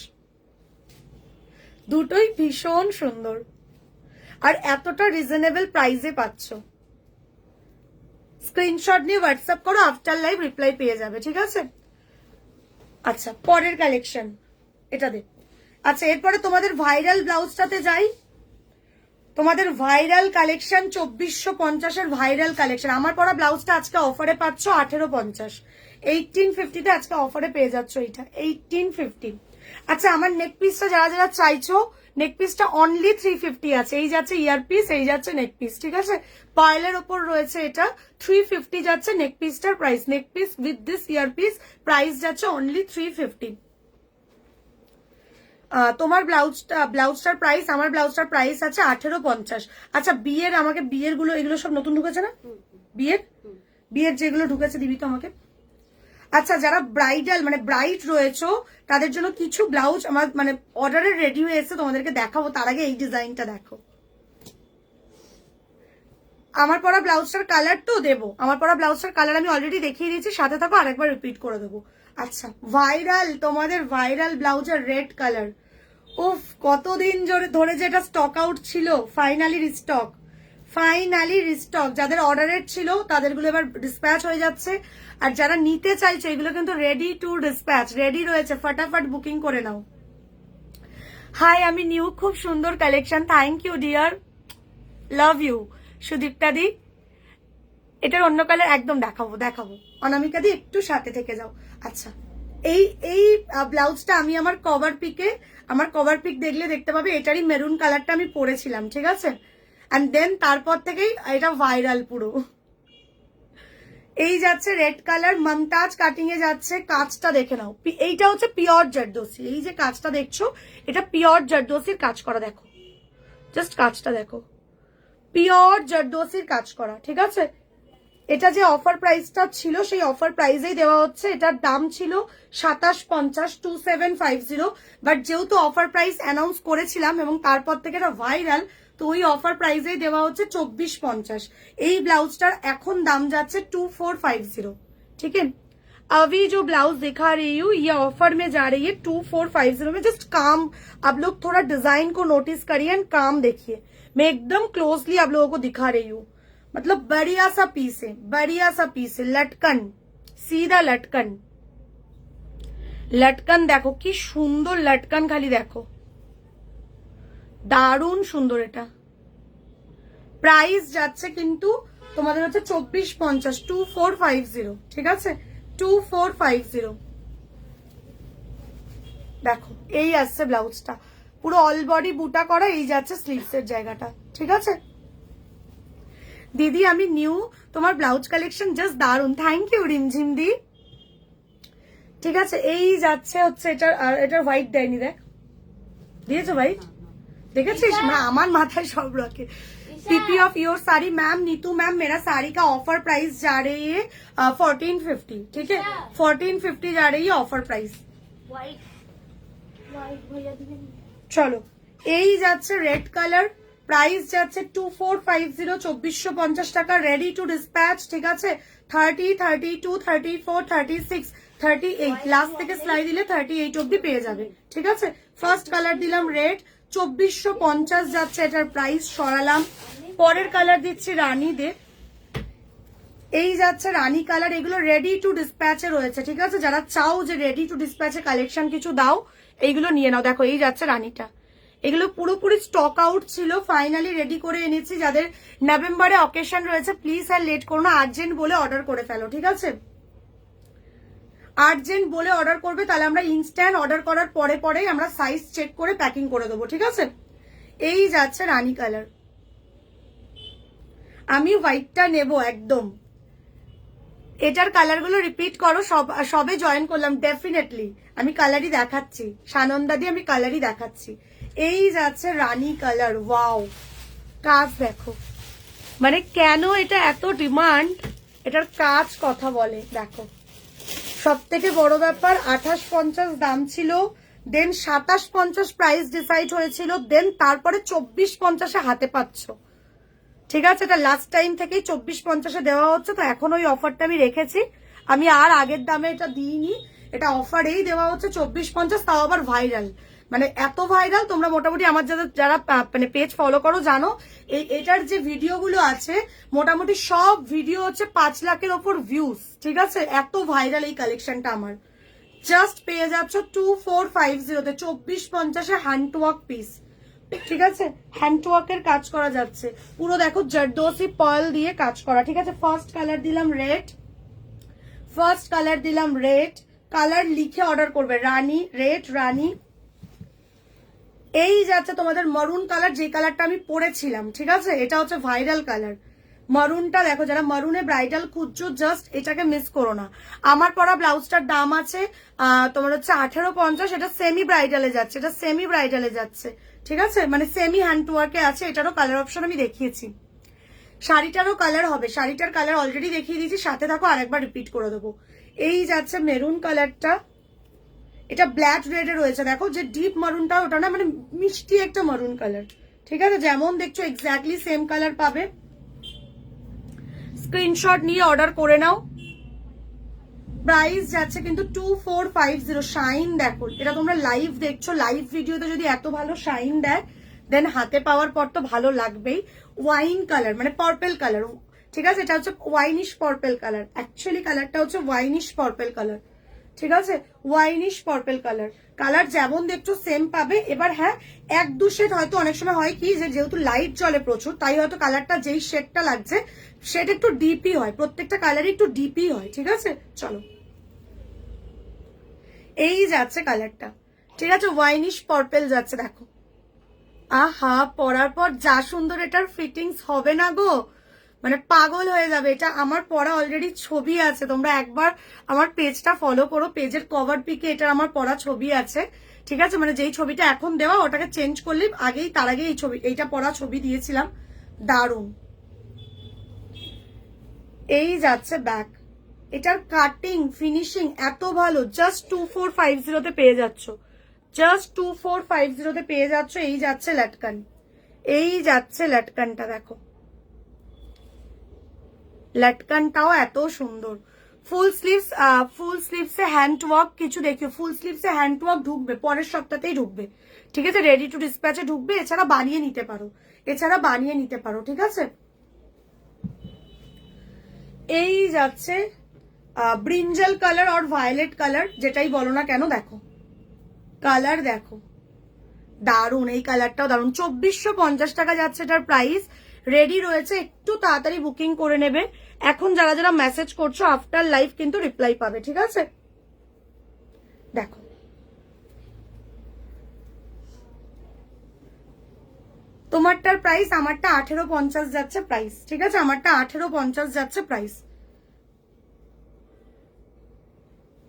দুটোই ভীষণ সুন্দর আর এতটা রিজনেবল প্রাইসে পাচ্ছ। স্ক্রিনশট নিয়ে হোয়াটসঅ্যাপ করো, আফটার লাইভ রিপ্লাই পেয়ে যাবে, ঠিক আছে। আচ্ছা পরের কালেকশন এটা দে। আচ্ছা এরপরে তোমাদের ভাইরাল ব্লাউজটাতে যাই। তোমাদের ভাইরাল কালেকশন 2450 এর ভাইরাল কালেকশন। আমার পরা ব্লাউজটা আজকে অফারে পাচ্ছ 1850, 1850 তে আজকে অফারে পেয়ে যাচ্ছ এটা 1850। আচ্ছা আমার নেক পিসটা যারা যারা চাইছো, নেক পিসটা অনলি 350 আছে। এই যাচ্ছে ইয়ার পিস, এই যাচ্ছে নেক পিস, ঠিক আছে, পার্লের ওপর রয়েছে এটা, 350 যাচ্ছে নেক পিসটার price. Neck piece with this ear piece price যাচ্ছে অনলি 350। তোমার ব্লাউজটার প্রাইস, আমার ব্লাউজটার প্রাইস আছে 1850। আচ্ছা বিয়ের, আমাকে বিয়ের গুলো, এগুলো সব নতুন ঢুকেছে না, বিয়ের যেগুলো ঢুকেছে দিবি তো আমাকে। আচ্ছা যারা ব্রাইডাল মানে ব্রাইড রয়েছে তাদের জন্য কিছু ব্লাউজ আমার মানে অর্ডারে রেডি হয়ে এসে তোমাদেরকে দেখাবো, তার আগে এই ডিজাইনটা দেখো। আমার পরা ব্লাউজটার কালার তো দেবো, আমার পরা ব্লাউজটার কালার আমি অলরেডি দেখিয়ে দিয়েছি, সাথে থাকো আরেকবার রিপিট করে দেবো। আচ্ছা ভাইরাল, তোমাদের ভাইরাল ব্লাউজের রেড কালার, উফ কতদিন ধরে যেটা স্টক আউট ছিল, ফাইনালি রিস্টক। যাদের অর্ডারের ছিল তাদেরগুলো এবার ডিসপ্যাচ হয়ে যাচ্ছে, আর যারা নিতে চাইছে এগুলো কিন্তু রেডি টু ডিসপ্যাচ, রেডি রয়েছে, ফটাফট বুকিং করে নাও। হাই আমি নিউ, খুব সুন্দর collection, thank you dear, love you Sudipta দি। এটার অন্য কালার একদম দেখাবো অনামিকা দি, একটু সাথে থেকে যাও। আচ্ছা এই ব্লাউজটা আমি আমার কভার পিক দেখলে দেখতে পাবে, এটারই মেরুন কালারটা আমি পরেছিলাম, ঠিক আছে, এন্ড দেন তারপর থেকেই এটা ভাইরাল পুরো। এই যাচ্ছে রেড কালার, মমতাজ কাটিং এ যাচ্ছে, কাজটা দেখে নাও, এইটা হচ্ছে পিওর জারদোসি। এই যে কাজটা দেখছো এটা পিওর জারদোসির কাজ করা, দেখো জাস্ট কাজটা দেখো, পিওর জারদোসির কাজ করা, ঠিক আছে। এটা যে অফার প্রাইসটা ছিল সেই অফার প্রাইসেই দেওয়া হচ্ছে। এটার দাম ছিল 2750, 2750, বাট যেহেতু অফার প্রাইস অ্যানাউন্স করেছিলাম এবং তারপর থেকে এটা ভাইরাল, তো ওই অফার প্রাইসেই দেওয়া হচ্ছে 2450। এই ব্লাউজটার এখন দাম যাচ্ছে 2450, ठीक है। अभी जो ब्लाउज दिखा रही हूँ ये ऑफर में जा रही है 2450 में। जस्ट काम, आप लोग थोड़ा डिजाइन को नोटिस करिए एंड काम देखिए, मैं एकदम क्लोजली आप लोगों को दिखा रही हूँ। मतलब बढ़िया सा पीस है, लटकन, सीधा लटकन देखो কি সুন্দর লটকন, খালি দেখো দারুণ সুন্দর। এটা প্রাইস যাচ্ছে কিন্তু তোমাদের হচ্ছে 2450, 2450, ঠিক আছে, 2450। দেখো এই আসছে ব্লাউজটা, পুরো অল বডি বুটা করা, এই যাচ্ছে স্লিভস এর জায়গাটা, ঠিক আছে। দিদি আমি নিউ, তোমার ব্লাউজ কালেকশন জাস্ট দারুন, থ্যাংক ইউ রিমঝিম দি। ঠিক আছে, এই যাচ্ছে হচ্ছে এটার হোয়াইট দেয়নি, দেখ দিয়েছো ভাই, দেখেছিস? আমার মাথায় সব রাখে। PP of your sari ma'am, Neetu ma'am मेरा साड़ी का ऑफर प्राइस जा रही है 1450, ठीक है 1450 जा रही है ऑफर प्राइस। চলো এই যাচ্ছে রেড কালার, প্রাইস যাচ্ছে 2450, 2450 টাকা, রেডি টু ডিসপ্যাচ। ঠিক আছে 30, 32, 34, 36, 38 লাস্ট থেকে সেলাই দিলে 38 অবধি পেয়ে যাবে। ঠিক আছে, ফার্স্ট কালার দিলাম রেড, 2450 যাচ্ছে এটার প্রাইস, সরালাম। পরের কালার দিচ্ছি রানী দে, এই যাচ্ছে রানী কালার, এগুলো রেডি টু ডিসপ্যাচে রয়েছে। ঠিক আছে, যারা চাও যে রেডি টু ডিসপ্যাচে কালেকশন কিছু দাও, এইগুলো নিয়ে নাও। দেখো এই যাচ্ছে রানীটা, এগুলো পুরোপুরি স্টক আউট ছিল, ফাইনালি রেডি করে এনেছি। যাদের নভেম্বরে অকেশন রয়েছে প্লিজ আর লেট করো না, আর্জেন্ট বলে অর্ডার করে ফেলো। ঠিক আছে, আর্জেন্ট বলে অর্ডার করবে, তাহলে আমরা ইনস্ট্যান্ট অর্ডার করার পরে পরেই আমরা সাইজ চেক করে প্যাকিং করে দেবো। ঠিক আছে, এই যাচ্ছে রানী কালার, আমি হোয়াইটটা নেব একদম। এটার কালারগুলো রিপিট করো, সবে জয়েন করলাম, ডেফিনেটলি আমি কালারই দেখাচ্ছি, সানন্দা দিয়ে আমি কালারই দেখাচ্ছি। এই যাচ্ছে রানী কালার, ওয়াও কাজ দেখো, মানে কেন এটা এত ডিমান্ড, এটার কাজ কথা বলে। দেখো সব থেকে বড় ব্যাপার 2850 দাম ছিল, দেন 2750 প্রাইস ডিসাইড হয়েছিল, দেন তারপরে 2450 হাতে পাচ্ছ। ঠিক আছে, এটা লাস্ট টাইম থেকেই 2450 দেওয়া হচ্ছে, তো এখন ওই অফারটা আমি রেখেছি, আমি আর আগের দামে এটা দিইনি, এটা অফারেই দেওয়া হচ্ছে 2450, তাও আবার ভাইরাল, মানে এত ভাইরাল। তোমরা মোটামুটি আমার যারা মানে পেজ ফলো করো জানো, এটার যে ভিডিওগুলো আছে মোটামুটি সব ভিডিও হচ্ছে 5 লাখের ওপর ভিউজ। ঠিক আছে, এত ভাইরাল এই কালেকশনটা আমার। জাস্ট পেয়ে যাচ্ছ 2450-তে 2450-এ হ্যান্ড ওয়ার্ক পিস। ঠিক আছে, হ্যান্ড ওয়ার্কের কাজ করা যাচ্ছে পুরো, দেখো জারদোসি পার্ল দিয়ে কাজ করা। ঠিক আছে, ফার্স্ট কালার দিলাম রেড, ফার্স্ট কালার দিলাম রেড, কালার লিখে অর্ডার করবে, রানী রেড রানী। এই যাচ্ছে তোমাদের মারুন কালার, যে কালারটা আমি পরেছিলাম। ঠিক আছে, এটা হচ্ছে ভাইরাল কালার মারুনটা, দেখো যারা মারুনে ব্রাইডাল খুঁজছো জাস্ট এটাকে মিস করো না। আমার পরা ব্লাউজটার দাম আছে তোমার হচ্ছে 1850, এটা সেমি ব্রাইডালে যাচ্ছে, এটা সেমি ব্রাইডালে যাচ্ছে। ঠিক আছে, মানে সেমি হ্যান্ড ওয়ার্কে আছে, এটারও কালার অপশন আমি দেখিয়েছি, শাড়িটারও কালার হবে, শাড়িটার কালার অলরেডি দেখিয়ে দিয়েছি, সাথে থাকো আরেকবার রিপিট করে দেবো। এই যাচ্ছে মেরুন কালারটা, এটা ব্ল্যাক রেডে রয়েছে, দেখো যে ডিপ মারুনটা ওটা না, মানে মিষ্টি একটা মারুন কালার। ঠিক আছে, যেমন দেখছো এক্স্যাক্টলি সেম কালার পাবে, স্ক্রিনশট নিয়ে অর্ডার করে নাও। প্রাইস যাচ্ছে কিন্তু 2450। শাইন দেখো, এটা তোমরা লাইভ দেখছো, লাইভ ভিডিওতে যদি এত ভালো শাইন দেয় দেন হাতে পাওয়ার পর তো ভালো লাগবেই। ওয়াইন কালার মানে পার্পেল কালার, ঠিক আছে, এটা হচ্ছে ওয়াইনিশ পার্পেল কালার, অ্যাকচুয়ালি কালারটা হচ্ছে ওয়াইনিশ পার্পেল কালার। ঠিক আছে, ওয়াইনিশ পার্পেল কালার, কালার যেমন দেখছো সেম পাবে। এবার হ্যাঁ, 1-2 শেড হয়তো অনেক সময় হয় কি, যে যেহেতু লাইট জ্বলে প্রচুর, তাই হয়তো কালারটা যেই শেডটা লাগছে শেড একটু ডিপই হয়, প্রত্যেকটা কালারই একটু ডিপই হয়। ঠিক আছে, চলো এই যাচ্ছে কালারটা। ঠিক আছে, ওয়াইনিশ পার্পেল যাচ্ছে, দেখো আহা, পরার পর যা সুন্দর এটার ফিটিংস হবে না গো, মানে পাগল হয়ে যাবে। এটা আমার পরা অলরেডি ছবি আছে, তোমরা একবার আমার পেজটা ফলো করো, পেজের কভার পিকে এটা আমার পরা ছবি আছে। ঠিক আছে, মানে যেই ছবিটা এখন দেওয়া ওটাকে চেঞ্জ করলে আগেই, তার আগে এই ছবি, এইটা পরা ছবি দিয়েছিলাম, দারুণ। এই যাচ্ছে ব্যাক, এটার কাটিং ফিনিশিং এত ভালো, জাস্ট 2450-তে পেয়ে যাচ্ছ, জাস্ট 2450-তে পেয়ে যাচ্ছ। এই যাচ্ছে লাটকান, এই যাচ্ছে লাটকানটা, দেখো লাটকানটাও এত সুন্দর। ফুল স্লিভসে হ্যান্ড ওয়ার্ক কিছু দেখিও, ফুল স্লিভসে হ্যান্ড ওয়ার্ক ঢুকবে পরের সপ্তাহতেই ঢুকবে। ঠিক আছে, রেডি টু ডিসপ্যাচে ঢুকবে, এছাড়া বানিয়ে নিতে পারো, এছাড়া বানিয়ে নিতে পারো। ঠিক আছে, এই যাচ্ছে ব্রিঞ্জাল কালার আর ভায়োলেট কালার, যেটাই বলো না কেন, দেখো কালার দেখো দারুন, এই কালারটাও দারুন। 2450 টাকা যাচ্ছে এটার প্রাইস, রেডি রয়েছে, একটু তাড়াতাড়ি বুকিং করে নেবে। এখন যারা যারা মেসেজ করছো আফটার লাইভ কিন্তু রিপ্লাই পাবে। ঠিক আছে, দেখো তোমারটার প্রাইস, আমারটা 1850 যাচ্ছে প্রাইস, ঠিক আছে, আমারটা 1850 যাচ্ছে প্রাইস।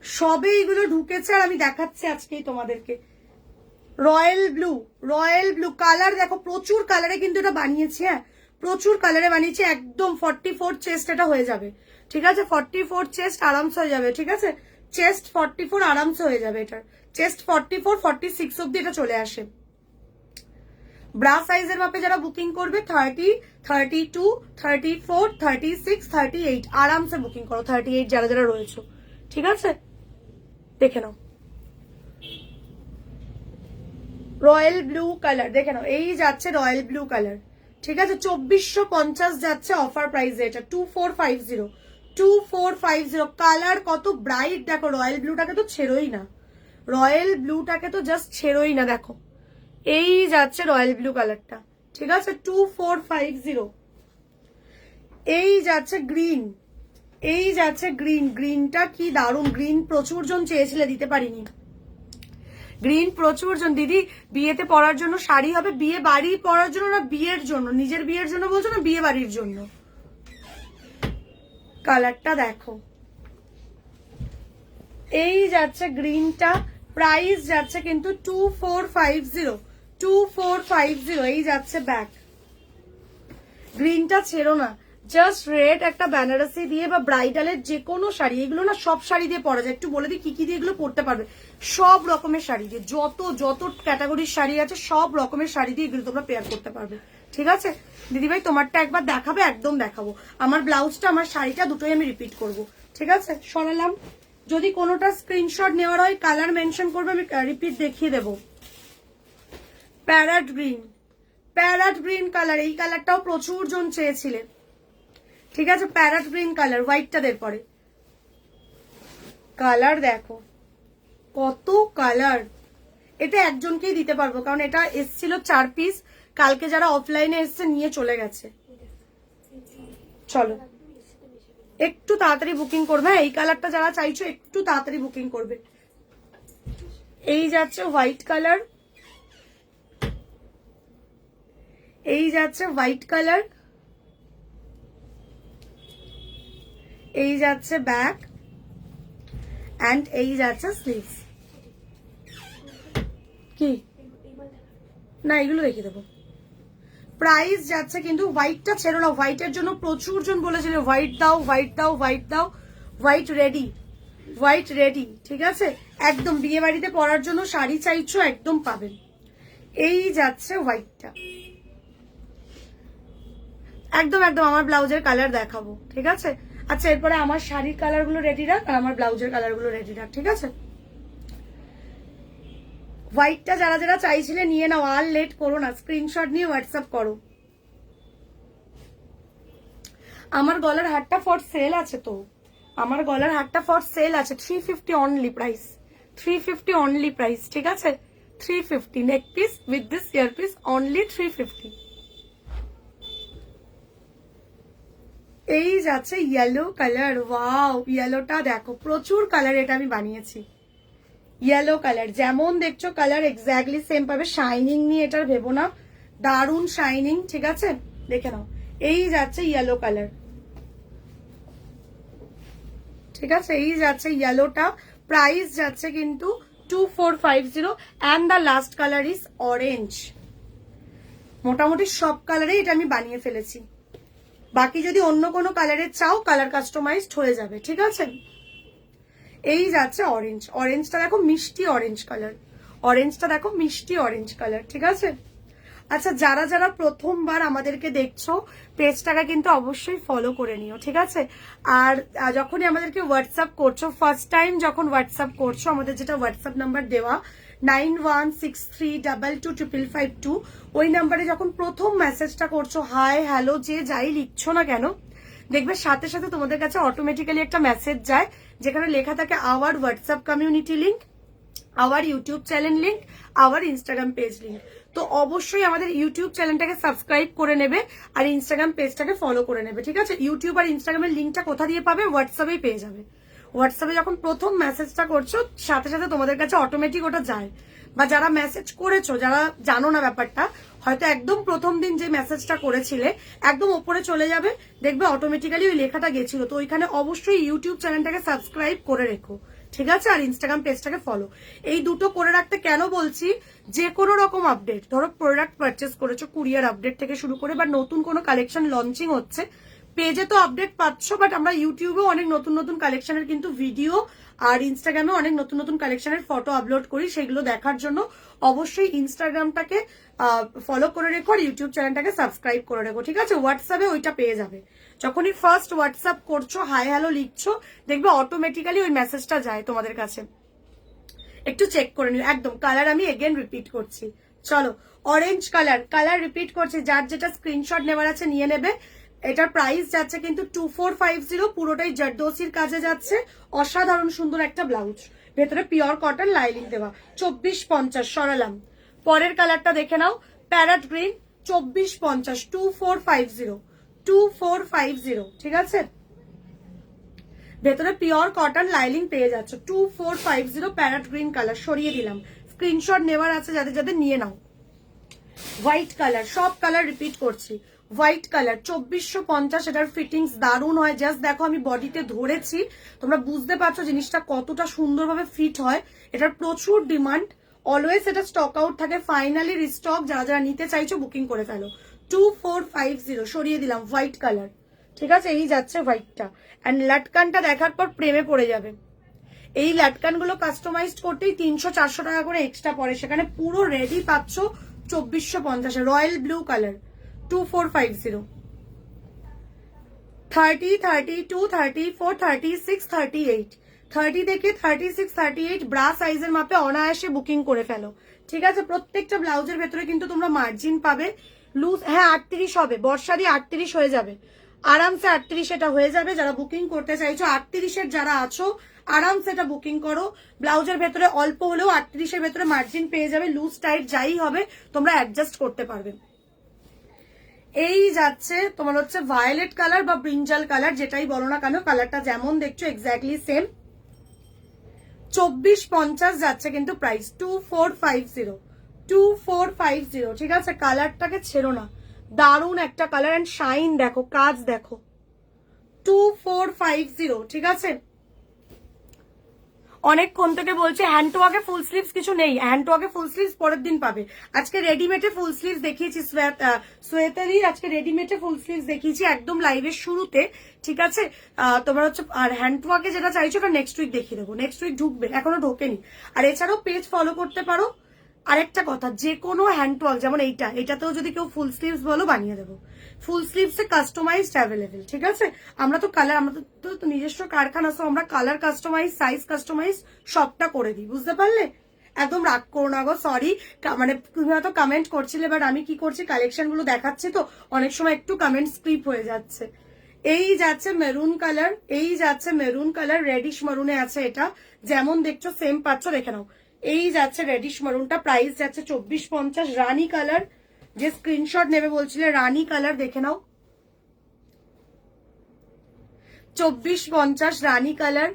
সবে এগুলো ঢুকেছে আর আমি দেখাচ্ছি আজকেই তোমাদেরকে। রয়্যাল ব্লু কালার দেখো, প্রচুর কালারে কিন্তু এটা বানিয়েছি, হ্যাঁ প্রচুর কালারে বানিয়েছি। একদম 44 চেস্ট এটা হয়ে যাবে, ঠিক আছে, 44 চেস্ট আরামসে হয়ে যাবে, ঠিক আছে, চেস্ট 44 আরামসে হয়ে যাবে, এটার চেস্ট 44 46 অব্দি এটা চলে আসে। ব্রা সাইজের মাপে যারা বুকিং করবে 30, 32, 34, 36, 38 আরামসে বুকিং করো, 38 যারা যারা রয়েছে, ঠিক আছে, দেখে নাও। রয়্যাল ব্লু কালার দেখে নাও, এই যাচ্ছে রয়্যাল ব্লু কালার, ঠিক আছে, 2450 যাচ্ছে অফার প্রাইসে এটা, 2450, 2450। কালার কত ব্রাইট দেখো, রয়্যাল ব্লুটাকে তো ছেড়োই না, রয়্যাল ব্লুটাকে তো জাস্ট ছেড়োই না, দেখো এই যাচ্ছে রয়্যাল ব্লু কালারটা, ঠিক আছে, 2450। এই যাচ্ছে গ্রিন, এই যাচ্ছে গ্রিন, গ্রিনটা কি দারুণ, গ্রিন প্রচুর জন চেয়েছিলে, দিতে পারিনি, গ্রিন প্রচুর জন। দিদি বিয়েতে পরার জন্য শাড়ি হবে, বিয়ে বাড়ি পরার জন্য না বিয়ের জন্য, নিজের বিয়ের জন্য বলছো না বিয়ে বাড়ির জন্য? কালারটা দেখো, এই যাচ্ছে গ্রিনটা, প্রাইস যাচ্ছে কিন্তু 2450, 2450। এই যাচ্ছে ব্যাক, গ্রিনটা ছেড়ো না, জাস্ট রেড একটা বেনারসি দিয়ে বা ব্রাইডালের যে কোনো শাড়ি, এগুলো না সব শাড়ি দিয়ে পরা যায়। একটু বলে দিই কি কি দিয়ে এগুলো পরতে পারবে, সব রকমের শাড়ি দিয়ে, যত যত ক্যাটাগরির শাড়ি আছে সব রকমের শাড়ি দিয়ে এগুলো তোমরা পেয়ার করতে পারবে, ঠিক আছে। দিদিভাই তোমারটা একবার দেখাবে, একদম দেখাবো, আমার ব্লাউজটা আমার শাড়িটা দুটোই আমি রিপিট করব, ঠিক আছে। সরালাম, যদি কোনোটা স্ক্রিনশট নেওয়ার হয় কালার মেনশন করবে, আমি রিপিট দেখিয়ে দেবো। Parrot green, parrot green colour, এই কালারটাও প্রচুর জন চেয়েছিলেন, ঠিক আছে, প্যারট গ্রিন কালার, হোয়াইটটা দের পরে। কালার দেখো কত কালার, এটা একজনকেই দিতে পারবো কারণ এটা এসছিল 4 পিস, কালকে যারা অফলাইনে এসছে নিয়ে চলে গেছে। চলো একটু তাড়াতাড়ি বুকিং করবে, এই কালারটা যারা চাইছো একটু তাড়াতাড়ি বুকিং করবে। এই যাচ্ছে হোয়াইট কালার, এই যাচ্ছে হোয়াইট কালার, এই যাচ্ছে ব্যাক এন্ড এই যাচ্ছে স্লিভস। কি না এগুলো রেখে দেবো। প্রাইস যাচ্ছে কিন্তু, হোয়াইটটা ছেড়ো না, হোয়াইটের জন্য প্রচুর জন বলেছিল হোয়াইট দাও হোয়াইট দাও হোয়াইট দাও, হোয়াইট রেডি, হোয়াইট রেডি, ঠিক আছে, একদম বিয়ে বাড়িতে পরার জন্য শাড়ি চাইছো একদম পাবেন। এই যাচ্ছে হোয়াইটটা, একদম একদম আমার ব্লাউজের কালার দেখাবো, ঠিক আছে। আচ্ছা এরপরে আমার শাড়ির কালার গুলো রেডি রাখ আর আমার ব্লাউজের কালার গুলো রেডি রাখ, ঠিক আছে। হোয়াইটটা যারা যারা চাইছিলে নিয়ে নাও, আর লেট করো না, স্ক্রিনশট নিয়ে হোয়াটসঅ্যাপ করো। আমার গলার হারটা ফর সেল আছে তো, আমার গলার হারটা ফর সেল আছে, 350 অনলি প্রাইস, 350 অনলি প্রাইস, ঠিক আছে, 350 নেক piece with this ear piece only 350। এই যাচ্ছে ইয়েলো কালার, ওয়াও ইয়েলোটা দেখো, প্রচুর কালার এটা আমি বানিয়েছি। ইয়েলো কালার যেমন দেখছো কালার এক্স্যাক্টলি সেম পাবে, শাইনিং নিয়ে এটার ভেবো না, দারুন শাইনিং, ঠিক আছে, দেখে নাও। এই যাচ্ছে ইয়েলো কালার, ঠিক আছে, এই যাচ্ছে ইয়েলোটা, প্রাইস যাচ্ছে কিন্তু 2450 and the last colour is orange. মোটামুটি সব কালারে এটা আমি বানিয়ে ফেলেছি, বাকি যদি অন্য কোনো কালারের চাও কালার কাস্টমাইজড হয়ে যাবে, ঠিক আছে। এই যাচ্ছে অরেঞ্জ, অরেঞ্জটা দেখো মিষ্টি অরেঞ্জ কালার, অরেঞ্জটা দেখো মিষ্টি অরেঞ্জ কালার, ঠিক আছে। আচ্ছা যারা যারা প্রথমবার আমাদেরকে দেখছো পেজটাকে কিন্তু অবশ্যই ফলো করে নিও, ঠিক আছে। আর যখনই আমাদেরকে হোয়াটসঅ্যাপ করছো, ফার্স্ট টাইম যখন হোয়াটসঅ্যাপ করছো, আমাদের যেটা হোয়াটসঅ্যাপ নাম্বার দেওয়া 9163225552, ওই নাম্বারে যখন প্রথম মেসেজটা করছো, হাই হ্যালো যে যাই লিখছো না কেন, দেখবে সাথে সাথে তোমাদের কাছে অটোমেটিক্যালি একটা মেসেজ যায় যেখানে লেখা থাকে our WhatsApp community link, our YouTube channel link, our Instagram page link. তো অবশ্যই আমাদের ইউটিউব চ্যানেলটাকে সাবস্ক্রাইব করে নেবে আর ইনস্টাগ্রাম পেজটাকে ফলো করে নেবে, ঠিক আছে। ইউটিউব আর ইনস্টাগ্রামের লিঙ্কটা কোথা দিয়ে পাবে, হোয়াটসঅ্যাপেই পেয়ে যাবে। হোয়াটসঅ্যাপে যখন প্রথম মেসেজটা করছো সাথে সাথে তোমাদের কাছে অটোমেটিক ওটা যায়, বা যারা মেসেজ করেছো, যারা জানো না ব্যাপারটা, হয়তো একদম প্রথম দিন যে মেসেজটা করেছিলে একদম ওপরে চলে যাবে, দেখবে অটোমেটিক্যালি ওই লেখাটা গেছিল। তো ওইখানে অবশ্যই ইউটিউব চ্যানেলটাকে সাবস্ক্রাইব করে রেখো, ঠিক আছে? আর ইনস্টাগ্রাম পেজটাকে ফলো, এই দুটো করে রাখতে কেন বলছি, যে কোনো রকম আপডেট, ধরো প্রোডাক্ট পারচেস করেছো, কুরিয়ার আপডেট থেকে শুরু করে বা নতুন কোনো কালেকশন লঞ্চিং হচ্ছে, পেজে তো আপডেট পাচ্ছ, বাট আমরা ইউটিউবেও অনেক নতুন নতুন কালেকশনের কিন্তু ভিডিও আর ইনস্টাগ্রামে অনেক নতুন নতুন কালেকশনের ফটো আপলোড করি। সেগুলো দেখার জন্য অবশ্যই ইনস্টাগ্রামটাকে ফলো করে রেখো আর ইউটিউব চ্যানেলটাকে সাবস্ক্রাইব করে রেখো, ঠিক আছে? হোয়াটসঅ্যাপে ওইটা পেয়ে যাবে, যখনই ফার্স্ট হোয়াটসঅ্যাপ করছো, হাই হ্যালো লিখছো, দেখবে অটোমেটিক্যালি ওই মেসেজটা যায় তোমাদের কাছে। একটু চেক করে নিও। একদম কালার আমি এগেন রিপিট করছি, চলো অরেঞ্জ কালার রিপিট করছি, যার যেটা স্ক্রিনশট নেওয়ার আছে নিয়ে নেবে। এটার প্রাইস যাচ্ছে কিন্তু 2450, পুরোটাই জারদোসির কাজে যাচ্ছে, অসাধারণ সুন্দর একটা ব্লাউজ, ভেতরে পিওর কটন লাইনিং দেওয়া। 2450 সরালাম। পরের কালারটা দেখে নাও, প্যারট গ্রিন, 2450, 2450, ঠিক আছে? ভেতরে পিওর কটন লাইনিং পেয়ে যাচ্ছে, 2450, প্যারট গ্রিন কালার। সরিয়ে দিলাম, স্ক্রিনশট নেওয়ার আছে যাদের যাদের নিয়ে নাও। হোয়াইট কালার, সব কালার রিপিট করছি, হোয়াইট কালার 2450, এটার ফিটিংস দারুণ হয়। জাস্ট দেখো আমি বডিতে ধরেছি, তোমরা বুঝতে পারছো জিনিসটা কতটা সুন্দরভাবে ফিট হয়। এটার প্রচুর ডিমান্ড, অলওয়েজ এটা স্টক আউট থাকে, ফাইনালি রিস্টক, যারা যারা নিতে চাইছো বুকিং করে ফেলো। 2450, সরিয়ে দিলাম, হোয়াইট কালার, ঠিক আছে? এই যাচ্ছে হোয়াইটটা, অ্যান্ড লাটকানটা দেখার পর প্রেমে পড়ে যাবে। এই লাটকান গুলো কাস্টমাইজড করতেই 300-400 টাকা করে এক্সট্রা পড়ে, সেখানে পুরো রেডি পাচ্ছ 2450, রয়্যাল ব্লু কালার, 2450। 30, 32, 34, 36, 38, 30 থেকে 36, 38 ব্রা সাইজের মাপে অনায়াসে বুকিং করে ফেলো, ঠিক আছে? প্রত্যেকটা ব্লাউজের ভেতরে কিন্তু তোমরা মার্জিন পাবে, লুজ, হ্যাঁ 38 হবে, বর্ষা দিয়ে 38 হয়ে যাবে, আরামসে 38 এটা হয়ে যাবে। যারা বুকিং করতে চাইছো 38-এর যারা আছো, আরামসে এটা বুকিং করো। ব্লাউজের ভেতরে অল্প হলেও 38-এর ভেতরে মার্জিন পেয়ে যাবে, লুজ টাইট যাই হবে তোমরা অ্যাডজাস্ট করতে পারবে। এই যাচ্ছে তোমার হচ্ছে ভায়োলেট কালার বা ব্রিঞ্জাল কালার, যেটাই বলো না কেন, কালারটা যেমন দেখছো এক্স্যাক্টলি সেম। 2450 যাচ্ছে কিন্তু প্রাইস, 2450, ঠিক আছে? কালারটাকে ছেড়ো না, দারুণ একটা কালার, এন্ড শাইন দেখো, কাজ দেখো, 2450, ঠিক আছে? অনেকক্ষণ থেকে বলছে হ্যান্ড টু ওয়ার্কে ফুল স্লিভস কিছু নেই, হ্যান্ড টু ওয়ার্কে ফুল স্লিভস পরের দিন পাবে। আজকে রেডিমেডে ফুল স্লিভস দেখিয়েছি, সোয়েটারই আজকে রেডিমেডে ফুল স্লিভস দেখিয়েছি একদম লাইভের শুরুতে, ঠিক আছে? তোমার হচ্ছে আর হ্যান্ড টু ওয়ার্কে যেটা চাইছো ওটা নেক্সট উইক দেখিয়ে দেবো, নেক্সট উইক ঢুকবে, এখনো ঢোকেনি। আর এছাড়াও পেজ ফলো করতে পারো। আরেকটা কথা, যে কোনো হ্যান্ড ওয়ার্ক, যেমন এটাতেও যদি কেউ ফুল স্লিভস বলো বানিয়ে দেবো, ফুল স্লিভসে কাস্টমাইজড অ্যাভেলেবেল, ঠিক আছে? আমরা তো কালার, আমাদের তো নিজস্ব কারখানা, সো আমরা কালার কাস্টমাইজ, সাইজ কাস্টমাইজ সবটা করে দিই, বুঝতে পারলে? একদম রাগ করো না গো, সরি, মানে তুমি হয়তো কমেন্ট করছিলে, বাট আমি কি করছি, কালেকশন গুলো দেখাচ্ছি তো অনেক সময় একটু কমেন্ট স্ক্রিপ হয়ে যাচ্ছে। এই যাচ্ছে মেরুন কালার, এই যাচ্ছে মেরুন কালার, রেডিশ মেরুনে আছে, এটা যেমন দেখছো সেম পাচ্ছ, দেখে নাও। এই যাচ্ছে রেডিশ মেরুনটা, প্রাইস যাচ্ছে 2450। রানী কালার, যে স্ক্রিনশট নেবে বলছিলে, রানী কালার দেখে নাও, 2450 রানী কালার।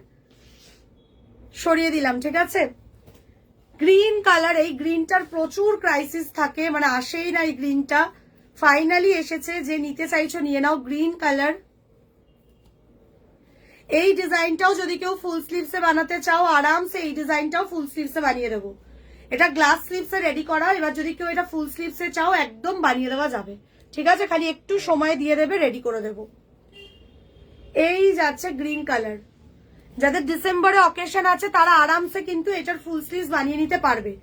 সরিয়ে দিলাম, ঠিক আছে? গ্রিন কালার, এই গ্রিনটার প্রচুর ক্রাইসিস থাকে, মানে আসেই না এই গ্রিনটা, ফাইনালি এসেছে, যে নিতে চাইছো নিয়ে নাও, গ্রিন কালার। এই ডিজাইনটাও যদি কেউ ফুল স্লিভসে বানাতে চাও, আরামসে এই ডিজাইনটাও ফুল স্লিভসে বানিয়ে দেবো। এটা গ্লাস স্লিভসে রেডি করা, এবার যদি কেউ এটা ফুল স্লিভসে চাও একদম বানিয়ে দেওয়া যাবে, ঠিক আছে? খালি একটু সময় দিয়ে দেবে, রেডি করে দেবো। এই যাচ্ছে গ্রিন কালার, যাদের ডিসেম্বরে অকেশন আছে তারা আরামসে কিন্তু এটার ফুল স্লিভস বানিয়ে নিতে পারবে।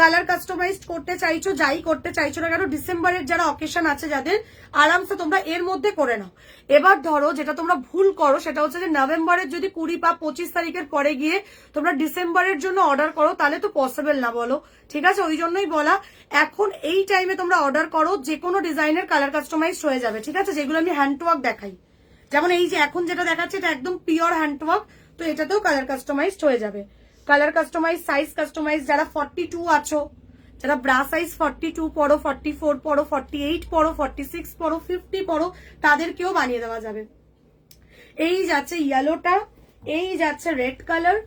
কালার কাস্টমাইজড করতে চাইছো, যাই করতে চাইছো না কেন, ডিসেম্বরের যারা অকেশন আছে যাদের, আরামসে তোমরা এর মধ্যে করে নাও। এবার ধরো যেটা তোমরা ভুল করো সেটা হচ্ছে যে নভেম্বরের যদি 20 বা 25 তারিখের পরে গিয়ে তোমরা ডিসেম্বরের জন্য অর্ডার করো, তাহলে তো পসিবল না, বলো? ঠিক আছে, ওই জন্যই বলা, এখন এই টাইমে তোমরা অর্ডার করো, যে কোনো ডিজাইনের কালার কাস্টমাইজড হয়ে যাবে, ঠিক আছে? যেগুলো আমি হ্যান্ড ওয়ার্ক দেখাই, যেমন এই যে এখন যেটা দেখাচ্ছে এটা একদম পিওর হ্যান্ড ওয়ার্ক, তো এটাতেও কালার কাস্টমাইজড হয়ে যাবে। কালার কাস্টমাইজ, সাইজ কাস্টমাইজ, যারা 42 আছো, যারা ব্রা সাইজ 42 পড়ো, 44 পড়ো, 48 পড়ো, 46 পড়ো, 50 পড়ো, তাদেরকেও বানিয়ে দেওয়া যাবে। এই যাচ্ছে ইয়েলোটা, এই যাচ্ছে রেড কালার,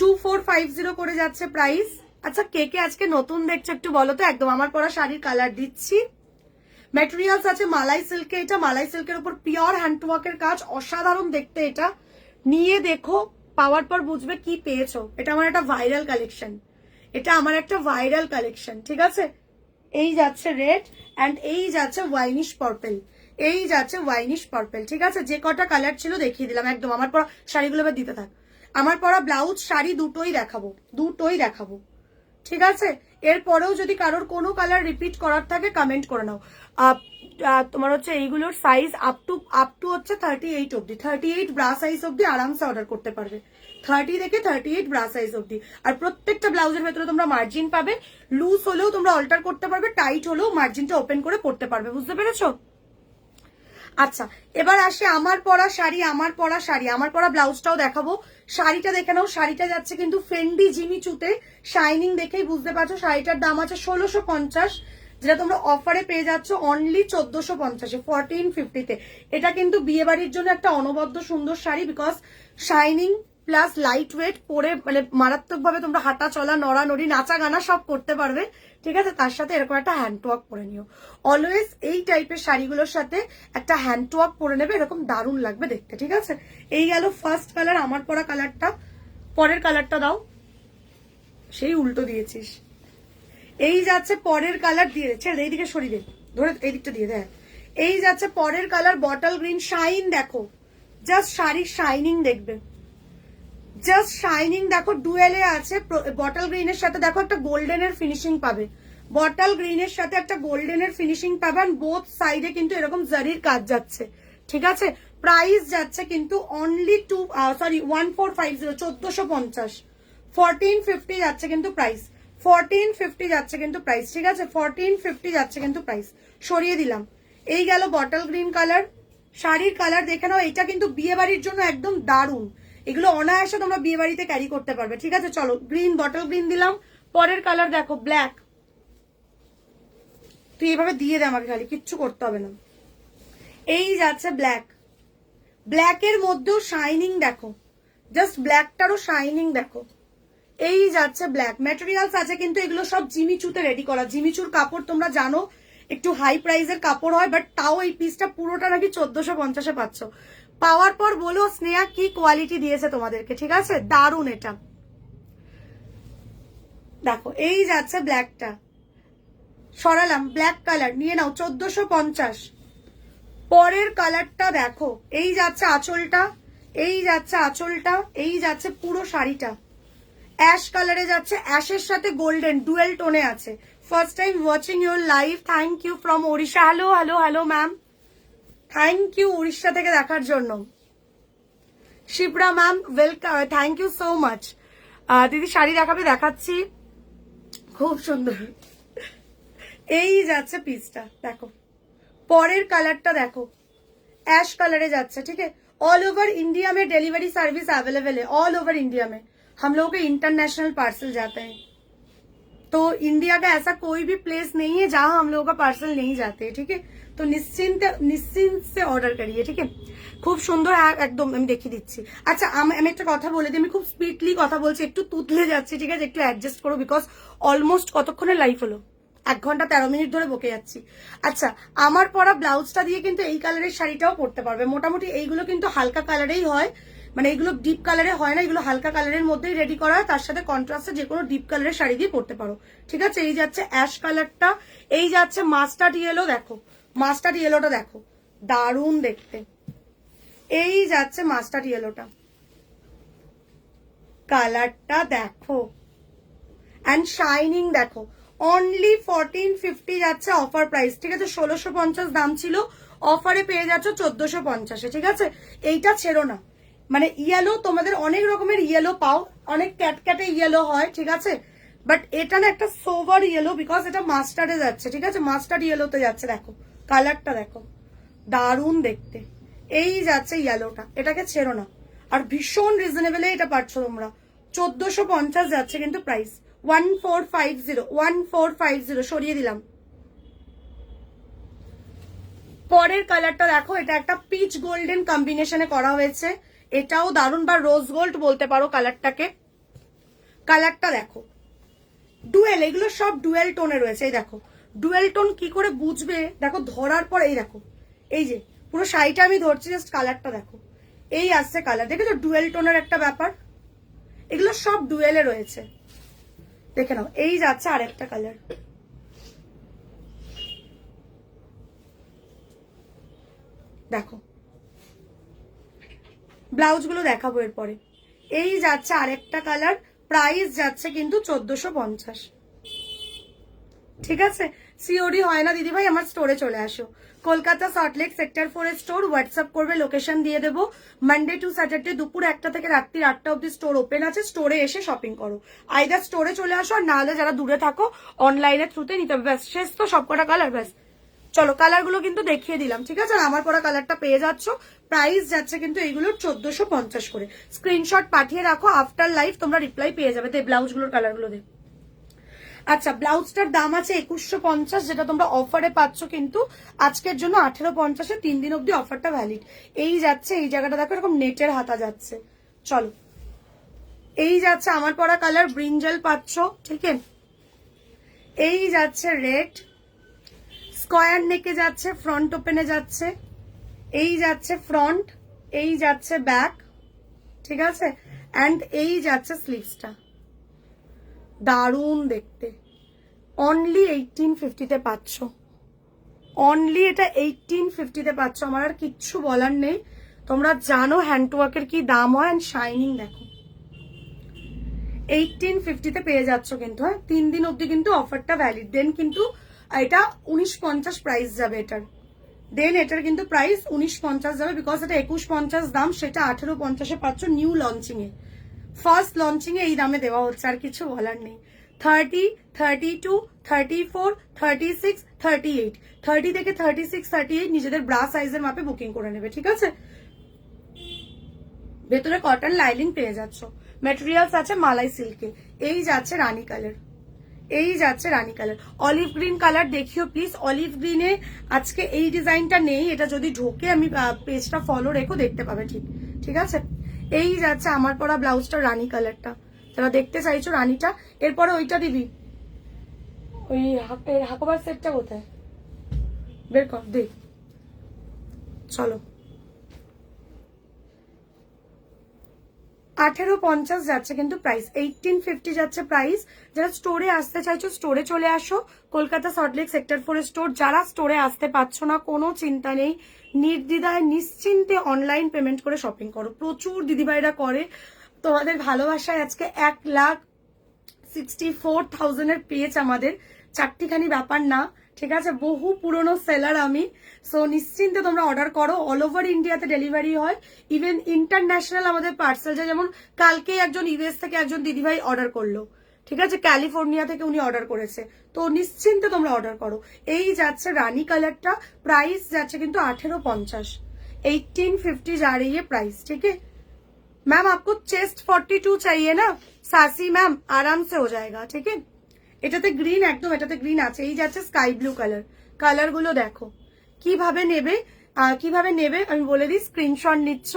2450 করে যাচ্ছে প্রাইস, আচ্ছা কে কে আজকে নতুন দেখছো একটু বলো তো। একদম আমার পরা শাড়ির কালার দিচ্ছি। ম্যাটেরিয়ালস আছে মালাই সিল্কে, এটা মালাই সিল্কের উপর পিওর হ্যান্ডওয়ার্কের কাজ, অসাধারণ দেখতে। এটা নিয়ে দেখো, পাওয়ার পর বুঝবে কি পেয়েছো। এটা আমার একটা ভাইরাল কালেকশন, এটা আমার একটা ভাইরাল কালেকশন, ঠিক আছে। এই যাচ্ছে রেড অ্যান্ড এই যাচ্ছে ওয়াইনিশ পার্পল, এই যাচ্ছে ওয়াইনিশ পার্পল, ঠিক আছে। যে কটা কালার ছিল দেখিয়ে দিলাম। একদম আমার পরা শাড়িগুলো এবার দিতে থাক। আমার পরা ব্লাউজ শাড়ি দুটোই দেখাবো, দুটোই দেখাবো, ঠিক আছে। এরপরেও যদি কারোর কোনো কালার রিপিট করার থাকে কমেন্ট করে নাও। তোমার হচ্ছে এইগুলোর সাইজ আপ টু হচ্ছে 38 অব্দি, 38 ব্রা সাইজ অব্দি আরামসে অর্ডার করতে পারবে। 30 থেকে 38 ব্রা সাইজ অব্দি। আর প্রত্যেকটা ব্লাউজের ভেতরে তোমরা মার্জিন পাবে, লুজ হলেও তোমরা অল্টার করতে পারবে, টাইট হলেও মার্জিনটা ওপেন করে পড়তে পারবে, বুঝতে পেরেছো। আচ্ছা এবার আসে আমার পরা শাড়ি, আমার পরা শাড়ি, আমার পরা ব্লাউজটাও দেখাবো। শাড়িটা দেখে নাও, শাড়িটা যাচ্ছে কিন্তু ফেন্ডি জিমি চুতে, শাইনিং দেখেই বুঝতে পারছো। শাড়িটার দাম আছে 1650, যেটা তোমরা অফারে পেয়ে যাচ্ছ অনলি 1450-এ, 1450-তে। এটা কিন্তু বিয়ে বাড়ির জন্য একটা অনবদ্য সুন্দর sari, because shining plus light weight, পরে মানে মারাত্মক ভাবে তোমরা হাঁটা চলা নড়ানড়ি নাচা গানা সব করতে পারবে, ঠিক আছে। তার সাথে এরকম একটা হ্যান্ডওয়ার্ক পরে নিও। অলওয়েজ এই টাইপের শাড়িগুলোর সাথে একটা হ্যান্ডওয়ার্ক পরে নেবে, এরকম দারুণ লাগবে দেখতে, ঠিক আছে। এই গেল ফার্স্ট কালার, আমার পরা কালারটা। পরের কালারটা দাও, সেই উল্টো দিয়েছিস। এই যাচ্ছে পরের কালার, দিয়ে ছেড়ে এইদিকে সরিয়ে দে, ধরে এই দিকটা দিয়ে দেয়। এই যাচ্ছে পরের কালার বটল গ্রিন, শাইন দেখো, জাস্ট শাড়ির শাইনিং দেখবে, জাস্ট শাইনিং দেখো। ডুয়েলে আছে বটল গ্রিনের সাথে, দেখো একটা গোল্ডেনের ফিনিশিং পাবে, বটল গ্রিনের সাথে একটা গোল্ডেনের ফিনিশিং পাবেন। বোথ সাইডে কিন্তু এরকম জারির কাজ যাচ্ছে, ঠিক আছে। প্রাইস যাচ্ছে কিন্তু অনলি 1450, 1450, 1450 যাচ্ছে কিন্তু প্রাইস, 1450 যাচ্ছে কিন্তু প্রাইস, ঠিক আছে। 1450 যাচ্ছে কিন্তু প্রাইস, সরিয়ে দিলাম। এই গেল বটল গ্রিন কালার। শাড়ির কালার দেখে নাও, এটা কিন্তু বিয়ে বাড়ির জন্য একদম দারুণ। এগুলো অনায়াসে তোমরা বিয়ে বাড়িতে ক্যারি করতে পারবে, ঠিক আছে। চলো গ্রিন, বটল গ্রিন দিলাম। পরের কালার দেখো ব্ল্যাক। তুই এইভাবে দিয়ে দে আমাকে, খালি কিচ্ছু করতে হবে না। এই যাচ্ছে ব্ল্যাক, ব্ল্যাকের মধ্যেও শাইনিং দেখো, জাস্ট ব্ল্যাকটারও শাইনিং দেখো। এই যাচ্ছে ব্ল্যাক। ম্যাটেরিয়ালস আছে কিন্তু এগুলো সব জিমিচুতে রেডি করা। জিমিচুর কাপড় তোমরা জানো একটু হাই প্রাইসের কাপড় হয়, বাট তাও এই পিসটা পুরোটা নাকি 1450-এ পাচ্ছ। পাওয়ার পর বলো স্নেহা কি কোয়ালিটি দিয়েছে তোমাদেরকে, ঠিক আছে। দারুণ এটা দেখো। এই যাচ্ছে ব্ল্যাকটা, সরালাম, ব্ল্যাক কালার নিয়ে নাও 1450। পরের কালারটা দেখো, এই যাচ্ছে আঁচলটা, এই যাচ্ছে আঁচলটা, এই যাচ্ছে পুরো শাড়িটা অ্যাশ কালারে যাচ্ছে, অ্যাশের সাথে গোল্ডেন ডুয়েল টোনে আছে। First time watching your live, thank you from Odisha. Hello hello hello ma'am, thank you Orissa থেকে দেখার জন্য। Shibra ma'am welcome, thank you so much. দিদি শাড়ি দেখাবে, দেখাচ্ছি, খুব সুন্দর। এই যাচ্ছে পিসটা দেখো, পরের কালারটা দেখো, ऐश कलर যাচ্ছে, ठीक है। ऑल ओवर इंडिया में डिलीवरी सर्विस अवेलेबल है, ऑल ओवर इंडिया में। हम लोगों के इंटरनेशनल पार्सल जाते हैं, तो इंडिया का ऐसा कोई भी प्लेस नहीं है जहां हम लोगों का पार्सल नहीं जाते, ठीक है। तो निश्चिंत से ऑर्डर करिए, ठीक है। খুব সুন্দর একদম আমি দেখিয়ে দিচ্ছি। আচ্ছা আমি একটা কথা বলে দিই, আমি খুব স্পিডলি কথা বলছি, একটু তুতলে যাচ্ছি, ঠিক আছে, একটু অ্যাডজাস্ট করো, বিকজ অলমোস্ট কতক্ষণে লাইভ হলো, 1 ঘন্টা 13 মিনিট ধরে বকে যাচ্ছি। আচ্ছা আমার পরা ব্লাউজটা দিয়ে কিন্তু এই কালারের শাড়িটাও পরতে পারবে। মোটামুটি এইগুলো কিন্তু হালকা কালারেই হয়, মানে এগুলো ডিপ কালারে হয় না, এগুলো হালকা কালারের মধ্যেই রেডি করা হয়। তার সাথে কন্ট্রাস্টে যে কোনো ডিপ কালারের শাড়ি দিয়ে পরতে পারো, ঠিক আছে। এই যাচ্ছে অ্যাশ কালারটা, এই যাচ্ছে মাস্টার্ড ইয়েলো, দেখো মাস্টার্ড ইয়েলোটা দেখো, দারুণ দেখতে। এই যাচ্ছে মাস্টার্ড ইয়েলোটা, কালারটা দেখো অ্যান্ড শাইনিং দেখো। অনলি 1450 যাচ্ছে অফার প্রাইস, ঠিক আছে। 1650 দাম ছিল, অফারে পেয়ে যাচ্ছ 1450-এ, ঠিক আছে। এইটা ছেড়ো না, মানে ইয়েলো তোমাদের অনেক রকমের ইয়েলো পাও, অনেক ক্যাটক্যাটে ইয়েলো হয়, ঠিক আছে। বাট এটা না একটা সোভার ইয়েলো, বিকজ এটা মাস্টার্ডে যাচ্ছে, ঠিক আছে, মাস্টার্ড ইয়েলোতে যাচ্ছে। দেখো কালারটা দেখো, দারুণ দেখতে। এই যাচ্ছে ইয়েলোটা, এটাকে ছেড়ো না। আর ভীষণ রিজনেবলে এটা পাচ্ছ তোমরা, 1450 যাচ্ছে কিন্তু প্রাইস, 1450 সরিয়ে দিলাম। পরের কালারটা দেখো, এটা একটা পিচ গোল্ডেন কম্বিনেশনে করা হয়েছে, এটাও দারুণ, বা রোজ গোল্ড বলতে পারো কালারটাকে। কালারটা দেখো, ডুয়েল, এগুলো সব ডুয়েল টোনে রয়েছে। এই দেখো ডুয়েল টোন কি করে বুঝবে, দেখো ধরার পর এই দেখো, এই যে পুরো শাড়িটা আমি ধরছি, জাস্ট কালারটা দেখো, এই আসছে কালার, দেখেছো ডুয়েল টোনের একটা ব্যাপার, এগুলো সব ডুয়েলে রয়েছে। দেখে নাও, এই যাচ্ছে আরেকটা কালার, দেখো ব্লাউজ গুলো দেখাবো এরপরে। এই যাচ্ছে আরেকটা কালার, প্রাইস যাচ্ছে কিন্তু 1450। ঠিক আছে, সিওডি হয় না দিদি ভাই, আমার স্টোরে চলে আসো। কলকাতা সল্টলেক সেক্টর 4 এর স্টোর, হোয়াটসঅ্যাপ করবে, লোকেশন দিয়ে দেবো। মানডে টু স্যাটারডে দুপুর 1টা থেকে রাত্রি 8টা অব্দি স্টোর ওপেন আছে, স্টোরে এসে শপিং করো। আইদার স্টোরে চলে আসো, আর নাহলে যারা দূরে থাকো অনলাইনের থ্রুতে নিতে হবে। ব্যাস, শেষ তো সবকটা কালার, ব্যাস। চলো কালার গুলো কিন্তু দেখিয়ে দিলাম, ঠিক আছে, আমার পরা কালারটা পেয়ে যাচ্ছ। প্রাইস যাচ্ছে কিন্তু এইগুলোর 1450 করে। স্ক্রিনশট পাঠিয়ে রাখো, আফটার লাইভ তোমরা রিপ্লাই পেয়ে যাবে। ব্লাউজ গুলোর কালার গুলো দেখ। আচ্ছা, ব্লাউজটার দাম আছে 2150, যেটা তোমরা অফারে পাচ্ছ কিন্তু আজকের জন্য 1850-এ, 3 দিন অব্দি অফারটা ভ্যালিড। এই যাচ্ছে, এই জায়গাটা দেখো এরকম নেটের হাতা যাচ্ছে। চলো, এই যাচ্ছে আমার পরা কালার ব্রিঞ্জাল পাচ্ছ, ঠিক আছে। এই যাচ্ছে রেড, স্কয়ার নেকে যাচ্ছে, ফ্রন্ট ওপেনে যাচ্ছে, এই যাচ্ছে ফ্রন্ট, এই যাচ্ছে ব্যাক, ঠিক আছে, অ্যান্ড এই যাচ্ছে স্লিভসটা, দারুণ দেখতে। অনলি 1850-তে পাচ্ছ, অনলি এটা 1850-তে পাচ্ছ। আমার আর কিচ্ছু বলার নেই, তোমরা জানো হ্যান্ডওয়ার্কের কি দাম হয়। অ্যান্ড শাইনিং দেখো, 1850-তে পেয়ে যাচ্ছ কিন্তু। হ্যাঁ, 3 দিন অব্দি কিন্তু অফারটা ভ্যালিড। দেন কিন্তু এটা 1950 প্রাইস যাবে এটার, দেন এটার কিন্তু প্রাইস 1950 যাবে, বিকজ এটা 2150 দাম, সেটা 1850-এ পাচ্ছ নিউ লঞ্চিং এ। ফার্স্ট লঞ্চিং এ এই দামে দেওয়া হচ্ছে, আর কিছু বলার নেই। 30, 32, 34, 36, 38, 30 থেকে 36, 38 নিজেদের ব্রা সাইজের মাপে বুকিং করে নেবে, ঠিক আছে। ভেতরে কটন লাইনিং পেয়ে যাচ্ছ, ম্যাটেরিয়ালস আছে মালাই সিল্কে। এই যাচ্ছে রানী কালার, এই যাচ্ছে রানী কালার। অলিভ গ্রিন কালার দেখিও প্লিজ। অলিভ গ্রিনে আজকে এই ডিজাইনটা নেই, এটা যদি ঢোকে আমি পেজটা ফলো রেখো, দেখতে পাবে, ঠিক ঠিক আছে। এই যাচ্ছে আমার পরা ব্লাউজটা রানী কালারটা, যারা দেখতে চাইছো রানীটা। এরপরে ওইটা দিবি, ওই হাকোবার সেটটা কোথায়, বের কর দে। চলো, 1850 যাচ্ছে কিন্তু প্রাইস, 1850 যাচ্ছে প্রাইস। যারা স্টোরে আসতে চাইছো স্টোরে চলে আসো, কলকাতা সল্টলেক সেক্টর 4 স্টোর। যারা স্টোরে আসতে পারছো না, কোনো চিন্তা নেই, নির্দ্বিধায় নিশ্চিন্তে অনলাইন পেমেন্ট করে শপিং করো। প্রচুর দিদিভাইরা করে, তোমাদের ভালোবাসায় আজকে 1,64,000 পেজ আমাদের, চারটিখানি ব্যাপার না, ঠিক আছে। বহু পুরনো সেলার আমি, সো নিশ্চিন্তে তোমরা অর্ডার করো। অল ওভার ইন্ডিয়াতে ডেলিভারি হয়, ইভেন ইন্টারন্যাশনাল আমাদের পার্সেল যায়। যেমন কালকে একজন ইউএস থেকে একজন দিদিভাই অর্ডার করলো, ঠিক আছে, ক্যালিফোর্নিয়া থেকে উনি অর্ডার করেছে। তো নিশ্চিন্তে তোমরা অর্ডার করো। এই যাচ্ছে রানী কালারটা, প্রাইস যাচ্ছে কিন্তু 1850, 1850 जा रही है प्राइस, ठीक है मैम। आपको चेस्ट 42 चाहिए ना सासी मैम, आराम से हो जाएगा, ठीक है। এটাতে গ্রিন, একদম এটাতে গ্রিন আছে। এই যাচ্ছে স্কাই ব্লু কালার, কালার গুলো দেখো। কিভাবে নেবে কিভাবে নেবে আমি বলে দিই, স্ক্রিনশট নিচ্ছ,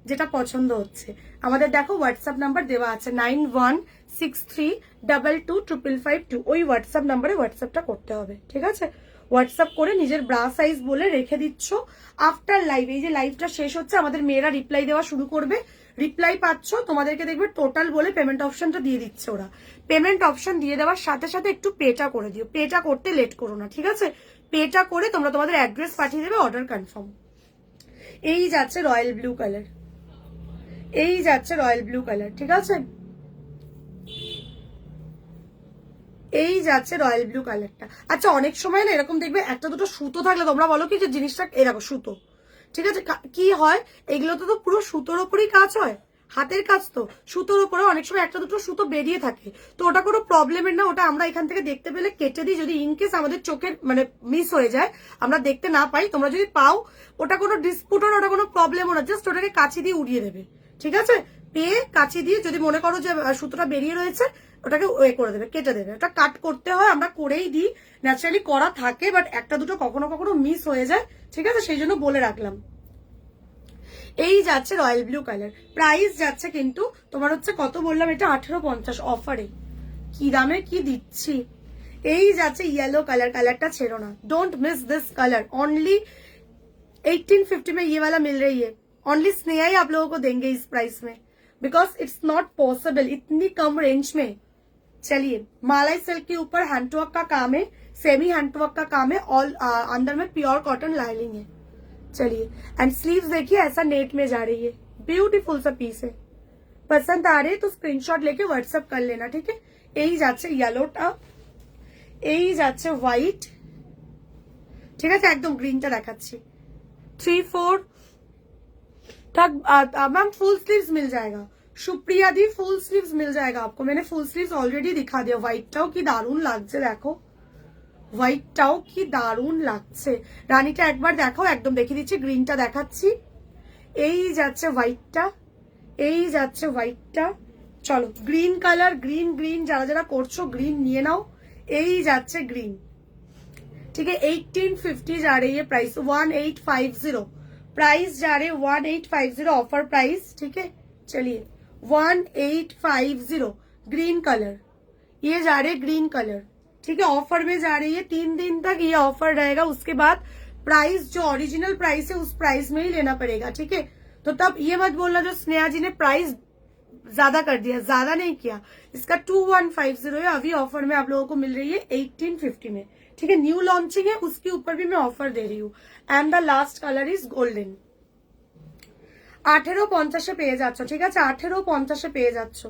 যেটা পছন্দ হচ্ছে আমাদের দেখো হোয়াটসঅ্যাপ নাম্বার দেওয়া আছে 9163222552। ওই হোয়াটসঅ্যাপ নাম্বারে হোয়াটসঅ্যাপটা করতে হবে, ঠিক আছে। হোয়াটসঅ্যাপ করে নিজের ব্রা সাইজ বলে রেখে দিচ্ছ। আফটার লাইভ, এই যে লাইভটা শেষ হচ্ছে, আমাদের মেয়েরা রিপ্লাই দেওয়া শুরু করবে। রিপ্লাই পাচ্ছ, তোমাদেরকে দেখবে টোটাল বলে পেমেন্ট অপশনটা দিয়ে দিচ্ছে ওরা। পেমেন্ট অপশন দিয়ে দেওয়ার সাথে সাথে একটু পেটা করে দিও, পেটা করতে লেট করো না, ঠিক আছে। পেটা করে তোমরা তোমাদের অ্যাড্রেস পাঠিয়ে দেবে, অর্ডার কনফার্ম। এই যাচ্ছে রয়্যাল ব্লু কালার, এই যাচ্ছে রয়্যাল ব্লু কালার, ঠিক আছে। এই যাচ্ছে রয়্যাল ব্লু কালারটা। আচ্ছা, অনেক সময় না এরকম দেখবে একটা দুটো সুতো থাকলে তোমরা বলো কি যে জিনিসটা এরকম সুতো, ঠিক আছে। কি হয়, এগুলোতে তো পুরো সুতোর ওপরই কাজ হয়, হাতের কাজ তো সুতোর উপরে, অনেক সময় একটা দুটো সুতো বেরিয়ে থাকে, তো ওটা কোনো প্রবলেমের না। ওটা আমরা এখান থেকে দেখতে পেলে কেটে দিই, যদি ইনকেস আমাদের চোখের মানে মিস হয়ে যায়, আমরা দেখতে না পাই, তোমরা যদি পাও, ওটা কোনো ডিসপুটও না, ওটা কোনো প্রবলেমও না, জাস্ট ওটাকে কাঁচি দিয়ে উড়িয়ে দেবে, ঠিক আছে। পেয়ে কাঁচি দিয়ে যদি মনে করো যে সুতোটা বেরিয়ে রয়েছে, ওটাকে ওয়ে করে দেবে, কেটে দেবে। ওটা কাট করতে হয়, আমরা করেই দিই, ন্যাচারালি করা থাকে, বাট একটা দুটো কখনো কখনো মিস হয়ে যায়, ঠিক আছে, সেই জন্য বলে রাখলাম। এই যাচ্ছে রয়্যাল ব্লু কালার, প্রাইস যাচ্ছে কিন্তু তোমার হচ্ছে কত বললাম, এটা 1850 অফারে। কি দামে কি দিচ্ছি। এই যাচ্ছে येलो कलर, कलरটা ছেড়ো না, don't miss this colour. Only 1850 में ये वाला मिल रही है, ओनली स्नेहा ही आप लोगों को देंगे इस प्राइस में, बिकॉज इट्स नॉट पॉसिबल इतनी कम रेंज में। चलिए, मालाई सिल्क के ऊपर हैंडवर्क का काम है, सेमी हैंडवर्क का काम है, ऑल अंदर में प्योर कॉटन लाइनिंग है। चलिए, एंड स्लीव्स देखिए ऐसा नेट में जा रही है, ब्यूटीफुल सा पीस है। पसंद आ रहे तो स्क्रीनशॉट लेके व्हाट्सएप कर लेना, ठीक है। এই যাচ্ছে ইয়েলোটা, এই যাচ্ছে হোয়াইট, ঠিক আছে, একদম গ্রিনটা দেখাচ্ছি। 3-4 तक मैम फुल स्लीव्स मिल जाएगा, सुप्रिया दी फुल स्लीव्स मिल जाएगा आपको। मैंने फुल स्लीव्स ऑलरेडी दिखा दिया। व्हाइटটাও কি দারুণ লাগছে দেখো, হোয়াইটটাও কি দারুণ লাগছে। রানীটা একবার দেখাও, একদম দেখিয়ে দিচ্ছি, গ্রিনটা দেখাচ্ছি। এই যাচ্ছে হোয়াইটটা, এই যাচ্ছে হোয়াইটটা। চলো গ্রিন কালার, গ্রিন গ্রিন যারা যারা করছো গ্রিন নিয়ে নাও। এই যাচ্ছে গ্রিন, ठीक है। 1850 जा रही है प्राइस, 1850 प्राइस जा रहे 1850 ऑफर प्राइस, ठीक है। चलिए 1850 ग्रीन कलर, ये जा रहे ग्रीन कलर, ठीक है। ऑफर में जा रही है, 3 दिन तक ये ऑफर रहेगा, उसके बाद प्राइस जो ओरिजिनल प्राइस है उस प्राइस में ही लेना पड़ेगा, ठीक है। तो तब ये मत बोलना जो स्नेहा जी ने प्राइस ज्यादा कर दिया, ज्यादा नहीं किया। इसका 2150 है, अभी ऑफर में आप लोगों को मिल रही है 1850 में, ठीक है। न्यू लॉन्चिंग है, उसके ऊपर भी मैं ऑफर दे रही हूँ। And the last colour is golden. 1850 পেয়ে যাচ্ছ, ঠিক আছে, 1850 পেয়ে যাচ্ছ।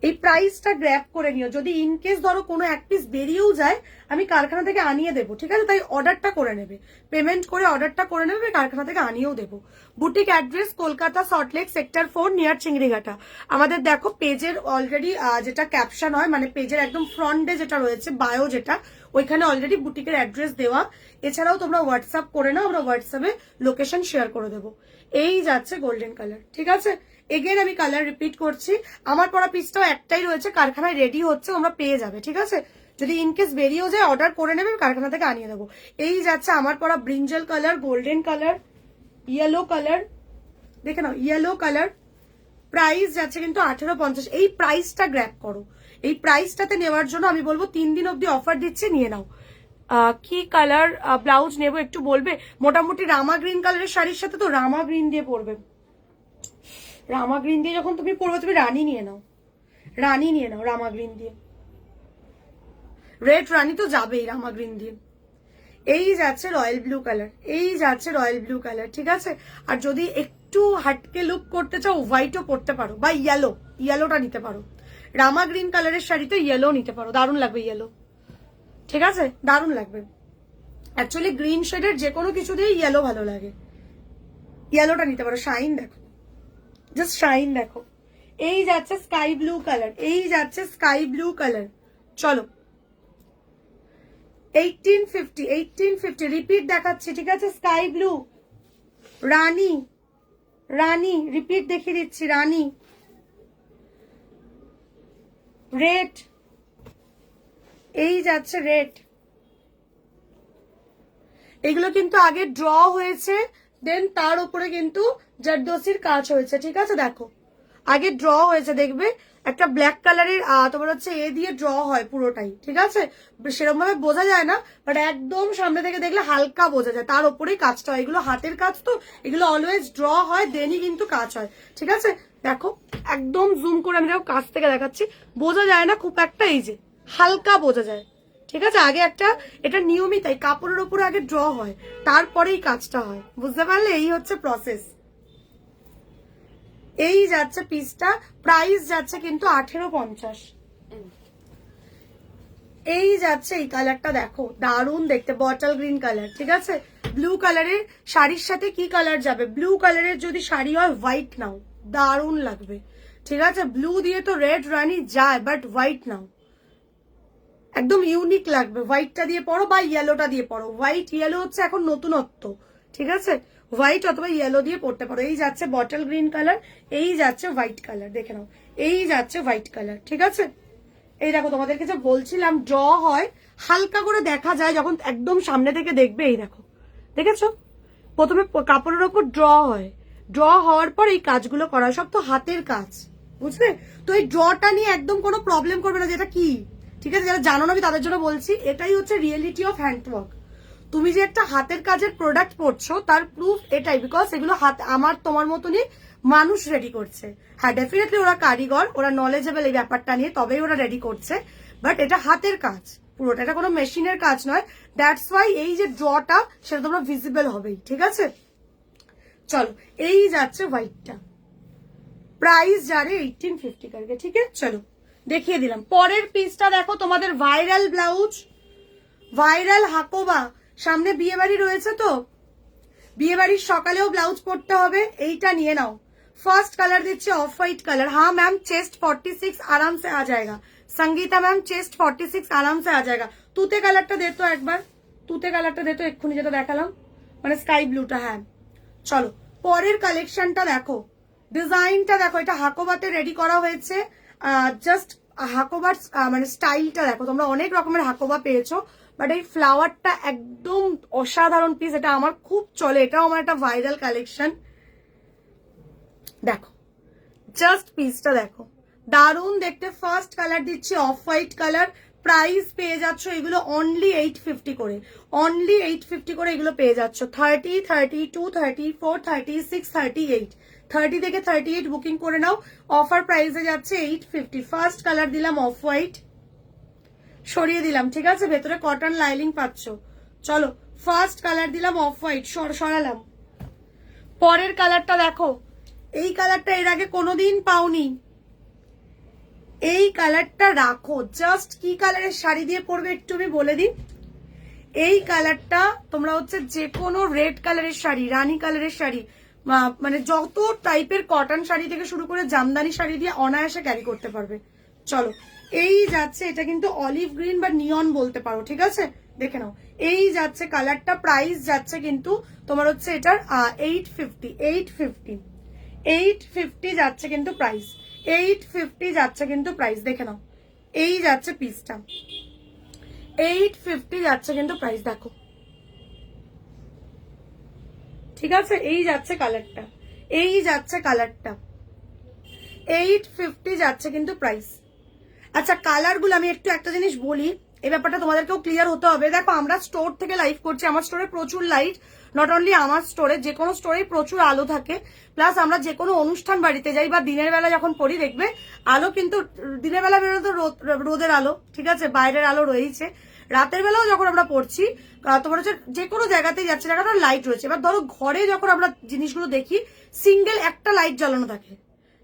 এই প্রাইসটা গ্র্যাব করে নিও, যদি ইনকেস ধরো কোনো এক পিস বেরিয়েও যায় আমি কারখানা থেকে আনিয়ে দেবো, ঠিক আছে। তাই অর্ডারটা করে নেবে, পেমেন্ট করে অর্ডারটা করে নেবে, কারখানা থেকে আনিয়েও দেবো। Boutique address Kolkata Salt Lake sector 4 near Chingrighata. আমাদের দেখো পেজের অলরেডি যেটা ক্যাপশন হয়, মানে পেজের একদম ফ্রন্টে যেটা রয়েছে বায়ো, যেটা ওইখানে অলরেডি বুটিকের অ্যাড্রেস দেওয়া। এছাড়াও তোমরা হোয়াটসঅ্যাপ করে নাও, আমরা হোয়াটসঅ্যাপে লোকেশন শেয়ার করে দেবো। এই যাচ্ছে গোল্ডেন কালার, ঠিক আছে। এগেন আমি কালার রিপিট করছি, আমার পরা পিসটাও একটাই রয়েছে, কারখানায় রেডি হচ্ছে, তোমরা পেয়ে যাবে, ঠিক আছে। যদি ইনকেস বেরিয়েও যায় অর্ডার করে নেবে, কারখানা থেকে আনিয়ে দেবো। এই যাচ্ছে আমার পরা brinjal colour, golden colour, yellow colour, দেখে নাও ইয়েলো কালার। প্রাইস যাচ্ছে কিন্তু 1850। এই প্রাইসটা গ্র্যাব করো, এই প্রাইসটাতে নেওয়ার জন্য আমি বলবো 3 দিন অব্দি অফার দিচ্ছে, নিয়ে নাও। কি কালার ব্লাউজ নেবো একটু বলবে। মোটামুটি রামা গ্রিন কালারের শাড়ির সাথে তো রামা গ্রিন দিয়ে পরবে, রামা গ্রিন দিয়ে যখন তুমি পরবে তুমি রানী নিয়ে নাও, রানী নিয়ে নাও রামা গ্রিন দিয়ে। রেড রানী তো যাবেই রামা গ্রিন দিয়ে। এই যাচ্ছে রয়্যাল ব্লু কালার, এই যাচ্ছে রয়্যাল ব্লু কালার, ঠিক আছে। আর যদি একটু হাটকে লুক করতে চাও হোয়াইটও পরতে পারো, বা ইয়েলো, ইয়েলোটা নিতে পারো। রামা গ্রিন কালারের শাড়িতে ইয়েলো নিতে পারো, দারুণ লাগবে ইয়েলো, ঠিক আছে, দারুণ লাগবে। অ্যাকচুয়ালি গ্রিন শেডের যে কোনো কিছু দিয়ে ইয়েলো ভালো লাগে, ইয়েলোটা নিতে পারো। শাইন দেখো, জাস্ট শাইন দেখো। এই যাচ্ছে স্কাই ব্লু কালার, এই যাচ্ছে স্কাই ব্লু কালার। চলো 1850 রিপিট দেখাচ্ছি, ঠিক আছে। স্কাই ব্লু, রানী, রানী রিপিট দেখিয়ে দিচ্ছি, রানী, রেড, এই যাচ্ছে রেড। এগুলো কিন্তু আগে ড্র হয়েছে, দেন তার উপরে কিন্তু জারদোসির কাজ হয়েছে, ঠিক আছে। দেখো আগে ড্র হয়েছে, দেখবে একটা ব্ল্যাক কালারের তোমার হচ্ছে এ দিয়ে ড্র হয় পুরোটাই, ঠিক আছে। সেরকম ভাবে বোঝা যায় না, বাট একদম সামনে থেকে দেখলে হালকা বোঝা যায়, তার উপরেই কাজটা হয়। এগুলো হাতের কাজ তো, এগুলো অলওয়েজ ড্র হয় দেনই কিন্তু কাজ হয়, ঠিক আছে। দেখো একদম জুম করে আমি দেখো কাছ থেকে দেখাচ্ছি, বোঝা যায় না খুব একটা, এই যে হালকা বোঝা যায়, ঠিক আছে। আগে একটা, এটা নিয়মিত কাপড়ের উপরে আগে ড্র হয়, তারপরেই কাজটা হয়, বুঝতে পারলে, এই হচ্ছে প্রসেস। এই যাচ্ছে পিসটা, প্রাইস যাচ্ছে কিন্তু 1850। এই যাচ্ছে এই কালারটা দেখো, দারুণ দেখতে, বটল গ্রিন কালার, ঠিক আছে। ব্লু কালারের শাড়ির সাথে কি কালার যাবে, ব্লু কালারের যদি শাড়ি হয় হোয়াইট নাও, দারুণ লাগবে, ঠিক আছে। ব্লু দিয়ে তো রেড রানী যায়, বাট হোয়াইট নাও, একদম ইউনিক লাগবে। হোয়াইটটা দিয়ে পরো বা ইয়েলোটা দিয়ে পরো, হোয়াইট ইয়েলো হচ্ছে এখন নতুনত্ব, ঠিক আছে। হোয়াইট অথবা ইয়েলো দিয়ে পরতে পারো। এই যাচ্ছে বটল গ্রিন কালার, এই যাচ্ছে হোয়াইট কালার, দেখে নাও, এই যাচ্ছে হোয়াইট কালার, ঠিক আছে। এই দেখো তোমাদেরকে যে বলছিলাম ড্র হয়, হালকা করে দেখা যায় যখন একদম সামনে থেকে দেখবে। এই দেখো, দেখেছো, প্রথমে কাপড়ের ওপর ড্র হয়, ড্র হওয়ার পর এই কাজগুলো করা হয়, সব তো হাতের কাজ, বুঝলে? তো এই ড্রটা নিয়ে একদম কোনো প্রবলেম করবে না, যেটা কি, ঠিক আছে? যারা জানো না আমি তাদের জন্য বলছি, এটাই হচ্ছে রিয়েলিটি অফ হ্যান্ডওয়ার্ক। তুমি যে একটা হাতের কাজের প্রোডাক্ট পড়ছো তার প্রুফ এটাই, বিকজ এগুলো হাত আমার তোমার মতনই মানুষ রেডি করছে। হ্যাঁ, ডেফিনেটলি ওরা কারিগর, ওরা নলেজেবল এই ব্যাপারটা নিয়ে, তবেই ওরা রেডি করছে। বাট এটা হাতের কাজ পুরোটা, এটা কোনো মেশিনের কাজ নয়। দ্যাটস ওয়াই এই যে ড্রটা সেটা তোমরা ভিজিবল হবেই, ঠিক আছে? চলো, এই যাচ্ছে হোয়াইটটা, প্রাইস যারে 1850 করকে, ঠিক আছে? চলো দেখিয়ে দিলাম। পরের পিসটা দেখো, তোমাদের ভাইরাল ব্লাউজ, ভাইরাল হাকোবা। সামনে বিয়ে বাড়ি রয়েছে, তো বিয়ে বাড়ির সকালেও ব্লাউজ পরতে হবে, এইটা নিয়ে নাও। फर्स्ट कलर दीजिए ऑफ व्हाइट कलर। हाँ मैम, चेस्ट 46 आराम से आ जाएगा। संगीता मैम, चेस्ट 46 आराम से आ जाएगा। তুতে কালারটা দে তো একবার, তুতে কালারটা দে তো, এক্ষুনি যেটা দেখালাম, মানে স্কাই ব্লুটা। হ্যাঁ চলো, পরের কালেকশনটা দেখো, ডিজাইনটা দেখো, এটা হাকোবাতে রেডি করা হয়েছে। জাস্ট হাকোবার মানে স্টাইলটা দেখো, তোমরা অনেক রকমের হাকোবা পেয়েছো, বাট এই ফ্লাওয়ারটা একদম অসাধারণ পিস, এটা আমার খুব চলে, এটাও আমার একটা ভাইরাল কালেকশন। দেখো জাস্ট পিসটা দেখো, দারুণ দেখতে। ফার্স্ট কালার দিচ্ছি অফ হোয়াইট কালার, প্রাইস পেয়ে যাচ্ছ এগুলো অনলি 850 করে, অনলি 850 করে এগুলো পেয়ে যাচ্ছ। 30, 32, 34, 36, 38, 30 থেকে 38 বুকিং করে নাও। অফার প্রাইসে যাচ্ছে 850। ফার্স্ট কালার দিলাম অফ হোয়াইট, সরিয়ে দিলাম, ঠিক আছে? ভেতরে কটন লাইনিং পাচ্ছ। চলো, ফার্স্ট কালার দিলাম অফ হোয়াইট, সরালাম। পরের কালারটা দেখো, এই কালারটা এর আগে কোনোদিন পাওনি, এই কালারটা রাখো। জাস্ট কি কালারের শাড়ি দিয়ে পরবে একটু আমি বলে দিই। এই কালারটা তোমরা হচ্ছে যে কোনো রেড কালারের শাড়ি, রানী কালারের শাড়ি, মানে যত টাইপের কটন শাড়ি থেকে শুরু করে জামদানি শাড়ি দিয়ে অনায়াসে ক্যারি করতে পারবে। চলো, এই যাচ্ছে, এটা কিন্তু অলিভ গ্রিন বা নিয়ন বলতে পারো, ঠিক আছে? দেখে নাও, এই যাচ্ছে কালারটা। প্রাইস যাচ্ছে কিন্তু তোমার হচ্ছে এটার 850 যাচ্ছে কিন্তু প্রাইস, 850 যাচ্ছে কিন্তু প্রাইস। দেখে নাও, এই যাচ্ছে পিসটা, 850 যাচ্ছে কিন্তু প্রাইস, দেখো, ঠিক আছে? এই যাচ্ছে কালারটা, এই যাচ্ছে কালারটা, 850 যাচ্ছে কিন্তু প্রাইস। আচ্ছা, কালারগুলো আমি একটু একটা জিনিস বলি, এই ব্যাপারটা তোমাদেরকেও ক্লিয়ার হতে হবে। দেখো, আমরা স্টোর থেকে লাইভ করছি, আমার স্টোরে প্রচুর লাইট, নট অনলি আমার স্টোরে, যে কোনো স্টোরে প্রচুর আলো থাকে। প্লাস আমরা যে কোনো অনুষ্ঠান বাড়িতে যাই বা দিনের বেলা যখন পড়ি, দেখবে আলো কিন্তু দিনের বেলা বেরোলে তো রোদের আলো, ঠিক আছে, বাইরের আলো রয়েছে। রাতের বেলাও যখন আমরা পড়ছি, তোমার হচ্ছে যে কোনো জায়গাতেই যাচ্ছে না কেন লাইট রয়েছে। এবার ধরো ঘরে যখন আমরা জিনিসগুলো দেখি, সিঙ্গেল একটা লাইট জ্বালানো থাকে,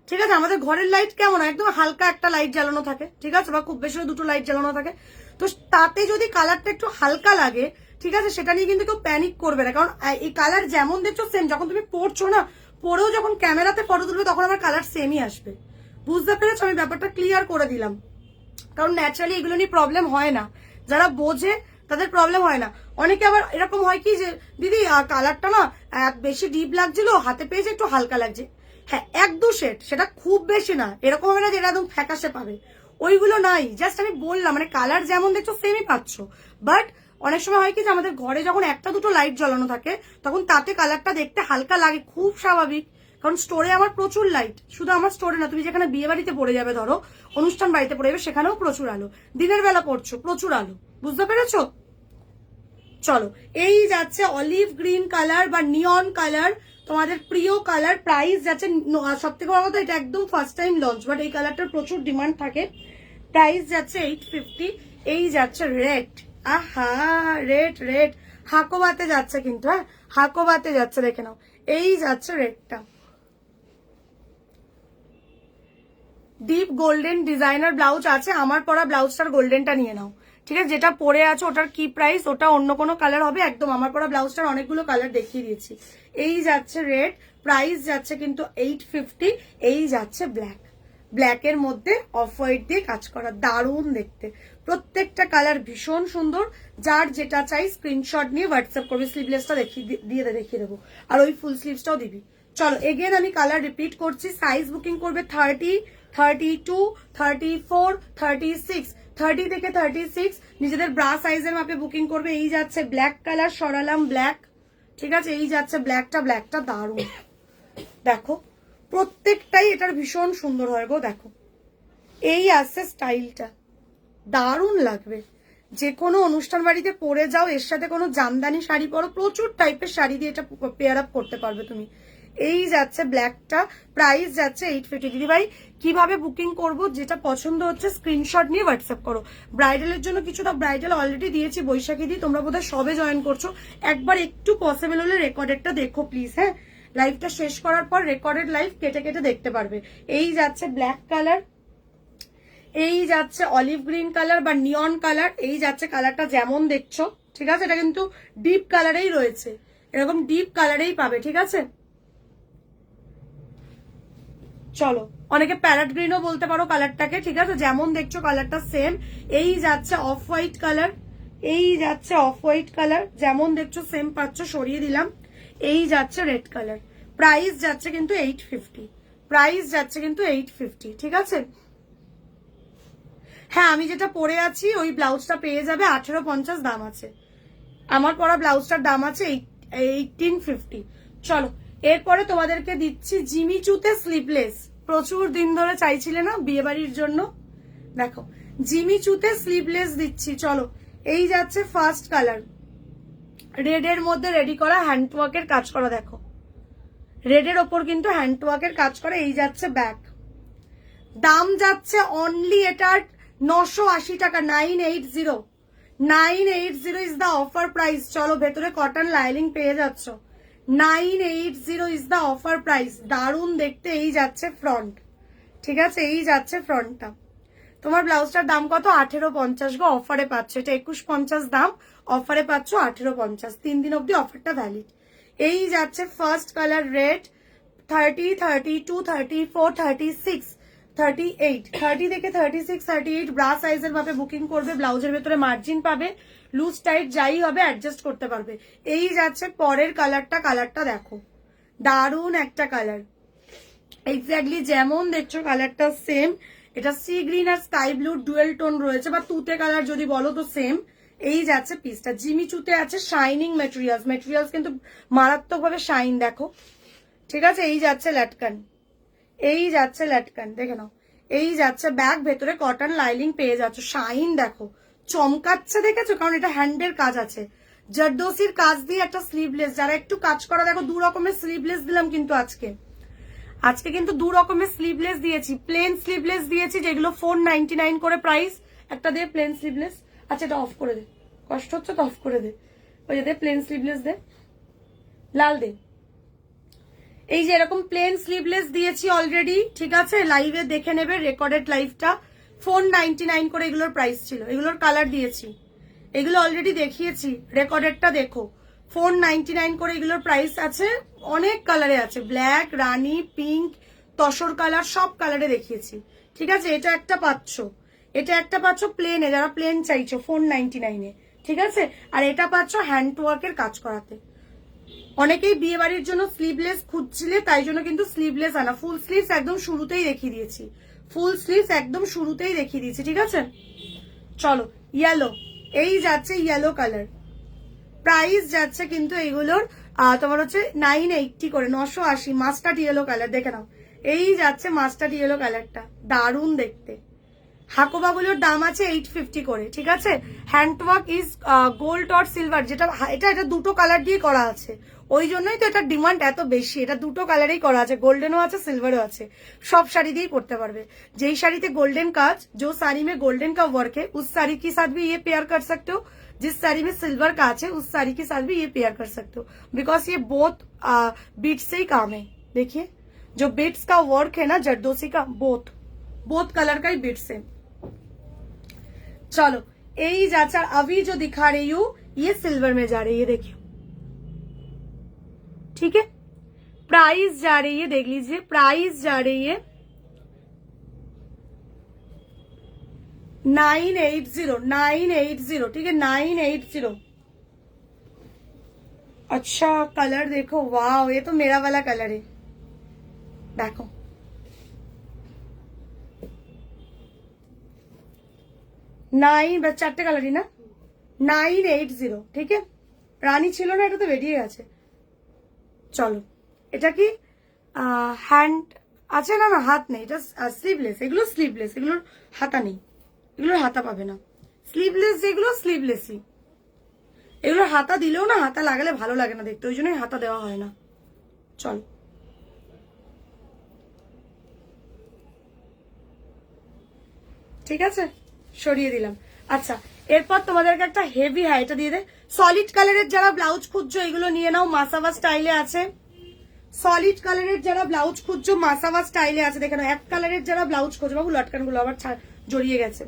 ঠিক আছে? আমাদের ঘরের লাইট কেমন, একদম হালকা একটা লাইট জ্বালানো থাকে, ঠিক আছে, বা খুব বেশি দুটো লাইট জ্বালানো থাকে। তো তাতে যদি কালারটা একটু হালকা লাগে, ঠিক আছে, সেটা নিয়ে কিন্তু কেউ প্যানিক করবে না, কারণ এই কালার যেমন দেখছো সেম, যখন তুমি পড়ছো না, পরেও যখন ক্যামেরাতে ফটো তুলবে তখন আমার কালার সেমই আসবে। বুঝতে পেরেছো? আমি ব্যাপারটা ক্লিয়ার করে দিলাম, কারণ ন্যাচারালি এগুলো নিয়ে প্রবলেম হয় না, যারা বোঝে তাদের প্রবলেম হয় না। অনেকে আবার এরকম হয় কি যে, দিদি কালারটা না বেশি ডিপ লাগছিল, হাতে পেয়েছে একটু হালকা লাগছে। হ্যাঁ, 1-2 শেড, সেটা খুব বেশি না, এরকম হবে না যে এটা একদম ফ্যাকাশে পাবে, ওইগুলো নাই। জাস্ট আমি বললাম, মানে কালার যেমন দেখছো সেমই পাচ্ছ। বাট অনেক সময় হয় কি যে আমাদের ঘরে যখন একটা দুটো লাইট জ্বালানো থাকে, তখন তাতে কালারটা দেখতে হালকা লাগে, খুব স্বাভাবিক। কারণ স্টোরে আমার প্রচুর লাইট, শুধু আমার স্টোরে না, তুমি যেখানে বিয়ে বাড়িতে পড়ে যাবে, ধরো অনুষ্ঠান বাড়িতে পড়ে যাবে, সেখানেও প্রচুর আলো, দিনের বেলা পড়ছো প্রচুর আলো। বুঝতে পেরেছো? চলো, এই যাচ্ছে অলিভ গ্রিন কালার বা নিয়ন কালার, তোমাদের প্রিয় কালার। প্রাইস যাচ্ছে, সব থেকে বড় কথা, এটা একদম ফার্স্ট টাইম লঞ্চ, বাট এই কালারটার প্রচুর ডিমান্ড থাকে। প্রাইস যাচ্ছে 850। এই যাচ্ছে রেড, আহা রেড, রেড হাকোবাতে যাচ্ছে কিন্তু, হ্যাঁ হাকোবাতে যাচ্ছে, দেখে নাও, এই যাচ্ছে রেডটা, ডিপ গোল্ডেন ডিজাইনার ব্লাউজ আছে। আমার পরা ব্লাউজটার গোল্ডেনটা নিয়ে নাও, ঠিক আছে? যেটা পরে আছে ওটার কি প্রাইস, ওটা অন্য কোনো কালার হবে একদম। আমার পরা ব্লাউজটার অনেকগুলো কালার দেখিয়ে দিয়েছি। এই যাচ্ছে রেড, প্রাইস যাচ্ছে কিন্তু 850। এই যাচ্ছে ব্ল্যাক, ব্ল্যাকের মধ্যে অফ হোয়াইট দিয়ে কাজ করা, দারুণ দেখতে। প্রত্যেকটা কালার ভীষণ সুন্দর। যার যেটা চাই স্ক্রিনশট নিয়ে হোয়াটসঅ্যাপ করবে। স্লিভলেসটা দেখিয়ে দেবো, আর ওই ফুল স্লিভসটাও দিবি। চলো, এগেন আমি কালার রিপিট করছি। সাইজ বুকিং করবে 30, 32, 34, 36, 30 থেকে 36 নিজেদের ব্রা সাইজের মাপে বুকিং করবে। এই যাচ্ছে ব্ল্যাক কালার, সরালাম ব্ল্যাক, ঠিক আছে? এই যাচ্ছে ব্ল্যাকটা, ব্ল্যাকটা দারুণ, দেখো প্রত্যেকটাই এটার ভীষণ সুন্দর হয় গো। দেখো এই আসছে স্টাইলটা, দারুণ লাগবে। যে কোনো অনুষ্ঠান বাড়িতে পরে যাও, এর সাথে কোনো জামদানি শাড়ি পরো, প্রচুর টাইপের শাড়ি দিয়ে এটা পেয়ার আপ করতে পারবে তুমি। এই যাচ্ছে ব্ল্যাকটা, প্রাইস যাচ্ছে 850। দিদি ভাই কিভাবে বুকিং করব, যেটা পছন্দ হচ্ছে স্ক্রিনশট নিয়ে হোয়াটসঅ্যাপ করো। ব্রাইডালের জন্য কিছুটা ব্রাইডাল অলরেডি দিয়েছি বৈশাখী দিয়ে, তোমরা বোধহয় সবে জয়েন করছো। একবার একটু পসিবল হলে রেকর্ডেডটা দেখো প্লিজ, হ্যাঁ। লাইভটা শেষ করার পর রেকর্ডেড লাইভ কেটে কেটে দেখতে পারবে। এই যাচ্ছে ব্ল্যাক কালার, এই যাচ্ছে অলিভ গ্রিন কালার বা নিয়ন কালার, এই যাচ্ছে কালারটা যেমন দেখছো, ঠিক আছে। এটা কিন্তু ডিপ কালারেই রয়েছে, এরকম ডিপ কালারেই পাবে, ঠিক আছে। চলো, অনেকে প্যারেট গ্রিনও বলতে পারো কালারটাকে, ঠিক আছে। যেমন দেখছো কালারটা সেম। এই যাচ্ছে অফ হোয়াইট কালার, এই যাচ্ছে অফ হোয়াইট কালার, যেমন দেখছো সেম পাচ্ছ, সরিয়ে দিলাম। এই যাচ্ছে রেড কালার, প্রাইস যাচ্ছে কিন্তু 850, প্রাইস যাচ্ছে কিন্তু 850, ঠিক আছে। হ্যাঁ, আমি যেটা পরে আছি ওই ব্লাউজটা পেয়ে যাবে 1850 দাম আছে। আমার পরা ব্লাউজটার দাম আছে 1850। চলো, এরপরে তোমাদেরকে দিচ্ছি জিমিচুতে স্লিভলেস। প্রচুর দিন ধরে চাইছিলে না বিয়ে বাড়ির জন্য, দেখো জিমিচুতে স্লিভলেস দিচ্ছি। চলো, এই যাচ্ছে ফার্স্ট কালার, রেড এর মধ্যে রেডি করা হ্যান্ডওয়ার্কের কাজ করা, দেখো রেড এর ওপর কিন্তু হ্যান্ডওয়ার্কের কাজ করা। এই যাচ্ছে ব্যাক, দাম যাচ্ছে অনলি এটার 980 টাকা, 980, 980 ইজ দ্য অফার প্রাইস। চলো, ভেতরে কটন লাইনিং পেয়ে যাচ্ছ, 980 ইজ দ্য অফার প্রাইস। দারুণ দেখতে। এই যাচ্ছে ফ্রন্ট, ঠিক আছে, এই যাচ্ছে ফ্রন্টটা। তোমার ব্লাউজটার দাম কত? 1850 গো, অফারে পাচ্ছ। এটা 2150 দাম, অফারে পাচ্ছ 1850। 3 দিন অব্দি অফারটা ভ্যালিড। এই যাচ্ছে ফার্স্ট কালার রেড, 30, 32, 34, 36, 38, 30 থেকে 36, 38 ব্রা সাইজের ভাবে বুকিং করবে। ব্লাউজের ভেতরে মার্জিন পাবে, লুজ টাইট যাই হবে অ্যাডজাস্ট করতে পারবে। এই যাচ্ছে পরের কালারটা, কালারটা দেখো দারুণ একটা কালার, এক্স্যাক্টলি যেমন দেখছো কালারটা সেম। এটা সি গ্রিন আর স্কাই ব্লু ডুয়েল টোন রয়েছে, বা তুতে কালার যদি বলো তো সেম। এই যাচ্ছে পিসটা, জিমিচুতে আছে শাইনিং মেটেরিয়ালস, মেটেরিয়ালস কিন্তু মারাত্মক ভাবে শাইন, দেখো, ঠিক আছে। এই যাচ্ছে লাটকান, এই যাচ্ছে লাটকান, দেখে নাও। এই যাচ্ছে ব্যাগ, ভেতরে কটন লাইনিং পেয়ে যাচ্ছ, শাইন দেখো চমকাচ্ছে, দেখেছো, কারণ এটা হ্যান্ডের কাজ আছে, জারদোসির কাজ দিয়ে একটা স্লিভলেস। যারা একটু কাজ করা, দেখো 2 রকমের স্লিভলেস দিলাম কিন্তু আজকে কিন্তু 2 রকমের স্লিভলেস দিয়েছি। প্লেন স্লিভলেস দিয়েছি যেগুলো 499 করে প্রাইস, একটা দিয়ে প্লেন স্লিভলেস। আচ্ছা, এটা অফ করে দে, কষ্ট হচ্ছে তো অফ করে দে। ওই যে দে প্লেন স্লিভলেস, দে লাল দে। এই যে এরকম প্লেন স্লিভলেস দিয়েছি অলরেডি, ঠিক আছে। লাইভে দেখে নেবে, রেকর্ডেড লাইভটা। 499 করে এগুলোর প্রাইস ছিল, এগুলোর কালার দিয়েছি, এগুলো অলরেডি দেখিয়েছি, রেকর্ডেডটা দেখো। 499 করে এগুলোর প্রাইস আছে, অনেক কালারে আছে, ব্ল্যাক, রানী, পিঙ্ক, তসর কালার, সব কালারে দেখিয়েছি, ঠিক আছে। এটা একটা পাচ্ছ, এটা একটা পাচ্ছ প্লেনে, যারা প্লেন চাইছো 499-এ, ঠিক আছে। আর এটা পাচ্ছ হ্যান্ড ওয়ার্কের কাজ করাতে। অনেকেই বিয়ে বাড়ির জন্য স্লিভলেস খুঁজছিলে, তাই জন্য কিন্তু স্লিভলেস আনা। ফুল স্লিভস একদম শুরুতেই দেখিয়ে দিয়েছি, ফুল স্লিভস একদম শুরুতেই দেখিয়ে দিয়েছি, ঠিক আছে। চলো, ইয়েলো, এই যাচ্ছে ইয়েলো কালার, প্রাইস যাচ্ছে কিন্তু এগুলোর তোমার হচ্ছে 980 করে, 980। মাস্টার্ড ইয়েলো কালার, দেখে নাও। এই যাচ্ছে মাস্টার্ড ইয়েলো কালারটা, দারুণ দেখতে। হাকোবাগুলোর দাম আছে 850 করে, ঠিক আছে। Handwork is gold or silver, যেটা এটা দুটো কালার দিয়ে করা আছে, ওই জন্যই তো এটার ডিমান্ড এত বেশি। এটা দুটো কালারেই করা আছে, গোল্ডেনও আছে সিলভারও আছে, সব শাড়ি দিয়েই পরতে পারবে। যেই শাড়িতে গোল্ডেন কাজ, जो साड़ी में गोल्डन का वर्क है उस साड़ी के साथ भी ये पेयर कर सकते हो, जिस साड़ी में सिल्वर काज है उस साड़ी के साथ भी ये पेयर कर सकते हो, बिकॉज ये बोथ बीट्स से ही काम है। देखिए जो बीट्स का वर्क है ना जरदोसी का, बोथ कलर का ही बीट्स है। चलो, यही जाचा अभी जो दिखा रही हूँ ये सिल्वर में जा रही है, देखिए, ठीक है। प्राइस जा रही है, देख लीजिए, प्राइस जा रही है 980, ठीक है, 980। अच्छा कलर देखो, वाह, ये तो मेरा वाला कलर है, देखो 9, बस 4টে কালারই না, 980, ঠিক है। রানী ছিল না, এটা তো বেরিয়ে গেছে। চলো, এটা কি হ্যান্ড আছে, না না হাত নেই, এটা স্লিভলেস, এগুলো স্লিভলেস, এগুলোর হাতা নেই, এগুলোর হাতা পাবে না। স্লিভলেস যেগুলো স্লিভলেসই, এগুলোর হাতা দিলেও না হাতা লাগালে ভালো লাগে না দেখতে, ওই জন্যই হাতা দেওয়া হয় না। চল ঠিক আছে, সরিয়ে দিলাম। আচ্ছা, এরপর তোমাদেরকে একটা হেভি, হ্যাঁ এটা দিয়ে দে। সলিড কালারের যারা ব্লাউজ খুঁজছো এগুলো নিয়ে নাও, মাসাবা স্টাইলে আছে। সলিড কালারের যারা ব্লাউজ খুঁজছো মাসাবা স্টাইলে আছে, দেখে নাও। এক কালারের যারা ব্লাউজ খুঁজছো, বাবু লটকান গুলো আবার জড়িয়ে গেছে।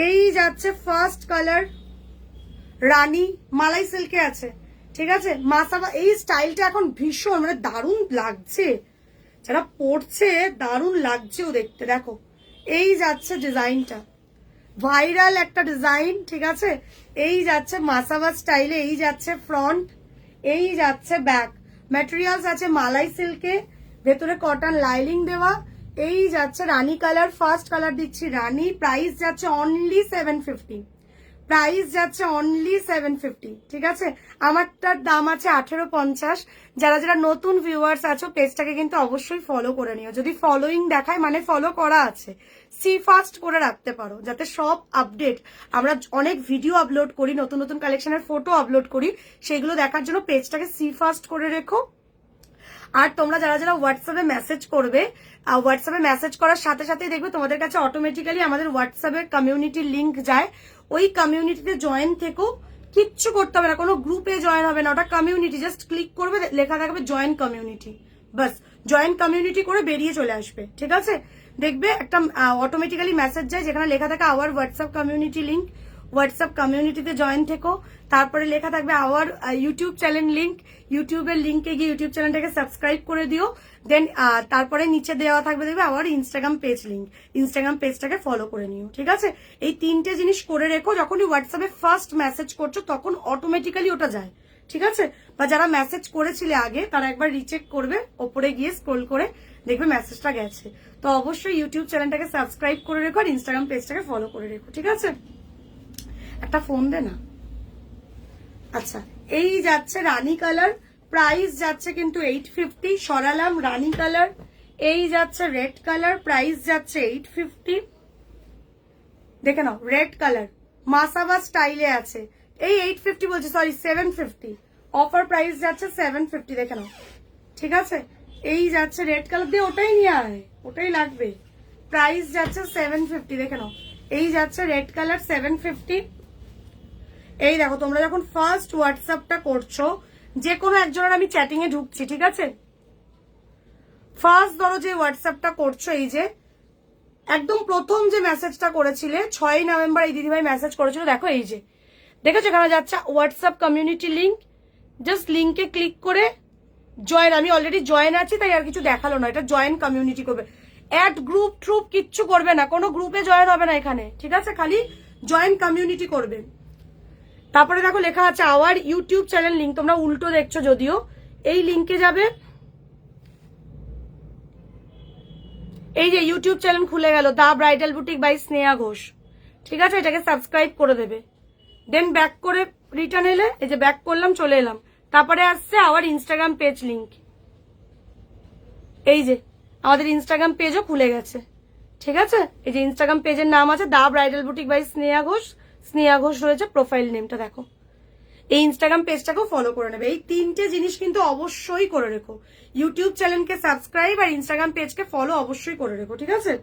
এই যাচ্ছে ফার্স্ট কালার, রানী মালাই সিল্কে আছে, ঠিক আছে। মাসাবা এই স্টাইলটা এখন ভীষণ মানে দারুণ লাগছে, যারা পড়ছে দারুণ লাগছেও দেখতে। দেখো এই যাচ্ছে ডিজাইনটা, ভাইরাল একটা ডিজাইন, ঠিক আছে। এই যাচ্ছে মাসাবা স্টাইলে, এই যাচ্ছে ফ্রন্ট, এই যাচ্ছে ব্যাক। ম্যাটেরিয়ালস আছে মালাই সিল্কে, ভেতরে কটন লাইলিং দেওয়া। এই যাচ্ছে রানী কালার, ফার্স্ট কালার দিচ্ছি রানী। প্রাইস যাচ্ছে অনলি 750, প্রাইস যাচ্ছে অনলি 750, ঠিক আছে। আমারটার দাম আছে 1850। যারা যারা নতুন ভিউয়ার্স আছো পেজটাকে কিন্তু অবশ্যই ফলো করে নিও, যদি ফলোইং দেখায় মানে ফলো করা আছে, সি ফাস্ট করে রাখতে পারো, যাতে সব আপডেট, আমরা অনেক ভিডিও আপলোড করি, নতুন নতুন কালেকশনের ফটো আপলোড করি, সেগুলো দেখার জন্য পেজটাকে সি ফাস্ট করে রেখো। আর তোমরা যারা যারা হোয়াটসঅ্যাপে মেসেজ করবে, হোয়াটসঅ্যাপে মেসেজ করার সাথে সাথে দেখবে তোমাদের কাছে অটোমেটিক্যালি আমাদের হোয়াটসঅ্যাপের কমিউনিটি লিঙ্ক যায়, ওই কমিউনিটিতে জয়েন থেকেও, কিচ্ছু করতে হবে না, কোনো গ্রুপে জয়েন হবে না, ওটা কমিউনিটি, জাস্ট ক্লিক করবে, লেখা থাকবে জয়েন কমিউনিটি, বাস জয়েন কমিউনিটি করে বেরিয়ে চলে আসবে, ঠিক আছে। দেখবে একটা অটোমেটিক্যালি মেসেজ যায় যেখানে লেখা থাকে our WhatsApp community link, WhatsApp কমিউনিটিতে জয়েন থেকো। তারপরে লেখা থাকবে আওয়ার ইউটিউব চ্যানেল লিঙ্ক, ইউটিউবের লিঙ্কে গিয়ে ইউটিউব চ্যানেলটাকে সাবস্ক্রাইব করে দিও। দেন তারপরে নিচে দেওয়া থাকবে দেখবে our Instagram page link, Instagram পেজটাকে ফলো করে নিও, ঠিক আছে। এই তিনটে জিনিস করে রেখো, যখনই হোয়াটসঅ্যাপে ফার্স্ট মেসেজ করছো তখন অটোমেটিক্যালি ওটা যায়, ঠিক আছে। বা যারা মেসেজ করেছিলে আগে তারা একবার রিচেক করবে, ওপরে গিয়ে স্ক্রল করে দেখবে মেসেজটা গেছে। তো অবশ্যই ইউটিউব চ্যানেলটাকে সাবস্ক্রাইব করে রেখো আর ইনস্টাগ্রাম পেজটাকে ফলো করে রেখো, ঠিক আছে। একটা ফোন দে না। আচ্ছা, এই যাচ্ছে রানী কালার, প্রাইস যাচ্ছে কিন্তু 850, সরালাম রানী কালার। এই যাচ্ছে রেড কালার, প্রাইস যাচ্ছে 850, দেখে নাও রেড কালার মাসাবা স্টাইলে আছে, এই 850 বলছি, সরি 750, অফার প্রাইস যাচ্ছে 750, দেখে নাও, ঠিক আছে। এই যাচ্ছে রেড কালার, দিয়ে ওটাই নিয়ে আয়, ওটাই লাগবে, প্রাইস যাচ্ছে 750, দেখে নাও। এই যাচ্ছে রেড কালার 750। এই দেখো তোমরা যখন ফার্স্ট হোয়াটসঅ্যাপটা করছো, যে কোনো একজনের আমি চ্যাটিং এ ঢুকছি, ঠিক আছে। ফার্স্ট ধরো যে হোয়াটসঅ্যাপটা করছো, এই যে একদম প্রথম যে মেসেজটা করেছিলে 6 নভেম্বর এই দিদিভাই মেসেজ করেছিল, দেখো এই যে দেখেছো এখানে যাচ্ছে হোয়াটসঅ্যাপ কমিউনিটি লিঙ্ক, জাস্ট লিঙ্কে ক্লিক করে জয়েন, আমি অলরেডি জয়েন আছি তাই আর কিছু দেখালো না, এটা জয়েন কমিউনিটি করবে। অ্যাড গ্রুপ ট্রুপ কিচ্ছু করবে না, কোনো গ্রুপে জয়েন হবে না এখানে, ঠিক আছে, খালি জয়েন কমিউনিটি করবে। তারপরে দেখো লেখা আছে আওয়ার ইউটিউব চ্যানেল লিঙ্ক, তোমরা উল্টো দেখছো যদিও, এই লিঙ্কে যাবে, এই যে ইউটিউব চ্যানেল খুলে গেল, the bridal boutique by Sneha Ghosh, ঠিক আছে, এটাকে সাবস্ক্রাইব করে দেবে। দেন ব্যাক করে রিটার্ন এলে, এই যে ব্যাক করলাম চলে এলাম, তারপরে আসছে আওয়ার ইনস্টাগ্রাম পেজ লিঙ্ক, এই যে আমাদের ইনস্টাগ্রাম পেজও খুলে গেছে, ঠিক আছে। এই যে ইনস্টাগ্রাম পেজের নাম আছে the bridal boutique by Sneha Ghosh, Sneha Ghosh রয়েছে প্রোফাইল নেমটা, দেখো। এই ইনস্টাগ্রাম পেজটাকেও ফলো করে নেবে, এই তিনটে জিনিস কিন্তু অবশ্যই করে রেখো, ইউটিউব চ্যানেলকে সাবস্ক্রাইব আর ইনস্টাগ্রাম পেজকে ফলো অবশ্যই করে রেখো, ঠিক আছে।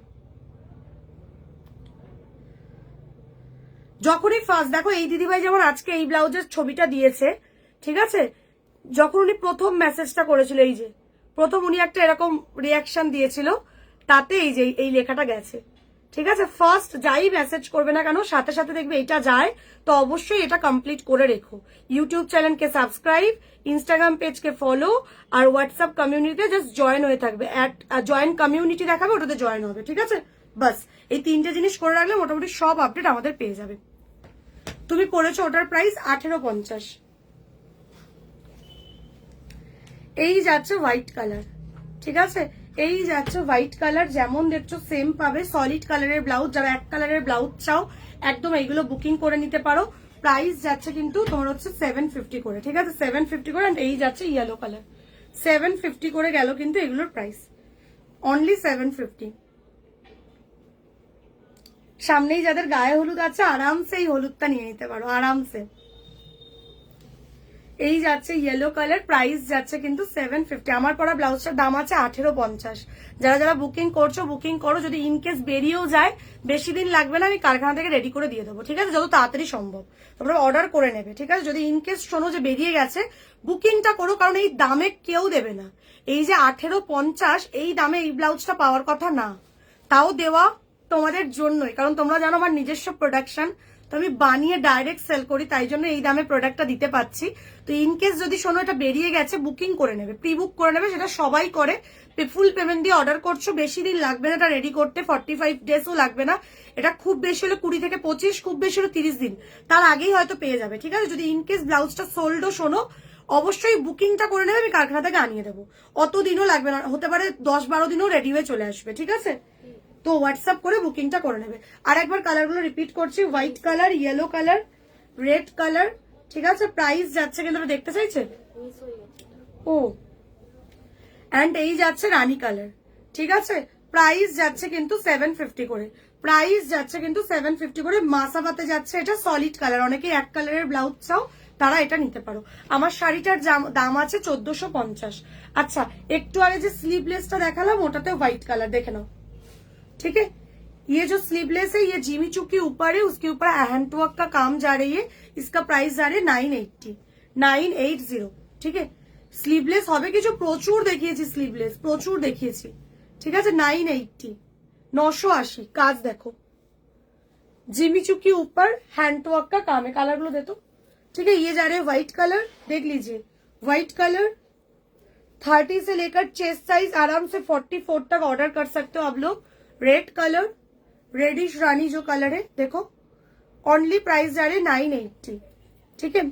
যখনই ফার্স্ট দেখো এই দিদিভাই যেমন আজকে এই ব্লাউজের ছবিটা দিয়েছে, ঠিক আছে, যখন উনি প্রথম মেসেজটা করেছিল, এই যে প্রথম উনি একটা এরকম রিয়াকশন দিয়েছিল, তাতে এই যে এই লেখাটা গেছে, ঠিক আছে। ফার্স্ট যাই মেসেজ করবে না কেন সাথে সাথে দেখবে এটা যায়, তো অবশ্যই এটা কমপ্লিট করে রেখো। ইউটিউব চ্যানেলকে সাবস্ক্রাইব, ইনস্টাগ্রাম পেজকে ফলো, আর হোয়াটসঅ্যাপ কমিউনিটিতে জাস্ট জয়েন হয়ে থাকবে, জয়েন কমিউনিটি দেখাবে, ওটাতে জয়েন হবে, ঠিক আছে। বাস এই তিনটে জিনিস করে রাখলে মোটামুটি সব আপডেট আমাদের পেয়ে যাবে। তুমি করেছো, ওটার প্রাইস 1850। এই যাচ্ছে হোয়াইট কালার, ঠিক আছে, এই যাচ্ছে হোয়াইট কালার, যেমন দেখছো সেম পাবে, সলিড কালারের ব্লাউজ, যারা এক কালারের ব্লাউজ চাও একদম এইগুলো বুকিং করে নিতে পারো। প্রাইস যাচ্ছে কিন্তু তোমার হচ্ছে 750 করে, ঠিক আছে, 750 করে। এই যাচ্ছে ইয়েলো কালার, 750 করে গেল কিন্তু এগুলোর প্রাইস অনলি 750। সামনেই যাদের গায়ে হলুদ আছে আরামসে এই হলুদটা নিয়ে নিতে পারো আরামসে। এই যাচ্ছে ইয়েলো কালার, প্রাইস যাচ্ছে কিন্তু 750। আমার পরা ব্লাউজটার দাম আছে 1850। যারা যারা বুকিং করছো বুকিং করো, যদি ইনকেস বেরিয়েও যায় বেশি দিন লাগবে না, আমি কারখানা থেকে রেডি করে দিয়ে দেবো, ঠিক আছে, যত তাড়াতাড়ি সম্ভব তোমরা অর্ডার করে নেবে, ঠিক আছে। যদি ইনকেস শোনো যে বেরিয়ে গেছে বুকিংটা করো, কারণ এই দামে কেউ দেবে না। এই যে 1850 এই দামে এই ব্লাউজটা পাওয়ার কথা না, তাও দেওয়া তোমাদের জন্যই, কারণ তোমরা জানো আমার নিজস্ব প্রোডাকশন, তো আমি বানিয়ে ডাইরেক্ট সেল করি, তাই জন্য এই দামে প্রোডাক্টটা দিতে পাচ্ছি। তো ইনকেস যদি শোনো এটা বেরিয়ে গেছে বুকিং করে নেবে, প্রি বুক করে নেবে, সেটা সবাই করে। ফুল পেমেন্ট দিয়ে অর্ডার করছো, বেশি দিন লাগবে না এটা রেডি করতে, 45 ডেজও লাগবে না। এটা খুব বেশি হলে 20 থেকে 25, খুব বেশি হলে 30 দিন, তার আগেই হয়তো পেয়ে যাবে, ঠিক আছে। যদি ইনকেস ব্লাউজটা সোল্ডও শোনো অবশ্যই বুকিংটা করে নেবে, আমি কারখানা থেকে আনিয়ে দেবো, অত দিনও লাগবে না, হতে পারে 10-12 দিনও রেডি হয়ে চলে আসবে, ঠিক আছে। তো হোয়াটসঅ্যাপ করে বুকিংটা করে নেবে। আর একবার কালারগুলো রিপিট করছি, white colour, yellow colour, red colour, ঠিক আছে। প্রাইস যাচ্ছে কিন্তু দেখতে চাইছে ও, অ্যান্ড এই যাচ্ছে রানী কালার, ঠিক আছে। প্রাইস যাচ্ছে কিন্তু 750 করে, প্রাইস যাচ্ছে কিন্তু 750 করে। মাসাবাতে যাচ্ছে এটা সলিড কালার, অনেকে এক কালারের ব্লাউজ চাও তারা এটা নিতে পারো। আমার শাড়িটার দাম আছে 1450। আচ্ছা, একটু আগে যে স্লিভলেসটা দেখালাম ওটাতে হোয়াইট কালার, দেখে নাও, ठीक है। ये जो स्लीवलेस है ये जिमी चू के ऊपर है, उसके ऊपर हैंड वर्क का काम जा रही है, इसका प्राइस जा रही है 980, ठीक है। स्लीवलेस হবে কিছু প্রচুর দেখিয়েছি, স্লিভলেস প্রচুর দেখিয়েছি, ঠিক আছে। 980, 980 কাজ দেখো, जिमी चू के ऊपर हैंड वर्क का काम है। कलर गुलो दे तो, ठीक है। ये जा रहे हैं व्हाइट कलर, देख लीजिए व्हाइट कलर, 30 से लेकर चेस्ट साइज आराम से 44 तक ऑर्डर कर सकते हो आप लोग। रेड कलर, रेडिश रानी जो कलर है देखो, ओनली प्राइस जा रहे 980, ठीक है।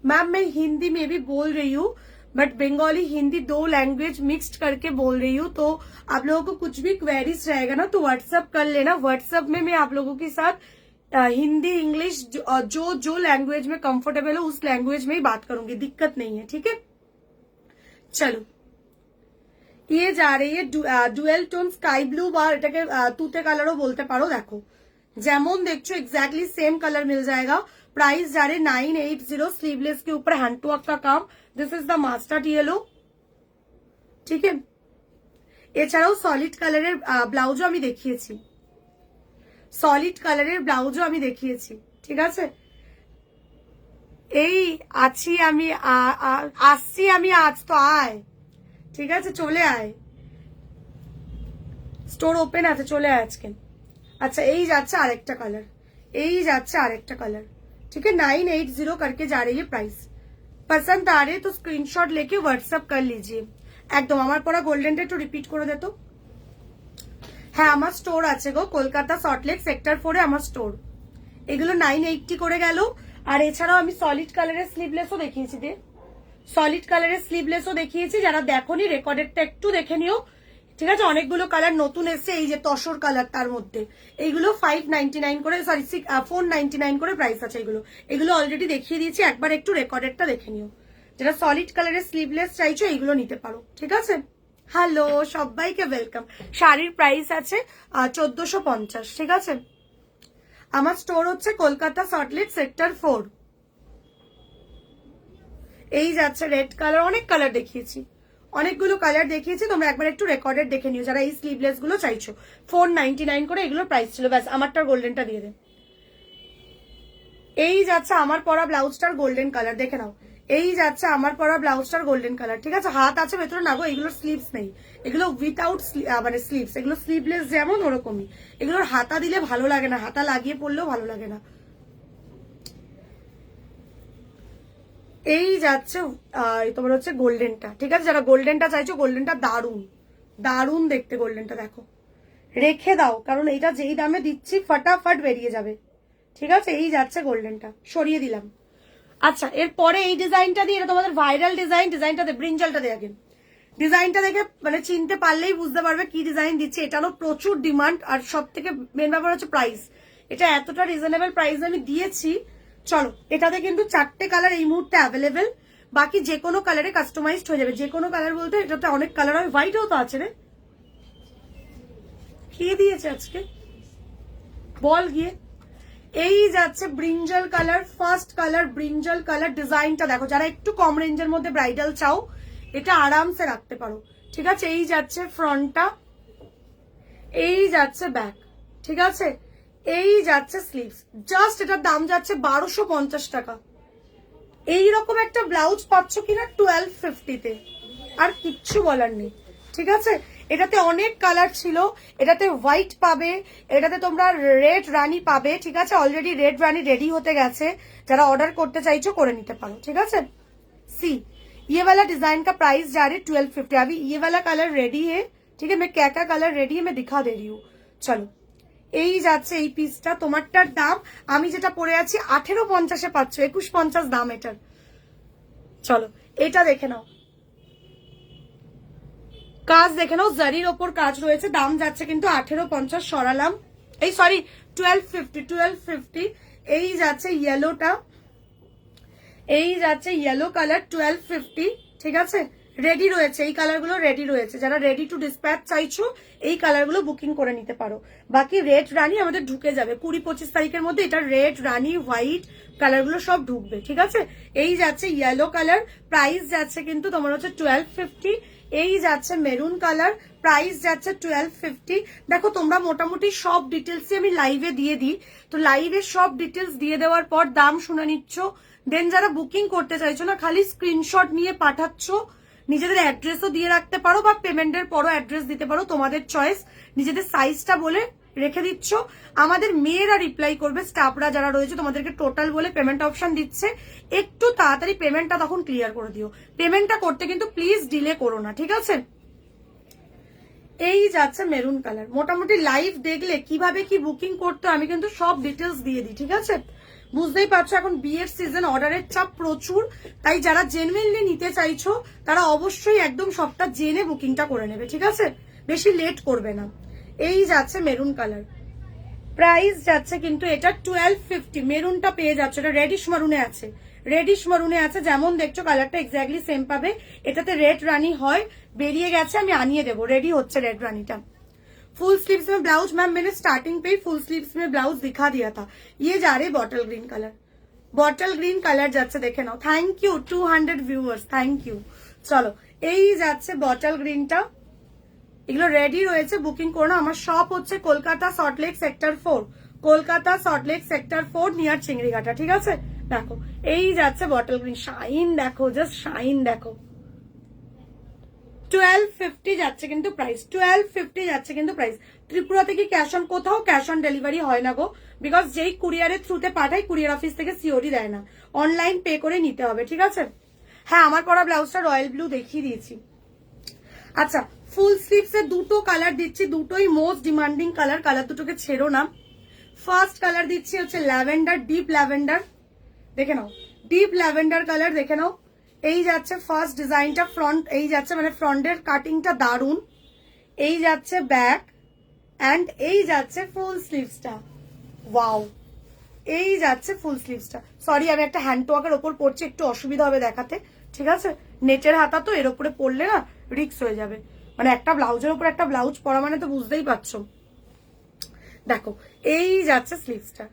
मैम मैं हिंदी में भी बोल रही हूँ, but Bengali Hindi 2 language mixed करके बोल रही हूँ, तो आप लोगों को कुछ भी क्वेरीज रहेगा ना तो व्हाट्सएप कर लेना। व्हाट्सएप में मैं आप लोगों के साथ हिंदी इंग्लिश जो जो लैंग्वेज में कंफर्टेबल हो उस लैंग्वेज में ही बात करूंगी, दिक्कत नहीं है, ठीक है। चलो, ये जा रही है ডুয়েল টোন স্কাই ব্লু, বা এটাকে তুতে কালারও বলতে পারো। দেখো যেমন দেখছো एग्जैक्टली सेम कलर मिल जाएगा। प्राइस जा रहे 980, स्लीवलेस के ऊपर हैंडवर्क का काम। This is the mastered yellow, ठीक है। এছাড়াও সলিড কালারের ব্লাউজও আমি দেখিয়েছি, সলিড কালারের ব্লাউজও আমি দেখিয়েছি, ঠিক আছে। এই আছি আমি, আসছি আমি আজ, তো আয়, ঠিক আছে, চলে আয়, স্টোর ওপেন আছে, চলে আয় আজকে। अच्छा এই যাচ্ছে আরেকটা কালার, এই যাচ্ছে আরেকটা কালার, ठीक है। 980 करके जा रही है प्राइस। पसंद आ रहे तो स्क्रीनशॉट लेके व्हाट्सएप कर लीजिए। একদম আমার পরা গোল্ডেনটা একটু রিপিট করে দে তো। হ্যাঁ আমার স্টোর আছে গো, কলকাতা সল্টলেক সেক্টর 4 এ আমার স্টোর। এগুলো 980 করে গেল। আর এছাড়াও আমি সলিড কালারের স্লিভলেসও দেখিয়েছি, দে সলিড কালারের স্লিভলেসও দেখিয়েছি, যারা দেখোনি রেকর্ডেডটা একটু দেখে নিও, ঠিক আছে। অনেকগুলো কালার নতুন এসছে, এই যে তসর কালার, তার মধ্যে এইগুলো 599 করে, সরি 499 করে প্রাইস আছে। এগুলো অলরেডি দেখিয়ে দিয়েছি, একবার একটু রেকর্ডেডটা দেখে নিও। যারা সলিড কালারের স্লিভলেস চাইছো এইগুলো নিতে পারো, ঠিক আছে। হ্যালো সবাইকে ওয়েলকাম। শাড়ির প্রাইস আছে 1450, ঠিক আছে। আমার স্টোর হচ্ছে কলকাতা সল্টলেক সেক্টর 4। এই যাচ্ছে রেড কালার, অনেক কালার দেখিয়েছি, অনেকগুলো কালার দেখিয়েছি, তোমরা একবার একটু রেকর্ডেড দেখে নিও যারা এই স্লিভলেস গুলো চাইছো। 499 করে এগুলোর প্রাইস ছিল, ব্যাস। আমারটার গোল্ডেনটা দিয়ে দে। এই যাচ্ছে আমার পরা ব্লাউজটার গোল্ডেন কালার, দেখে নাও। এই যাচ্ছে আমার পরা ব্লাউজটার গোল্ডেন কালার, ঠিক আছে। হাত আছে ভেতরে না গো, এগুলোর স্লিভস নেই, এগুলো উইথাউট মানে স্লিভস, এগুলো স্লিভলেস যেমন ওরকমই। এগুলোর হাতা দিলে ভালো লাগে না, হাতা লাগিয়ে পড়লেও ভালো লাগে না। এই যাচ্ছে তোমার হচ্ছে গোল্ডেনটা, ঠিক আছে। যারা গোল্ডেনটা চাইছো, গোল্ডেনটা দারুন দারুন দেখতে, গোল্ডেনটা দেখো, রেখে দাও, কারণ এটা যেই দামে দিচ্ছি ফটাফট বেরিয়ে যাবে, ঠিক আছে। এই যাচ্ছে গোল্ডেনটা, সরিয়ে দিলাম। আচ্ছা এরপরে এই ডিজাইনটা দিয়ে, এটা তোমাদের ভাইরাল ডিজাইন, ডিজাইনটা দে, ব্রিঞ্জালটা দে আগে। ডিজাইনটা দেখে মানে চিনতে পারলেই বুঝতে পারবে কি ডিজাইন দিচ্ছে। এটারও প্রচুর ডিমান্ড, আর সব থেকে মেন ব্যাপার হচ্ছে প্রাইস। এটা এতটা রিজনেবল প্রাইস আমি দিয়েছি। চলো, এটাতে কিন্তু 4টে কালার এই মুহূর্তে অ্যাভেলেবেল। বাকি যে কোনো কালারে কাস্টমাইজড হয়ে যাবে। যে কোনো কালার বলতে এটাতে অনেক কালার হয়, হোয়াইটও তো আছে রে, খেয়ে দিয়েছে আজকে, বল গিয়ে। এই যাচ্ছে brinjal colour, first colour brinjal colour. ডিজাইনটা দেখো, যারা একটু কম রেঞ্জের মধ্যে ব্রাইডাল চাও এটা আরামসে রাখতে পারো, ঠিক আছে। এই যাচ্ছে ফ্রন্টটা, এই যাচ্ছে ব্যাক, ঠিক আছে। এই যাচ্ছে স্লিভস, জাস্ট এটার দাম যাচ্ছে 1250 টাকা। এইরকম একটা ব্লাউজ পাচ্ছ কিনা 1250-তে, আর কিচ্ছু বলার নেই, ঠিক আছে। এটাতে অনেক কালার ছিল, এটাতে হোয়াইট পাবে, এটাতে তোমরা রেড রানী পাবে, ঠিক আছে। অলরেডি রেড রানী রেডি হতে গেছে, যারা অর্ডার করতে চাইছো করে নিতে পারো, ঠিক আছে। सी ये वाला डिजाइन का प्राइस जा रहे 1250। अभी ये वाला कलर रेडी है, ठीक है। मैं क्या क्या कलर रेडी है मैं दिखा दे रही हूँ। चलो এই যাচ্ছে এই পিসটা, তোমারটার দাম আমি যেটা পরে আছি 1850-এ পাচ্ছ, 2150 দাম এটার। চলো এটা দেখে নাও, কাজ দেখে নাও, জারির ওপর কাজ রয়েছে, দাম যাচ্ছে কিন্তু 1850। সরালাম, এই সরি 1250। এই যাচ্ছে ইয়েলোটা, এই যাচ্ছে ইয়েলো কালার 1250, ঠিক আছে। রেডি রয়েছে, এই কালারগুলো রেডি রয়েছে, যারা রেডি টু ডিসপ্যাচ চাইছো এই কালারগুলো বুকিং করে নিতে পারো। বাকি রেড রানী আমাদের ঢুকে যাবে 20-25 তারিখের মধ্যে, এটা রেড রানী হোয়াইট কালারগুলো সব ঢুকবে, ঠিক আছে। এই যাচ্ছে ইয়েলো কালার, প্রাইস যাচ্ছে কিন্তু তোমার হচ্ছে 1250। এই যাচ্ছে মেরুন কালার, প্রাইস যাচ্ছে 1250। দেখো তোমরা মোটামুটি সব ডিটেলসই আমি লাইভে দিয়ে দিই, তো লাইভে সব ডিটেলস দিয়ে দেওয়ার পর দাম শুনে নিচ্ছ। দেন যারা বুকিং করতে চাইছো না, খালি স্ক্রিনশট নিয়ে পাঠাচ্ছ, নিজেদের অ্যাড্রেসও দিয়ে রাখতে পারো বা পেমেন্টের পরও অ্যাড্রেস দিতে পারো, তোমাদের চয়েস। নিজেদের সাইজটা বলে রেখে দিচ্ছ, আমাদের মেয়েরা রিপ্লাই করবে, স্টাফরা যারা রয়েছে তোমাদেরকে টোটাল বলে পেমেন্ট অপশন দিচ্ছে। একটু তাড়াতাড়ি পেমেন্টটা তখন ক্লিয়ার করে দিও, পেমেন্টটা করতে কিন্তু প্লিজ ডিলে করো না, ঠিক আছে। এই যাচ্ছে মেরুন কালার, মোটামুটি লাইভ দেখলে কিভাবে কি বুকিং করতে আমি কিন্তু সব ডিটেলস দিয়ে দিই, ঠিক আছে। বুঝতেই পারছো এখন বিয়ের সিজন, অর্ডারের চাপ প্রচুর, তাই যারা জেনুইনলি নিতে চাইছো তারা অবশ্যই একদম সবটা জেনে বুকিংটা করে নেবে, ঠিক আছে, বেশি লেট করবে না। এই যাচ্ছে মেরুন কালার, প্রাইস যাচ্ছে কিন্তু এটা 1250। মেরুনটা পেয়ে যাচ্ছে, এটা রেডিশ মারুনে আছে, রেডিশ মারুনে আছে, যেমন দেখছো কালারটা এক্স্যাক্টলি সেম পাবে। এটাতে রেড রানী হয়, বেরিয়ে গেছে, আমি আনিয়ে দেবো, রেডি হচ্ছে রেড रानीটা। फुल स्लीव्स में ब्लाउज, मैम मैंने स्टार्टिंग पे ही फुल स्लीव्स में ब्लाउज दिखा दिया था। ये जा रहे bottle green colour, bottle green colour যাচ্ছে দেখে নাও। Thank you 200 viewers, thank you. চলো এই যাচ্ছে বটল গ্রিনটা, এগুলো রেডি রয়েছে, বুকিং করো। আমার শপ হচ্ছে Kolkata Salt Lake sector 4, Kolkata Salt Lake sector 4 near Chingrighata, ঠিক আছে। দেখো এই যাচ্ছে বটল গ্রিন, শাইন দেখো, জাস্ট শাইন দেখো। 1250 যাচ্ছে কিন্তু প্রাইস, 1250 যাচ্ছে কিন্তু প্রাইস। ত্রিপুরা থেকে ক্যাশ অন, কোথাও ক্যাশ অন ডেলিভারি হয় না গো, বিকজ যেই কুরিয়ারের থ্রুতে পাঠাই কুরিয়ার অফিস থেকে সিওডি দেয় না, অনলাইন পে করে নিতে হবে, ঠিক আছে। হ্যাঁ আমার পরা ব্লাউজটা রয়্যাল ব্লু দেখিয়ে দিয়েছি। আচ্ছা ফুল স্লিভস এর দুটো কালার দিচ্ছি, দুটোই মোস্ট ডিমান্ডিং কালার, কালার দুটোকে ছেড়ো না। ফার্স্ট কালার দিচ্ছি হচ্ছে ল্যাভেন্ডার, ডিপ ল্যাভেন্ডার, দেখে নাও, ডিপ ল্যাভেন্ডার কালার দেখে নাও। এই যাচ্ছে ফার্স্ট ডিজাইনটা, ফ্রন্ট এই যাচ্ছে, মানে ফ্রন্টের কাটিংটা দারুন। এই যাচ্ছে ব্যাক এন্ড এই যাচ্ছে ফুল স্লিভসটা, ওয়াও। এই যাচ্ছে ফুল স্লিভসটা, সরি আমি একটা হ্যান্ড ওয়ার্কের ওপর পড়ছি, একটু অসুবিধা হবে দেখাতে, ঠিক আছে। নেটের হাতা তো, এর উপরে পড়লে না রিক্স হয়ে যাবে, মানে একটা ব্লাউজের উপর একটা ব্লাউজ পরা মানে তো বুঝতেই পারছো। দেখো এই যাচ্ছে স্লিভসটা,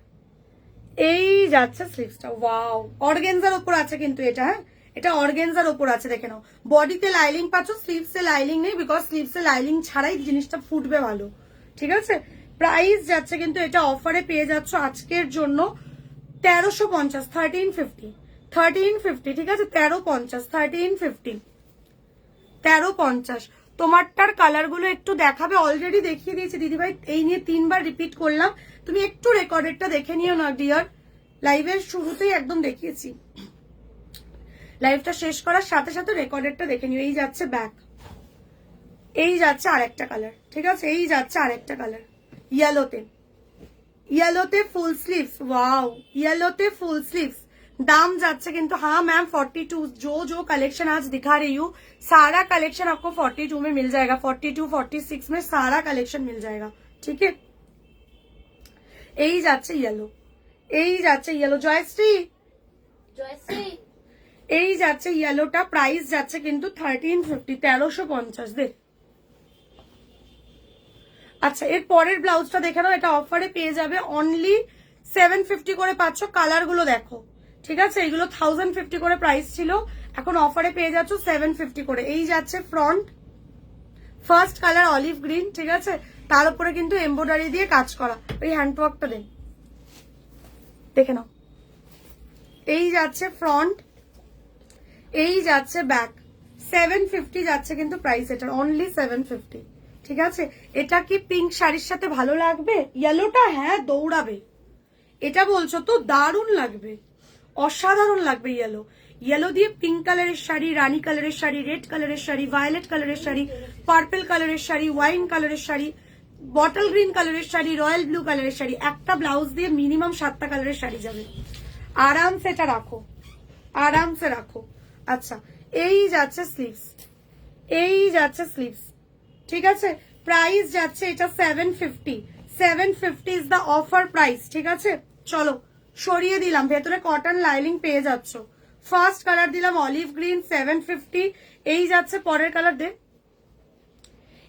এই যাচ্ছে স্লিভসটা, ওয়াও। অর্গেনজার ওপর আছে কিন্তু এটা, হ্যাঁ এটা অর্গেনজার ওপর আছে, দেখে নাও। বডিতে লাইলিং পাচ্ছ, স্লিভসে লাইলিং নেই, বিকজ স্লিভসে লাইলিং ছাড়াই জিনিসটা ফুটবে ভালো, ঠিক আছে। প্রাইস যাচ্ছে কিন্তু এটা অফারে পেয়ে যাচ্ছ আজকের জন্য 1350, 1350, ঠিক আছে। 1350, 1350। তোমারটার কালার গুলো একটু দেখাবে, অলরেডি দেখিয়ে দিয়েছি দিদিভাই, এই নিয়ে 3বার রিপিট করলাম, তুমি একটু রেকর্ডেডটা দেখে নিও না ডিয়ার, লাইভের শুরুতেই একদম দেখিয়েছি, লাইভটা শেষ করার সাথে সাথে রেকর্ডেডটা দেখে নিও। এই যাচ্ছে ব্যাক, এই যাচ্ছে আরেকটা কালার, ঠিক আছে। এই যাচ্ছে আরেকটা কালার येलोते, येलोते फुल स्लीव्स, वाओ येलोते फुल स्लीव्स। दाम जाচ্ছে কিন্তু, हाँ मैम 42, जो कलेक्शन आज दिखा रही हूँ सारा कलेक्शन आपको 42 में मिल जाएगा, 42, 46 में सारा कलेक्शन मिल जाएगा, ठीक है। এই যাচ্ছে ইয়েলো, এই যাচ্ছে ইয়েলো। জয়শ্রী, জয়শ্রী এই যাচ্ছে ইয়েলোটা, প্রাইস যাচ্ছে কিন্তু 1350, 1350 দেখ। আচ্ছা এর পরের ব্লাউজটা দেখে নাও, এটা অফারে পেয়ে যাবে অনলি 750 করে পাচ্ছ। কালার গুলো দেখো, ঠিক আছে, এগুলো 1050 করে প্রাইস ছিল, এখন অফারে পেয়ে যাচ্ছ 750 করে। এই যাচ্ছে front, first colour olive green, ঠিক আছে, তার উপরে কিন্তু এমব্রয়ডারি দিয়ে কাজ করা। ওই হ্যান্ডওয়ার্কটা দেখে নাও। এই যাচ্ছে ফ্রন্ট, এই যাচ্ছে ব্যাক, 750 যাচ্ছে কিন্তু প্রাইস এটা, অনলি 750, ঠিক আছে। এটা কি পিঙ্ক শাড়ির সাথে ভালো লাগবে? ইয়েলোটা হ্যাঁ দৌড়াবে, এটা বলছো তো, দারুণ লাগবে, অসাধারণ লাগবে। ইয়েলো, ইয়েলো দিয়ে পিঙ্ক কালারের শাড়ি, রানী কালারের শাড়ি, রেড কালারের শাড়ি, ভায়োলেট কালারের শাড়ি, পার্পল কালারের শাড়ি, ওয়াইন কালারের শাড়ি, বটল গ্রিন কালারের শাড়ি, রয়্যাল ব্লু কালারের শাড়ি, একটা ব্লাউজ দিয়ে মিনিমাম 7টা কালারের শাড়ি যাবে। আরামসে এটা রাখো, আরামসে রাখো। আচ্ছা এই যাচ্ছে স্লিভস, এই যাচ্ছে স্লিভস, ঠিক আছে, প্রাইস যাচ্ছে এটা 750, 750 ইজ দ্য অফার প্রাইস, ঠিক আছে। চলো সরিয়ে দিলাম, ভেতরে কটন লাইনিং পেয়ে যাচ্ছ। ফার্স্ট কালার দিলাম অলিভ গ্রিন, 750। এই যাচ্ছে পরের কালার দে,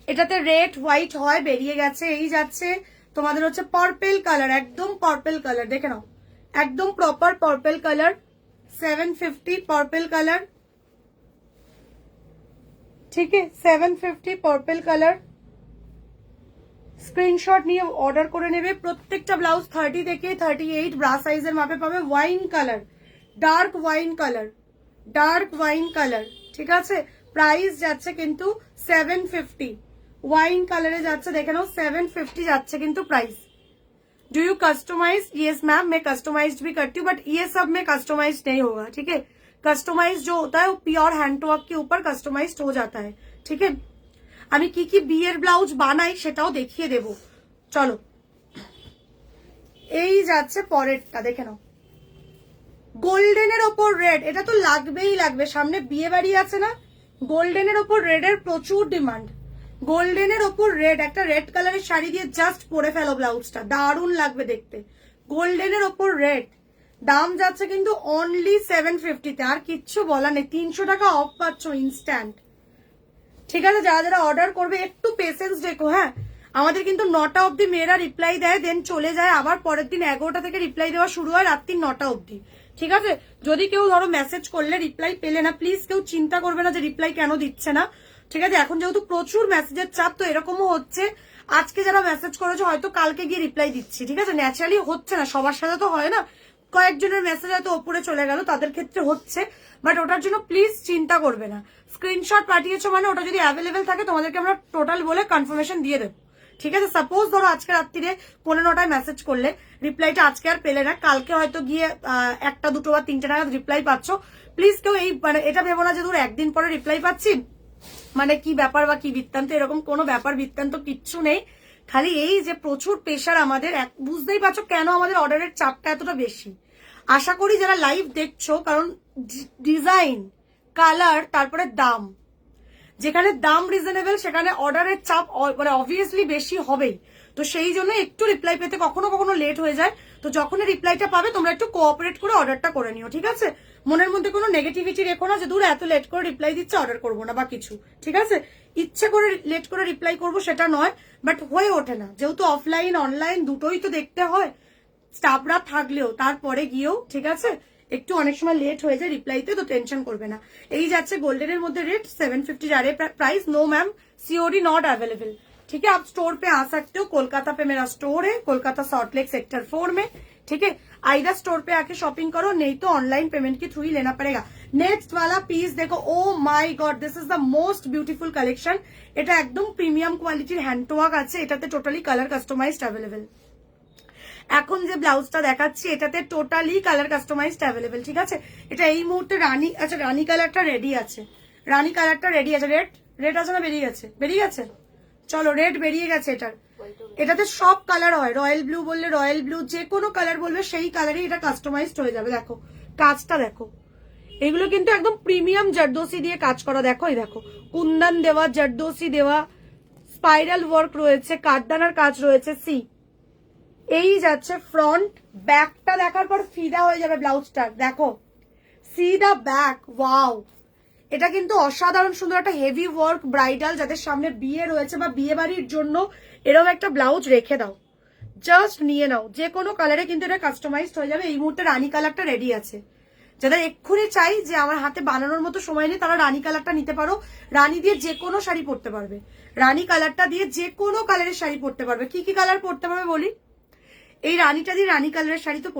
এটাতে রেড হোয়াইট হয়, বেরিয়ে গেছে। এই যাচ্ছে তোমাদের হচ্ছে পার্পল কালার, একদম পার্পল কালার, দেখে নাও, একদম proper purple colour, 750 purple colour, ঠিক আছে, 750 পার্পল কালার। স্ক্রিনশট নিয়ে অর্ডার করে নেবে। প্রত্যেকটা ব্লাউজ 30 থেকে 38 ব্রা সাইজের মাপে পাবে। Wine colour, dark wine colour, dark wine colour, ঠিক আছে, প্রাইস যাচ্ছে কিন্তু 750, ওয়াইন কালারে যাচ্ছে, দেখে নাও 750 যাচ্ছে কিন্তু price. Do you customise? Yes ma'am, मैं कस्टमाइज्ड भी करती हूँ, बट ये सब में कस्टमाइज्ड नहीं होगा, ठीक है। कस्टमाइज जो होता है वो प्योर हैंडवर्क के ऊपर कस्टमाइज्ड हो जाता है, ठीक है। আমি কি কি বিয়ের ব্লাউজ বানাই সেটাও দেখিয়ে দেব, চলো। এই যাচ্ছে পরেরটা, দেখে নাও, গোল্ডেনের ওপর রেড, এটা তো লাগবেই লাগবে, সামনে বিয়ে বাড়ি আছে না, গোল্ডেনের ওপর রেডের প্রচুর ডিমান্ড। গোল্ডেনের ওপর রেড, একটা রেড কালারের শাড়ি দিয়ে জাস্ট পরে ফেলো ব্লাউজটা, দারুণ লাগবে দেখতে। গোল্ডেনের ওপর রেড, দাম যাচ্ছে কিন্তু অনলি 750-তে, আর কিচ্ছু বলা নেই, 300 টাকা অফ পাচ্ছ ইনস্ট্যান্ট, ঠিক আছে। যারা যারা অর্ডার করবে একটু পেশেন্স রেখো, হ্যাঁ, আমাদের কিন্তু 9টা অবধি মেয়েরা রিপ্লাই দেয়, দেন চলে যায়, আবার পরের দিন 11টা থেকে রিপ্লাই দেওয়া শুরু হয় রাত্রি 9টা অবধি, ঠিক আছে। যদি কেউ ধরো মেসেজ করলে রিপ্লাই পেলে না, প্লিজ কেউ চিন্তা করবে না যে রিপ্লাই কেন দিচ্ছে না, ঠিক আছে। এখন যেহেতু প্রচুর মেসেজের চাপ, তো এরকমও হচ্ছে আজকে যারা মেসেজ করেছে হয়তো কালকে গিয়ে রিপ্লাই দিচ্ছি, ঠিক আছে। ন্যাচারালি হচ্ছে না, সবার সাথে তো হয় না, কয়েকজনের মেসেজ হয়তো ওপরে চলে গেল, তাদের ক্ষেত্রে হচ্ছে, বাট ওটার জন্য প্লিজ চিন্তা করবে না। স্ক্রিনশট পাঠিয়েছো মানে ওটা যদি অ্যাভেলেবেল থাকে তোমাদেরকে আমরা টোটাল বলে কনফার্মেশন দিয়ে দেবো, ঠিক আছে। সাপোজ ধরো আজকে রাত্রিরে 15টায় মেসেজ করলে, রিপ্লাইটা আজকে আর পেলে না, কালকে হয়তো গিয়ে 1টা 2টো বা 3টে নাগাদ রিপ্লাই পাচ্ছ, প্লিজ কেউ এই মানে এটা ভেবো না যে ধরো একদিন পরে রিপ্লাই পাচ্ছি মানে কি ব্যাপার বা কি বৃত্তান্ত, এরকম কোনো ব্যাপার বৃত্তান্ত কিচ্ছু নেই। খালি এই যে প্রচুর প্রেশার আমাদের, বুঝতেই পারছো কেন আমাদের অর্ডারের চাপটা এতটা বেশি। আশা করি যারা লাইভ দেখছো, কারণ ডিজাইন, কালার, তারপরে দাম, যেখানে দাম রিজনেবল সেখানে অর্ডারের চাপ মানে অবভিয়াসলি বেশি হবেই, তো সেই জন্য একটু রিপ্লাই পেতে কখনো কখনো লেট হয়ে যায়। তো যখনই রিপ্লাইটা পাবে তোমরা একটু কোঅপারেট করে অর্ডারটা করে নিও, ঠিক আছে। মনের মধ্যে কোনো নেগেটিভিটি রেখো না যে দূর এত লেট করে রিপ্লাই দিচ্ছে অর্ডার করবো না বা কিছু, ঠিক আছে। ইচ্ছে করে লেট করে রিপ্লাই করবো সেটা নয়, বাট হয়ে ওঠে না, যেহেতু অফলাইন অনলাইন দুটোই তো দেখতে হয়, স্টাফরা থাকলেও তারপরে গিয়েও, ঠিক আছে, একটু অনেক সময় লেট হয়ে যায় রিপ্লাইতে, তো টেনশন করবে না। এই যাচ্ছে গোल्डन মধ্যে রেট 750 जा रहे price. No ma'am, COD not available, ठीक है। आप स्टोर पे आ सकते हो, कोलकाता पे मेरा स्टोर है, कोलकाता सॉल्टलेक सेक्टर 4 में, ठीक है। आइडा स्टोर पे आके शॉपिंग करो, नहीं तो ऑनलाइन पेमेंट के थ्रू ही लेना पड़ेगा। नेक्स्ट वाला पीस देखो, oh my God, this is the most beautiful collection. এটা একদম প্রিমিয়াম কোয়ালিটির হ্যান্ডওয়ার্ক আছে, এটাতে টোটালি কালার কাস্টমাইজড অ্যাভেলেবেল। এখন যে ব্লাউজটা দেখাচ্ছি এটাতে টোটালি কালার কাস্টমাইজড অ্যাভেলেবেল, ঠিক আছে। এটা এই মুহূর্তে রানী, আচ্ছা রানী কালারটা রেডি আছে, রানী কালারটা রেডি আছে। রেড, রেড আছে না, বেরিয়ে গেছে, বেরিয়ে গেছে, চলো রেড বেরিয়ে গেছে এটার। এটাতে সব কালার হয়, রয়্যাল ব্লু বললে রয়্যাল ব্লু, যে কোনো কালার বলবে সেই কালারই এটা কাস্টমাইজড হয়ে যাবে। দেখো কাজটা দেখো, এগুলো কিন্তু একদম প্রিমিয়াম জারদোসি দিয়ে কাজ করা, দেখো এই দেখো কুন্দন দেওয়া, জারদোসি দেওয়া, স্পাইরাল ওয়ার্ক রয়েছে, কাঠদানার কাজ রয়েছে। সি এই যাচ্ছে ফ্রন্ট, ব্যাকটা দেখার পর ফিদা হয়ে যাবে ব্লাউজটা, দেখো সি দা ব্যাক, ওয়াও, এটা কিন্তু অসাধারণ সুন্দর একটা হেভি ওয়ার্ক ব্রাইডাল, যাদের সামনে বিয়ে রয়েছে বা বিয়ে বাড়ির জন্য এরকম একটা ব্লাউজ রেখে দাও, জাস্ট নিয়ে নাও। যে কোনো কালারে কিন্তু এটা কাস্টমাইজড হয়ে যাবে। এই মুহূর্তে রানী কালারটা রেডি আছে, যাদের এক্ষুনি চাই যে আমার হাতে বানানোর মতো সময় নেই, তারা রানী কালারটা নিতে পারো। রানী দিয়ে যে কোনো শাড়ি পরতে পারবে, রানী কালারটা দিয়ে যে কোনো কালারের শাড়ি পরতে পারবে। কি কি কালার পরতে পারবে বলি, এই রানীটা দিয়ে রানী কালারের শাড়ি তো